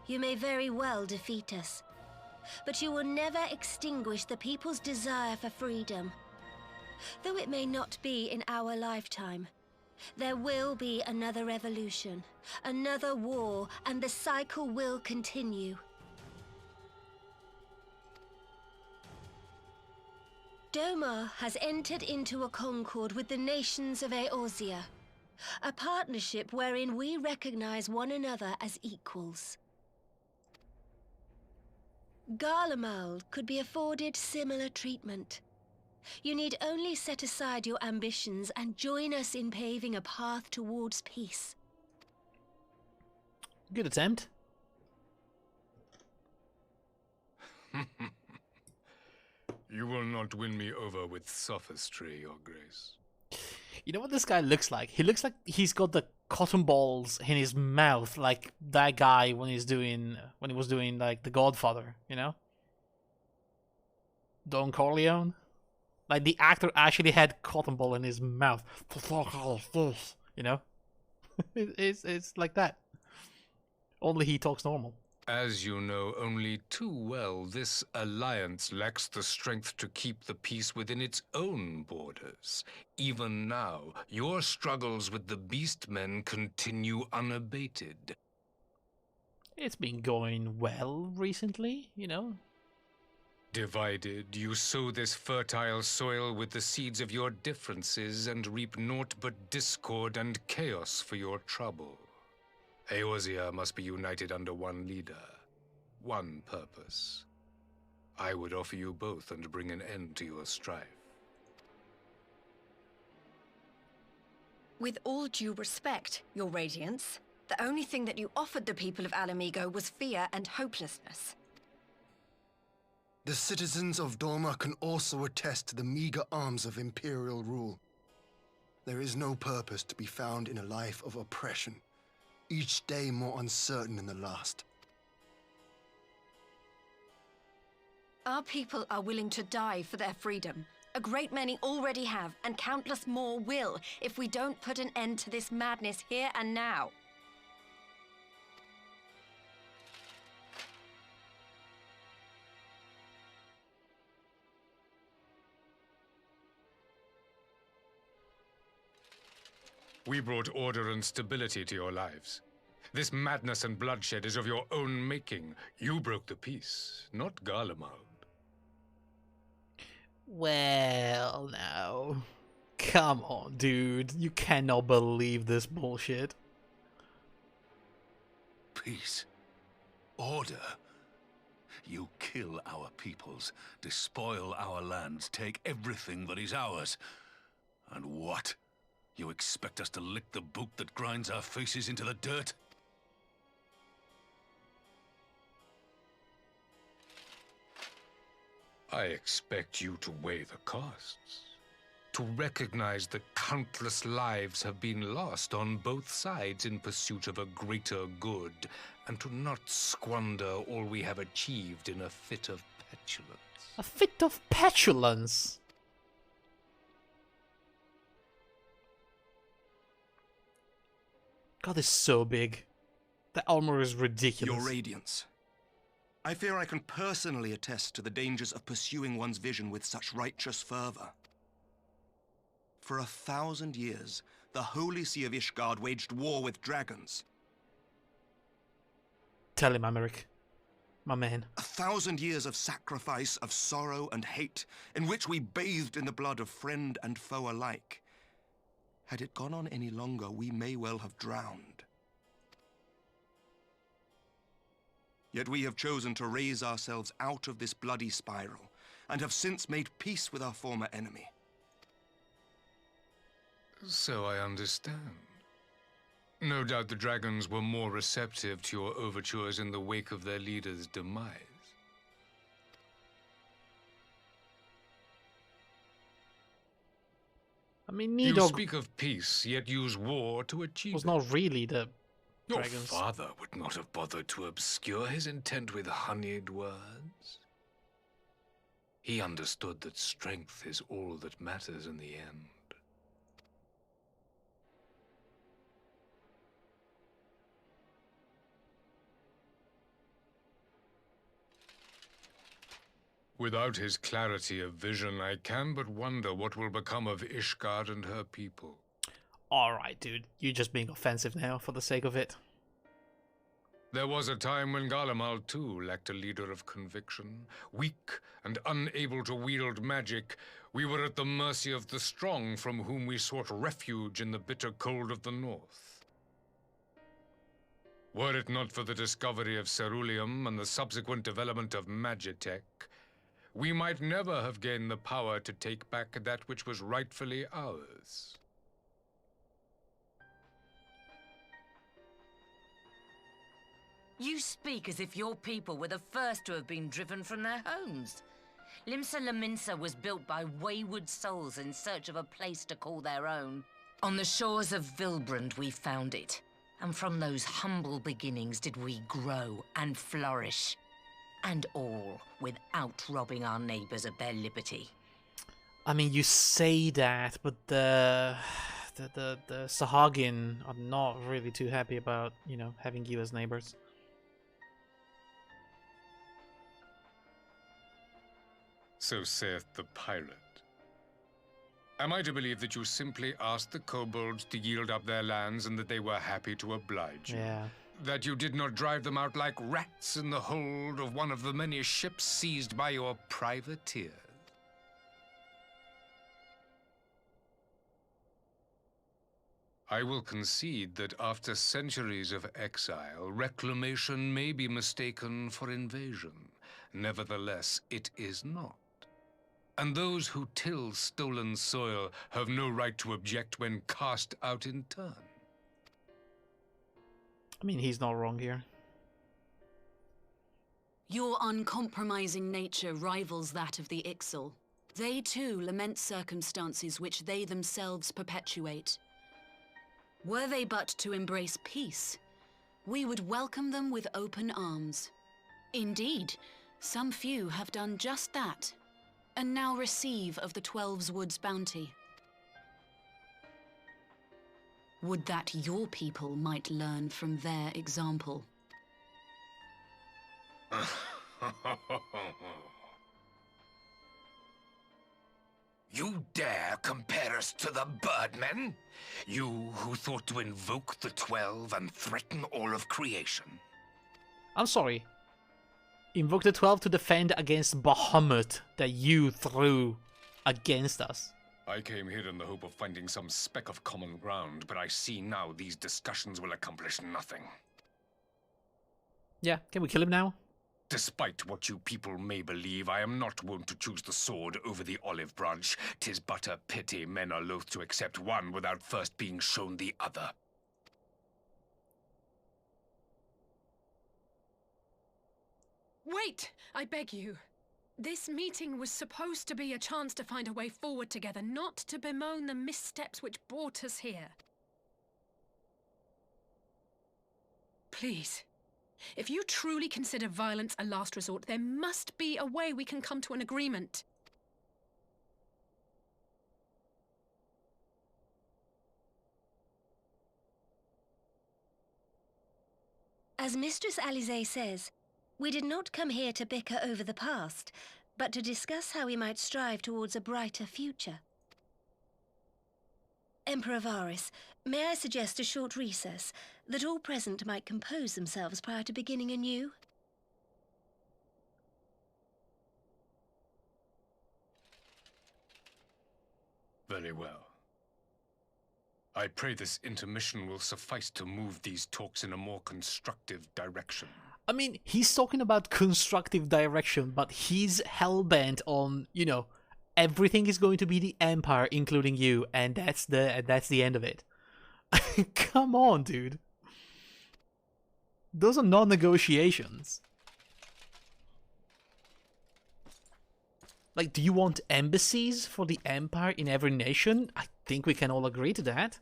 you may very well defeat us, but you will never extinguish the people's desire for freedom. Though it may not be in our lifetime, there will be another revolution, another war, and the cycle will continue. Doma has entered into a concord with the nations of Eorzea, a partnership wherein we recognize one another as equals. Garlemald could be afforded similar treatment. You need only set aside your ambitions and join us in paving a path towards peace. Good attempt. You will not win me over with sophistry, Your Grace. You know what this guy looks like? He looks like he's got the cotton balls in his mouth, like that guy when he was doing like The Godfather, you know? Don Corleone. Like the actor actually had cotton ball in his mouth. You know? it's like that. Only he talks normal. As you know only too well, this alliance lacks the strength to keep the peace within its own borders. Even now, your struggles with the Beastmen continue unabated. It's been going well recently, you know? Divided, you sow this fertile soil with the seeds of your differences and reap naught but discord and chaos for your trouble. Eorzea must be united under one leader, one purpose. I would offer you both and bring an end to your strife. With all due respect, Your Radiance, the only thing that you offered the people of Alamigo was fear and hopelessness. The citizens of Doma can also attest to the meager arms of Imperial rule. There is no purpose to be found in a life of oppression, each day more uncertain than the last. Our people are willing to die for their freedom. A great many already have, and countless more will, if we don't put an end to this madness here and now. We brought order and stability to your lives. This madness and bloodshed is of your own making. You broke the peace, not Garlemald. Well, now. Come on, dude. You cannot believe this bullshit. Peace. Order. You kill our peoples, despoil our lands, take everything that is ours. And what? You expect us to lick the boot that grinds our faces into the dirt? I expect you to weigh the costs. To recognize that countless lives have been lost on both sides in pursuit of a greater good, and to not squander all we have achieved in a fit of petulance. A fit of petulance? God is so big. The armor is ridiculous. Your Radiance. I fear I can personally attest to the dangers of pursuing one's vision with such righteous fervor. For 1,000 years, the Holy See of Ishgard waged war with dragons. Tell him, Americ. My man. 1,000 years of sacrifice, of sorrow and hate, in which we bathed in the blood of friend and foe alike. Had it gone on any longer, we may well have drowned. Yet we have chosen to raise ourselves out of this bloody spiral, and have since made peace with our former enemy. So I understand. No doubt the dragons were more receptive to your overtures in the wake of their leader's demise. I mean, You Nidhogg speak of peace, yet use war to achieve was it. not really the Your dragons. father would not have bothered to obscure his intent with honeyed words. He understood that strength is all that matters in the end. Without his clarity of vision, I can but wonder what will become of Ishgard and her people. Alright, dude. You're just being offensive now for the sake of it. There was a time when Garlemald too lacked a leader of conviction. Weak and unable to wield magic, we were at the mercy of the strong from whom we sought refuge in the bitter cold of the north. Were it not for the discovery of ceruleum and the subsequent development of magitech, we might never have gained the power to take back that which was rightfully ours. You speak as if your people were the first to have been driven from their homes. Limsa Lominsa was built by wayward souls in search of a place to call their own. On the shores of Vilbrand we found it, and from those humble beginnings did we grow and flourish. And all without robbing our neighbors of their liberty. I mean, you say that, but the Sahagin are not really too happy about, you know, having you as neighbors. So saith the pirate. Am I to believe that you simply asked the kobolds to yield up their lands and that they were happy to oblige you? Yeah. That you did not drive them out like rats in the hold of one of the many ships seized by your privateers? I will concede that after centuries of exile, reclamation may be mistaken for invasion. Nevertheless, it is not. And those who till stolen soil have no right to object when cast out in turn. I mean, he's not wrong here. Your uncompromising nature rivals that of the Ixal. They too lament circumstances which they themselves perpetuate. Were they but to embrace peace, we would welcome them with open arms. Indeed, some few have done just that, and now receive of the Twelve's Wood's bounty. Would that your people might learn from their example. You dare compare us to the Birdmen? You who thought to invoke the 12 and threaten all of creation? I'm sorry. Invoke the 12 to defend against Bahamut that you threw against us. I came here in the hope of finding some speck of common ground, but I see now these discussions will accomplish nothing. Yeah, can we kill him now? Despite what you people may believe, I am not wont to choose the sword over the olive branch. 'Tis but a pity men are loath to accept one without first being shown the other. Wait! I beg you. This meeting was supposed to be a chance to find a way forward together, not to bemoan the missteps which brought us here. Please. If you truly consider violence a last resort, there must be a way we can come to an agreement. As Mistress Alisaie says, we did not come here to bicker over the past, but to discuss how we might strive towards a brighter future. Emperor Varys, may I suggest a short recess, that all present might compose themselves prior to beginning anew? Very well. I pray this intermission will suffice to move these talks in a more constructive direction. I mean, he's talking about constructive direction, but he's hell-bent on, you know, everything is going to be the Empire, including you, and that's the end of it. Come on, dude. Those are non-negotiations. Like, do you want embassies for the Empire in every nation? think we can all agree to that.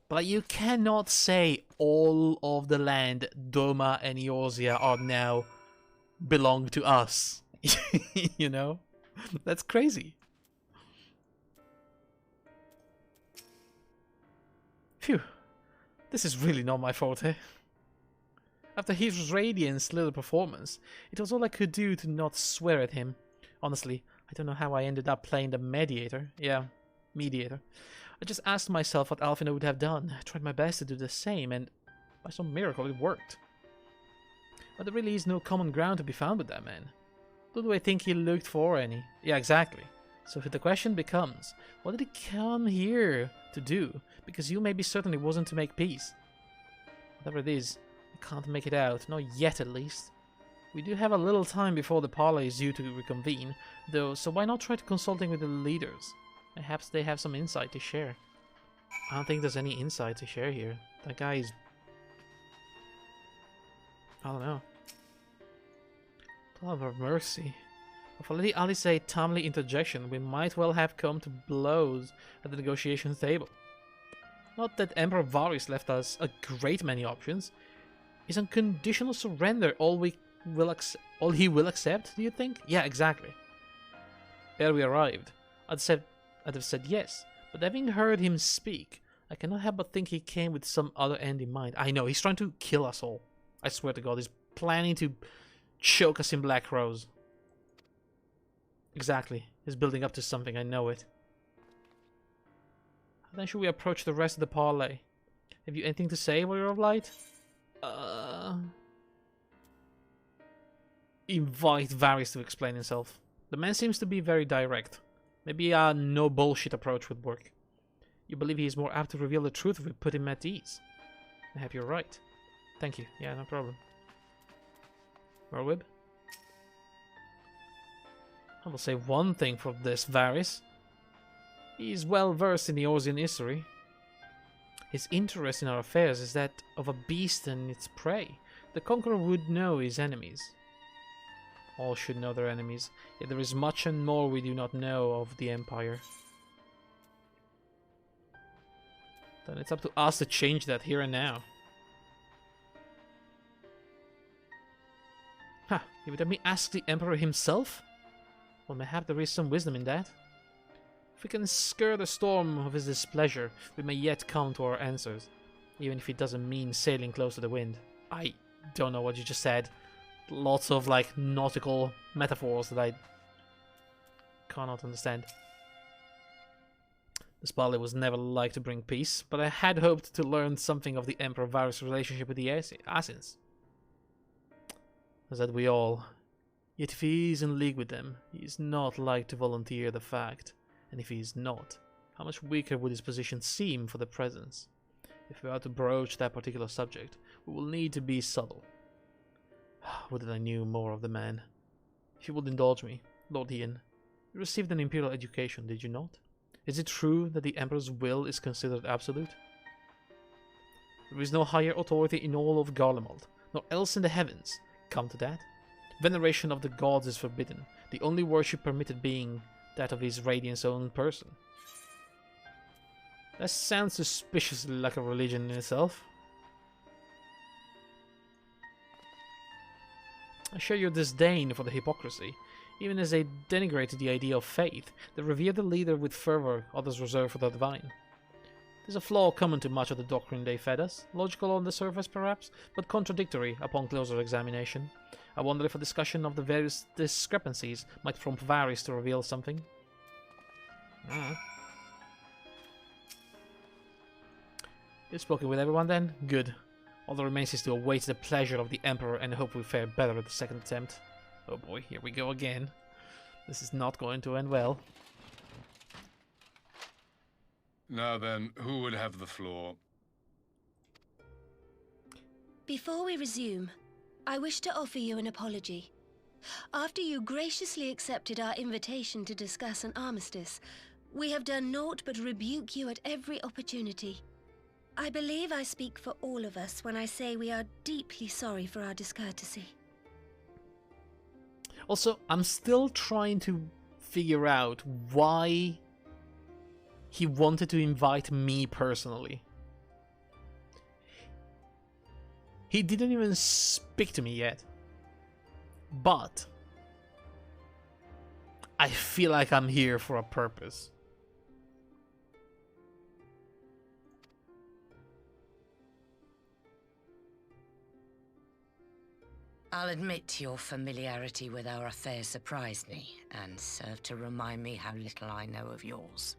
But you cannot say all of the land, Doma and Eorzea, are now belong to us. You know? That's crazy. Phew. This is really not my forte. After his radiance little performance, it was all I could do to not swear at him. Honestly, I don't know how I ended up playing the mediator. Yeah, mediator. I just asked myself what Alfina would have done. I tried my best to do the same, and by some miracle it worked. But there really is no common ground to be found with that man. Nor do I think he looked for any. Yeah, exactly. So the question becomes, what did he come here to do? Because you maybe certainly wasn't to make peace. Whatever it is, I can't make it out, not yet at least. We do have a little time before the parley is due to reconvene, though, so why not try to consulting with the leaders? Perhaps they have some insight to share. I don't think there's any insight to share here. That guy is... I don't know. Love of mercy. For Lady Alice's timely interjection, we might well have come to blows at the negotiation table. Not that Emperor Varys left us a great many options. Is unconditional surrender all he will accept, do you think? Yeah, exactly. Ere we arrived, I'd have said yes, but having heard him speak, I cannot help but think he came with some other end in mind. I know, he's trying to kill us all. I swear to God, he's planning to choke us in Black Rose. Exactly. He's building up to something, I know it. How then should we approach the rest of the parley? Have you anything to say, Warrior of Light? Invite Varys to explain himself. The man seems to be very direct. Maybe a no bullshit approach would work. You believe he is more apt to reveal the truth if we put him at ease? I have your right. Thank you. Yeah, no problem. Merwib? I will say one thing for this Varys. He is well versed in the Eorzean history. His interest in our affairs is that of a beast and its prey. The conqueror would know his enemies. All should know their enemies, yet there is much and more we do not know of the Empire. Then it's up to us to change that here and now. Huh, you would have me ask the Emperor himself? Well, mayhap there is some wisdom in that. If we can scare the storm of his displeasure, we may yet come to our answers, even if it doesn't mean sailing close to the wind. I don't know what you just said. Lots of, like, nautical metaphors that I cannot understand. This parley was never like to bring peace, but I had hoped to learn something of the Emperor Varys' relationship with the Assassins. As that we all. Yet if he is in league with them, he is not like to volunteer the fact. And if he is not, how much weaker would his position seem for the presence? If we are to broach that particular subject, we will need to be subtle. Would that I knew more of the man. If you would indulge me, Lord Ian, you received an imperial education, did you not? Is it true that the Emperor's will is considered absolute? There is no higher authority in all of Garlemald, nor else in the heavens. Come to that. Veneration of the gods is forbidden, the only worship permitted being that of his Radiant's own person. That sounds suspiciously like a religion in itself. I share your disdain for the hypocrisy. Even as they denigrated the idea of faith, they revere the leader with fervor others reserve for the divine. There's a flaw common to much of the doctrine they fed us, logical on the surface perhaps, but contradictory upon closer examination. I wonder if a discussion of the various discrepancies might prompt Varys to reveal something. You've spoken with everyone then? Good. All that remains is to await the pleasure of the Emperor and hope we fare better at the second attempt. Oh boy, here we go again. This is not going to end well. Now then, who would have the floor? Before we resume, I wish to offer you an apology. After you graciously accepted our invitation to discuss an armistice, we have done naught but rebuke you at every opportunity. I believe I speak for all of us when I say we are deeply sorry for our discourtesy. Also, I'm still trying to figure out why he wanted to invite me personally. He didn't even speak to me yet. But I feel like I'm here for a purpose. I'll admit your familiarity with our affairs surprised me, and served to remind me how little I know of yours.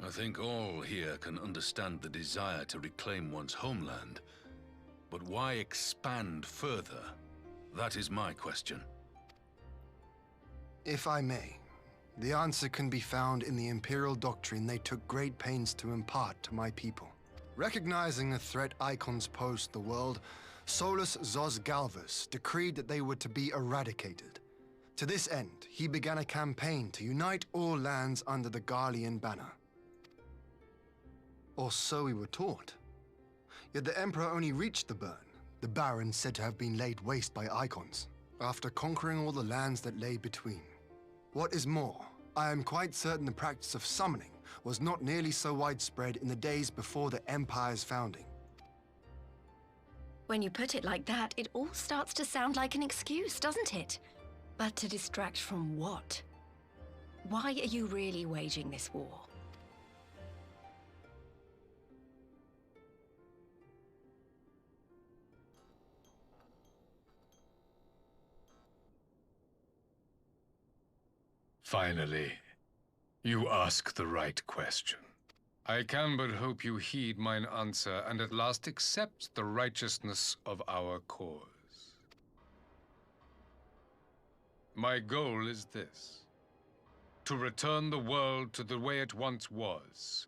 I think all here can understand the desire to reclaim one's homeland. But why expand further? That is my question. If I may, the answer can be found in the Imperial doctrine they took great pains to impart to my people. Recognizing the threat icons pose to the world, Solus Zos Galvus decreed that they were to be eradicated. To this end, he began a campaign to unite all lands under the Garlean banner. Or so we were taught. Yet the Emperor only reached the burn, the Baron said to have been laid waste by icons, after conquering all the lands that lay between. What is more, I am quite certain the practice of summoning was not nearly so widespread in the days before the Empire's founding. When you put it like that, it all starts to sound like an excuse, doesn't it? But to distract from what? Why are you really waging this war? Finally, you ask the right question. I can but hope you heed mine answer and at last accept the righteousness of our cause. My goal is this: to return the world to the way it once was,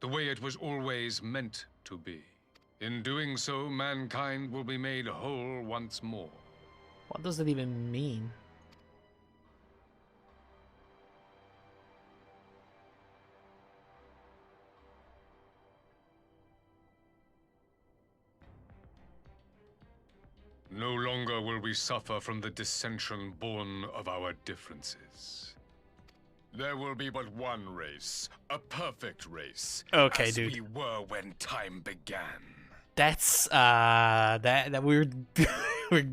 the way it was always meant to be. In doing so, mankind will be made whole once more. What does that even mean? No longer will we suffer from the dissension born of our differences. There will be but one race, a perfect race. Okay, as dude. we were when time began. That's that we're we're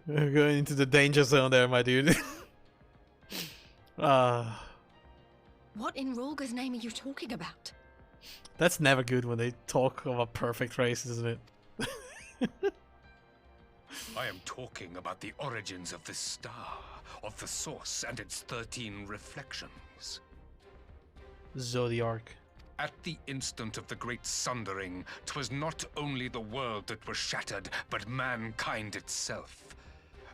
we're going into the danger zone there, my dude. What in Rolga's name are you talking about? That's never good when they talk of a perfect race, isn't it? I am talking about the origins of this star, of the source and its 13 reflections. Zodiarc. At the instant of the great sundering, 'twas not only the world that was shattered, but mankind itself.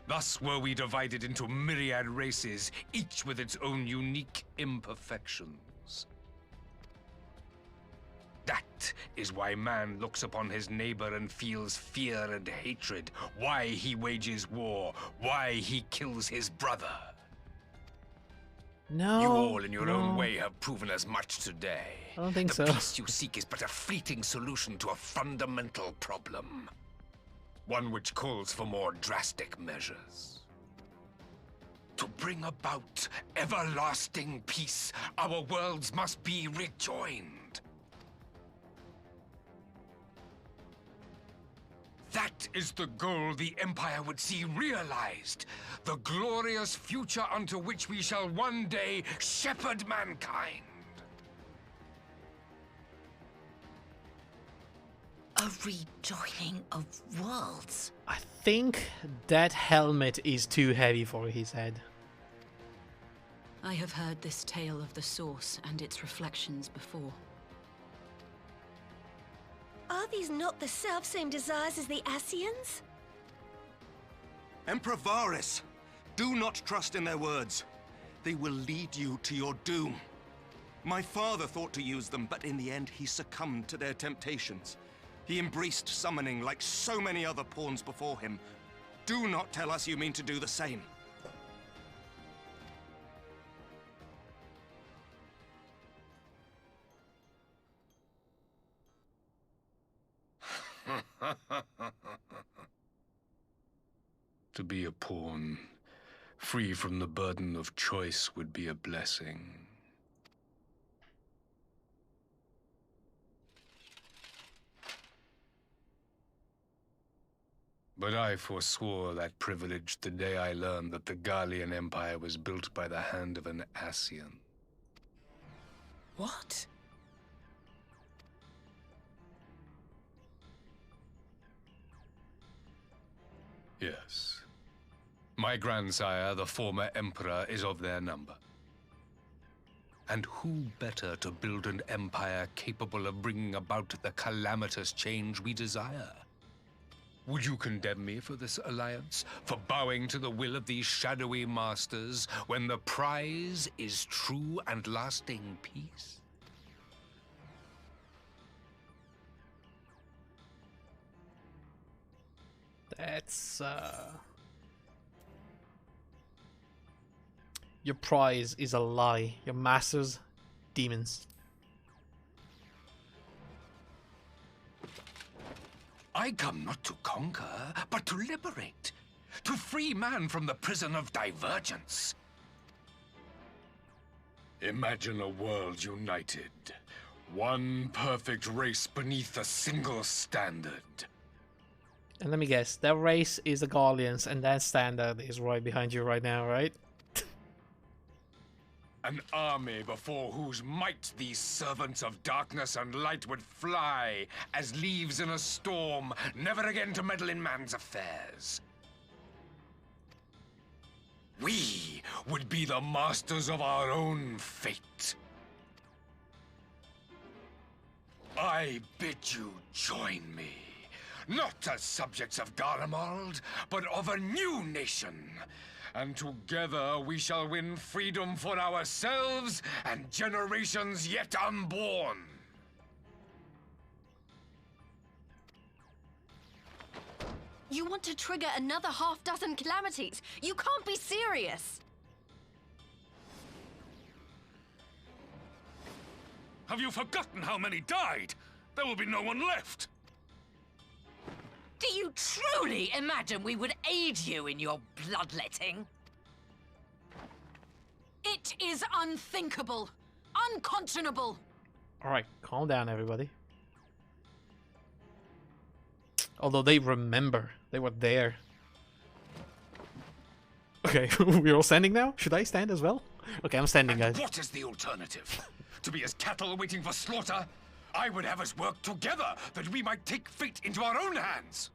Thus were we divided into myriad races, each with its own unique imperfections. That is why man looks upon his neighbor and feels fear and hatred, why he wages war, why he kills his brother. No. You all in your own way have proven as much today. I don't think the so. peace you seek is but a fleeting solution to a fundamental problem. One which calls for more drastic measures. To bring about everlasting peace, our worlds must be rejoined. That is the goal the Empire would see realized. The glorious future unto which we shall one day shepherd mankind. A rejoining of worlds? I think that helmet is too heavy for his head. I have heard this tale of the Source and its reflections before. Are these not the self-same desires as the Ascians? Emperor Varys, do not trust in their words. They will lead you to your doom. My father thought to use them, but in the end he succumbed to their temptations. He embraced summoning like so many other pawns before him. Do not tell us you mean to do the same. To be a pawn, free from the burden of choice, would be a blessing. But I forswore that privilege the day I learned that the Garlean Empire was built by the hand of an Ascian. What? Yes. My grandsire, the former Emperor, is of their number. And who better to build an empire capable of bringing about the calamitous change we desire? Would you condemn me for this alliance? For bowing to the will of these shadowy masters, when the prize is true and lasting peace? That's, Your prize is a lie. Your masters, demons. I come not to conquer, but to liberate. To free man from the prison of divergence. Imagine a world united. One perfect race beneath a single standard. And let me guess, that race is the Garleans, and that standard is right behind you right now, right? An army before whose might these servants of darkness and light would fly as leaves in a storm, never again to meddle in man's affairs. We would be the masters of our own fate. I bid you join me, not as subjects of Garlemald, but of a new nation. And together we shall win freedom for ourselves and generations yet unborn. You want to trigger another half-dozen calamities? You can't be serious! Have you forgotten how many died? There will be no one left. Do you truly imagine we would aid you in your bloodletting? It is unthinkable, unconscionable. Alright, calm down, everybody. Although they remember, they were there. Okay, we're all standing now? Should I stand as well? Okay, I'm standing, guys. What is the alternative? To be as cattle waiting for slaughter? I would have us work together, that we might take fate into our own hands.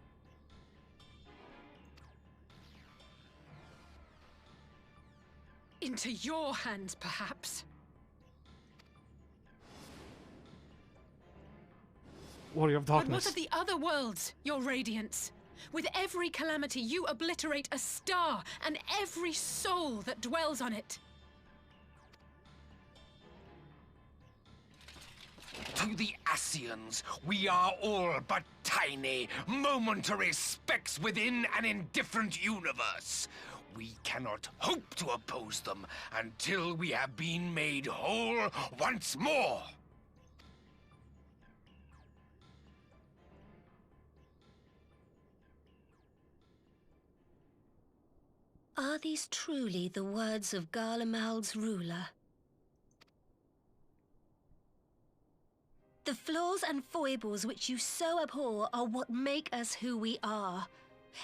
Into your hands, perhaps. Warrior of Darkness. But what of the other worlds, your radiance? With every calamity, you obliterate a star and every soul that dwells on it. To the Ascians, we are all but tiny, momentary specks within an indifferent universe. We cannot hope to oppose them until we have been made whole once more. Are these truly the words of Garlemald's ruler? The flaws and foibles which you so abhor are what make us who we are.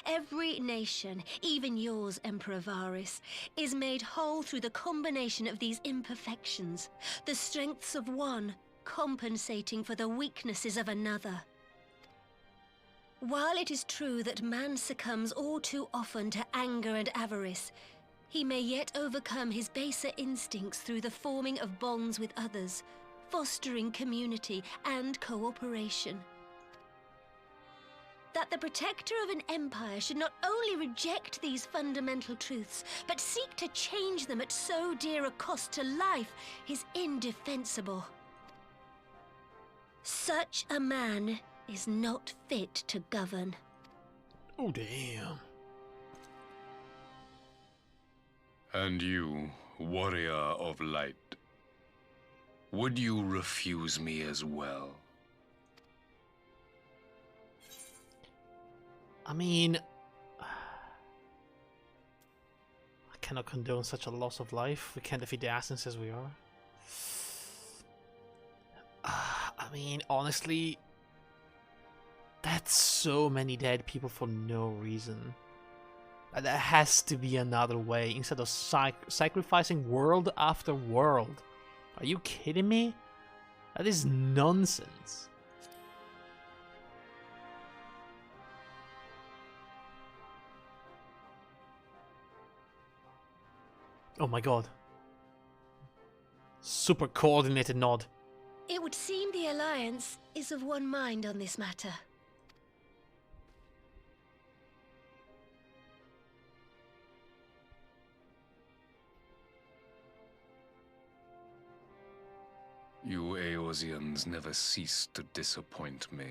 Every nation, even yours, Emperor Varys, is made whole through the combination of these imperfections, the strengths of one compensating for the weaknesses of another. While it is true that man succumbs all too often to anger and avarice, he may yet overcome his baser instincts through the forming of bonds with others, fostering community and cooperation. That the protector of an empire should not only reject these fundamental truths, but seek to change them at so dear a cost to life is indefensible. Such a man is not fit to govern. Oh, damn. And you, warrior of light, would you refuse me as well? I mean, I cannot condone such a loss of life. We can't defeat the Assassins as we are. I mean, honestly, that That's so many dead people for no reason. There has to be another way instead of sacrificing world after world. Are you kidding me? That is nonsense. Oh my god. Super coordinated nod. It would seem the Alliance is of one mind on this matter. You Eorzeans never cease to disappoint me.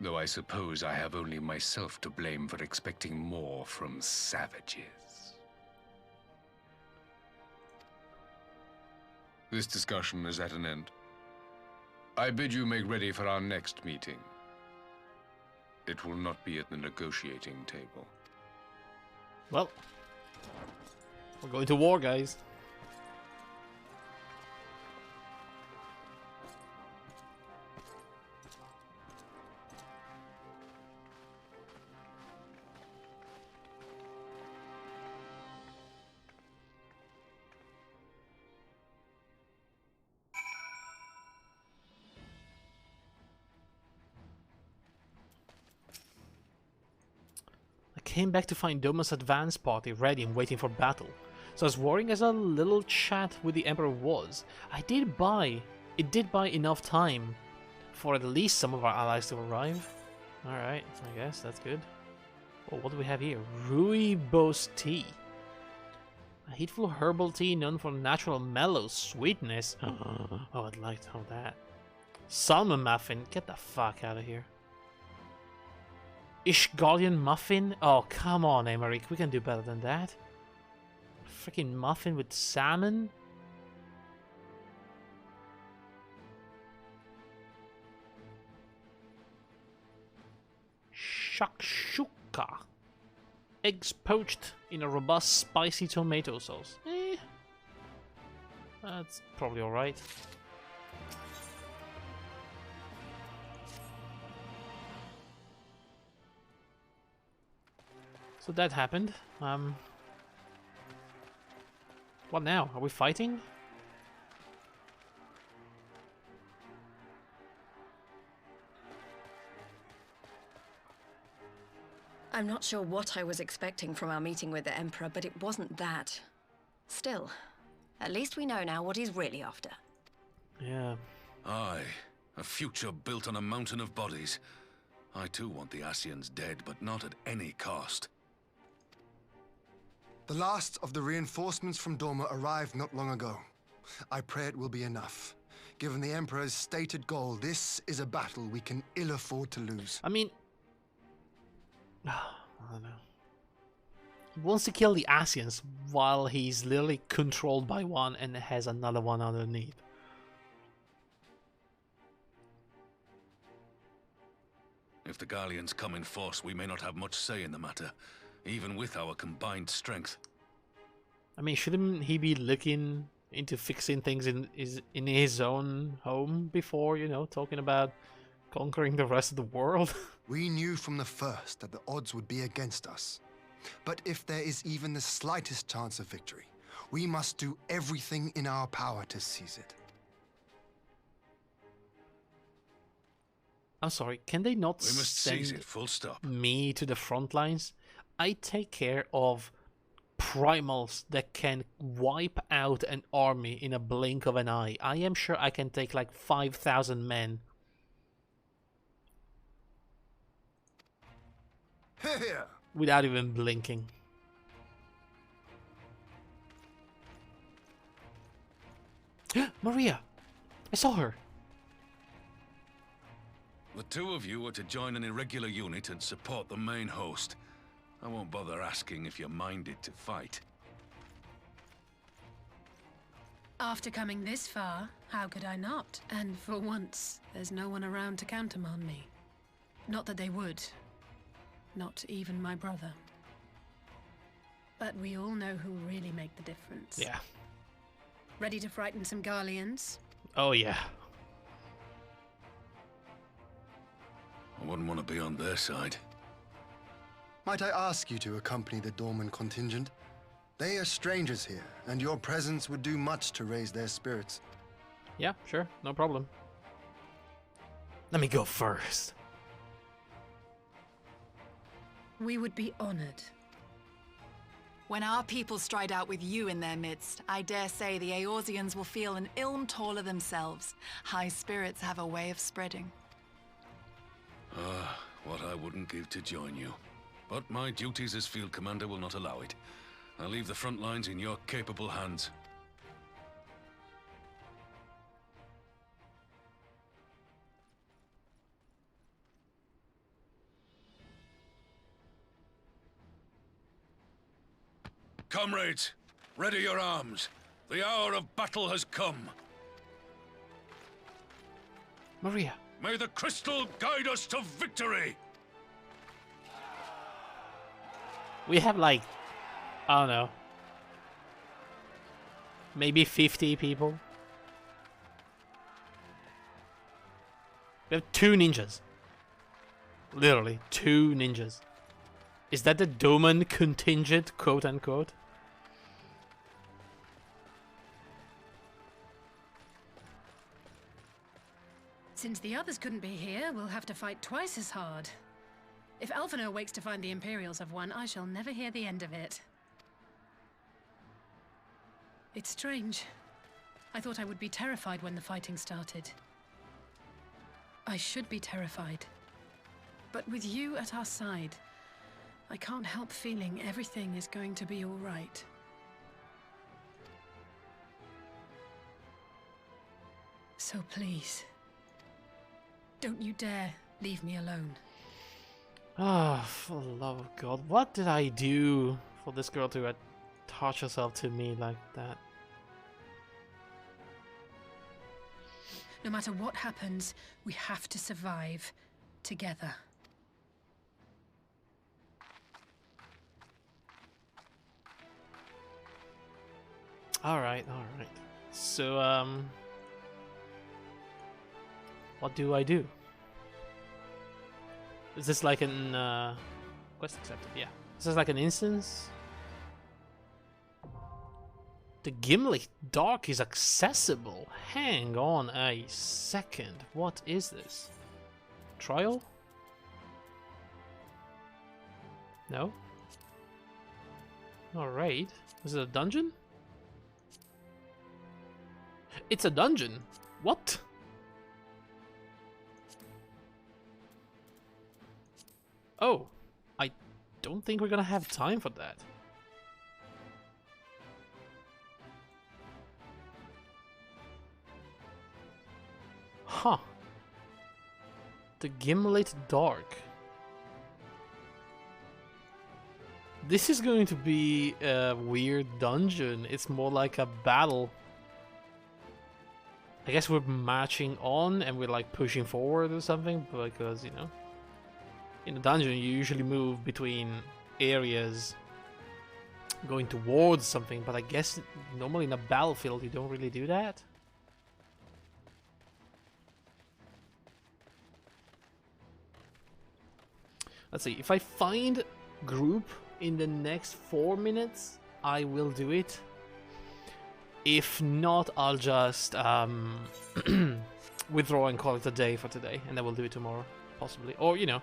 Though I suppose I have only myself to blame for expecting more from savages. This discussion is at an end. I bid you make ready for our next meeting. It will not be at the negotiating table. Well, we're going to war, guys. Came back to find Doma's advance party ready and waiting for battle. So as worrying as a little chat with the Emperor was, it did buy enough time for at least some of our allies to arrive. Alright, I guess that's good. Oh, what do we have here? Rooibos tea. A heatful herbal tea known for natural mellow sweetness. Oh, I'd like to have that. Salmon muffin, get the fuck out of here. Ishgalian muffin? Oh, come on, Emmerich, we can do better than that. Freaking muffin with salmon? Shakshuka. Eggs poached in a robust, spicy tomato sauce. That's probably alright. So that happened. What now? Are we fighting? I'm not sure what I was expecting from our meeting with the Emperor, but it wasn't that. Still, at least we know now what he's really after. Yeah. Aye, a future built on a mountain of bodies. I too want the Ascians dead, but not at any cost. The last of the reinforcements from Doma arrived not long ago. I pray it will be enough. Given the Emperor's stated goal, this is a battle we can ill afford to lose. I mean... I don't know. He wants to kill the Ascians while he's literally controlled by one and has another one underneath. If the Gallians come in force, we may not have much say in the matter, even with our combined strength. I mean, shouldn't he be looking into fixing things in his own home before, you know, talking about conquering the rest of the world? We knew from the first that the odds would be against us. But if there is even the slightest chance of victory, we must do everything in our power to seize it. I'm sorry, can they not We must seize it, full stop. Me to the front lines? I take care of primals that can wipe out an army in a blink of an eye. I am sure I can take like 5,000 men. Here. Without even blinking. Maria! I saw her! The two of you are to join an irregular unit and support the main host. I won't bother asking if you're minded to fight. After coming this far, how could I not? And for once, there's no one around to countermand me. Not that they would. Not even my brother. But we all know who really make the difference. Yeah. Ready to frighten some Garleans? Oh yeah. Well, wouldn't want to be on their side. Might I ask you to accompany the Dorman contingent? They are strangers here, and your presence would do much to raise their spirits. Yeah, sure, no problem. Let me go first. We would be honored. When our people stride out with you in their midst, I dare say the Eorzeans will feel an ilm taller themselves. High spirits have a way of spreading. Ah, what I wouldn't give to join you. But my duties as field commander will not allow it. I'll leave the front lines in your capable hands. Comrades, ready your arms. The hour of battle has come. Maria. May the crystal guide us to victory! We have like, I don't know, maybe 50 people. We have 2 ninjas. Literally, 2 ninjas. Is that the Doman contingent, quote unquote? Since the others couldn't be here, we'll have to fight twice as hard. If Alphinaud wakes to find the Imperials have won, I shall never hear the end of it. It's strange. I thought I would be terrified when the fighting started. I should be terrified. But with you at our side, I can't help feeling everything is going to be all right. So please, don't you dare leave me alone. Ah, for the love of God, what did I do for this girl to attach herself to me like that? No matter what happens, we have to survive together. Alright. So, what do I do? Is this like an, quest accepted? Yeah. Is this like an instance? The Gimli Dark is accessible. Hang on a second. What is this? Trial? No? Alright. Is it a dungeon? It's a dungeon. What? Oh, I don't think we're gonna have time for that. Huh. The Gimlet Dark. This is going to be a weird dungeon. It's more like a battle. I guess we're marching on and we're like pushing forward or something, because, you know, in a dungeon you usually move between areas going towards something, but I guess normally in a battlefield you don't really do that. Let's see, if I find group in the next 4 minutes, I will do it. If not, I'll just withdraw and call it a day for today, and then we'll do it tomorrow, possibly. Or, you know,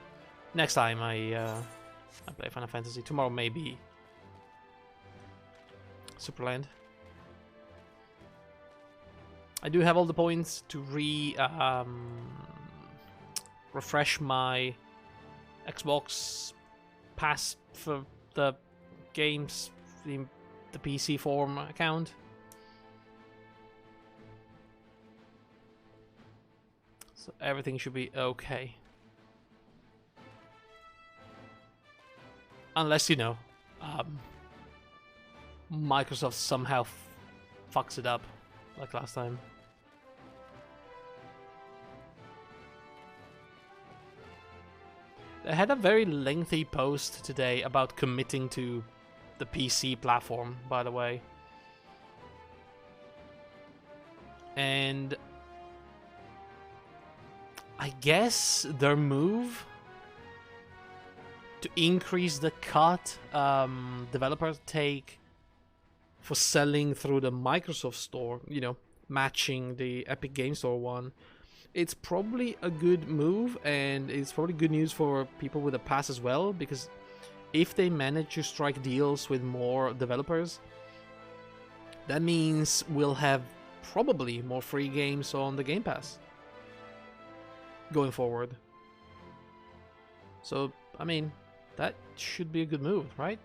next time I play Final Fantasy. Tomorrow maybe Superland. I do have all the points to refresh my Xbox Pass for the games, the PC form account. So everything should be okay. Unless, you know, Microsoft somehow fucks it up, like last time. I had a very lengthy post today about committing to the PC platform, by the way. And I guess their move to increase the cut developers take for selling through the Microsoft Store, you know, matching the Epic Game Store one, it's probably a good move, and it's probably good news for people with a pass as well, because if they manage to strike deals with more developers, that means we'll have probably more free games on the Game Pass going forward. So, I mean, that should be a good move, right?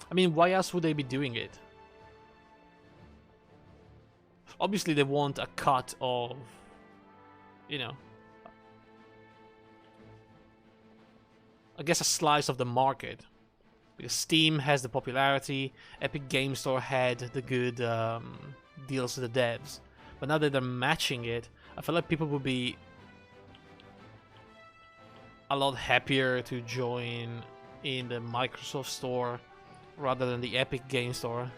I mean, why else would they be doing it? Obviously, they want a cut of, you know, I guess a slice of the market. Because Steam has the popularity, Epic Game Store had the good deals with the devs. But now that they're matching it, I feel like people would be a lot happier to join in the Microsoft Store rather than the Epic Game Store.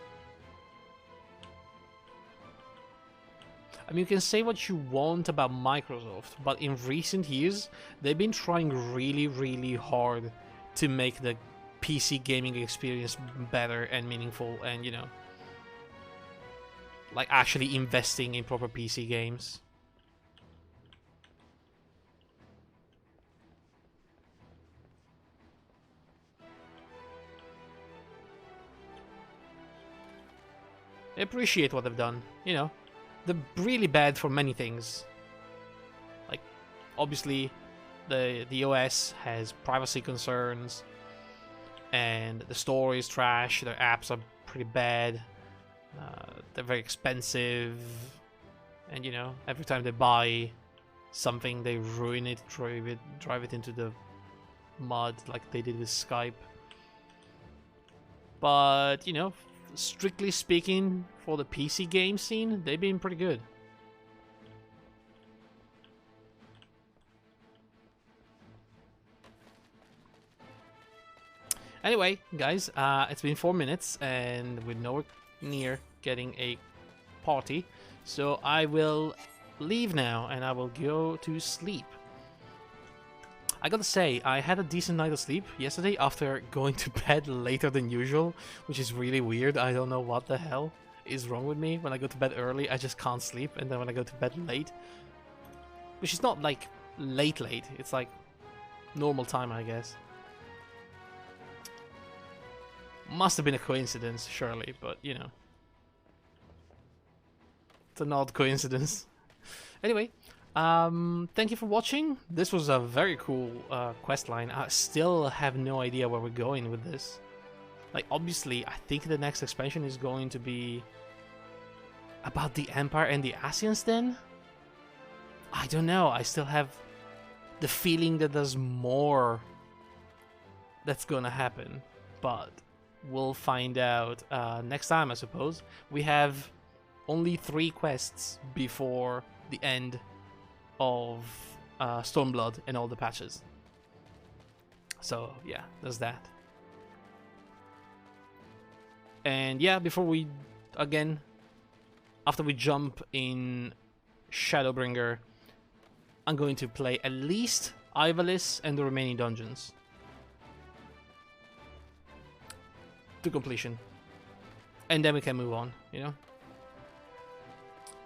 I mean, you can say what you want about Microsoft, but in recent years, they've been trying really, really hard to make the PC gaming experience better and meaningful, and, you know, like actually investing in proper PC games. I appreciate what they've done, you know. They're really bad for many things. Like, obviously, the OS has privacy concerns, and the store is trash, their apps are pretty bad, they're very expensive, and, you know, every time they buy something, they ruin it, drive it into the mud, like they did with Skype. But, you know, strictly speaking, for the PC game scene, they've been pretty good. Anyway, guys, it's been 4 minutes, and we're nowhere near getting a party, so I will leave now, and I will go to sleep. I gotta say, I had a decent night of sleep yesterday after going to bed later than usual, which is really weird. I don't know what the hell is wrong with me. When I go to bed early, I just can't sleep, and then when I go to bed late, which is not like late, it's like normal time, I guess. Must have been a coincidence, surely, but, you know, it's an odd coincidence. Anyway, thank you for watching. This was a very cool quest line. I still have no idea where we're going with this. Like, obviously, I think the next expansion is going to be about the Empire and the Asians then? I don't know. I still have the feeling that there's more that's gonna happen, but we'll find out next time, I suppose. We have only 3 quests before the end of Stormblood and all the patches. So yeah, there's that. And yeah, before we, again, after we jump in Shadowbringer, I'm going to play at least Ivalice and the remaining dungeons to completion. And then we can move on, you know?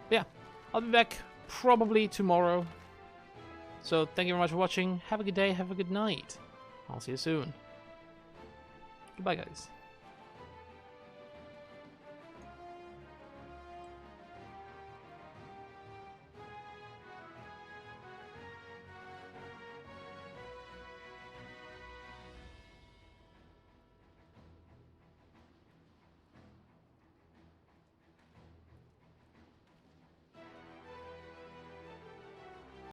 But yeah, I'll be back probably tomorrow. So thank you very much for watching. Have a good day, have a good night. I'll see you soon. Goodbye, guys.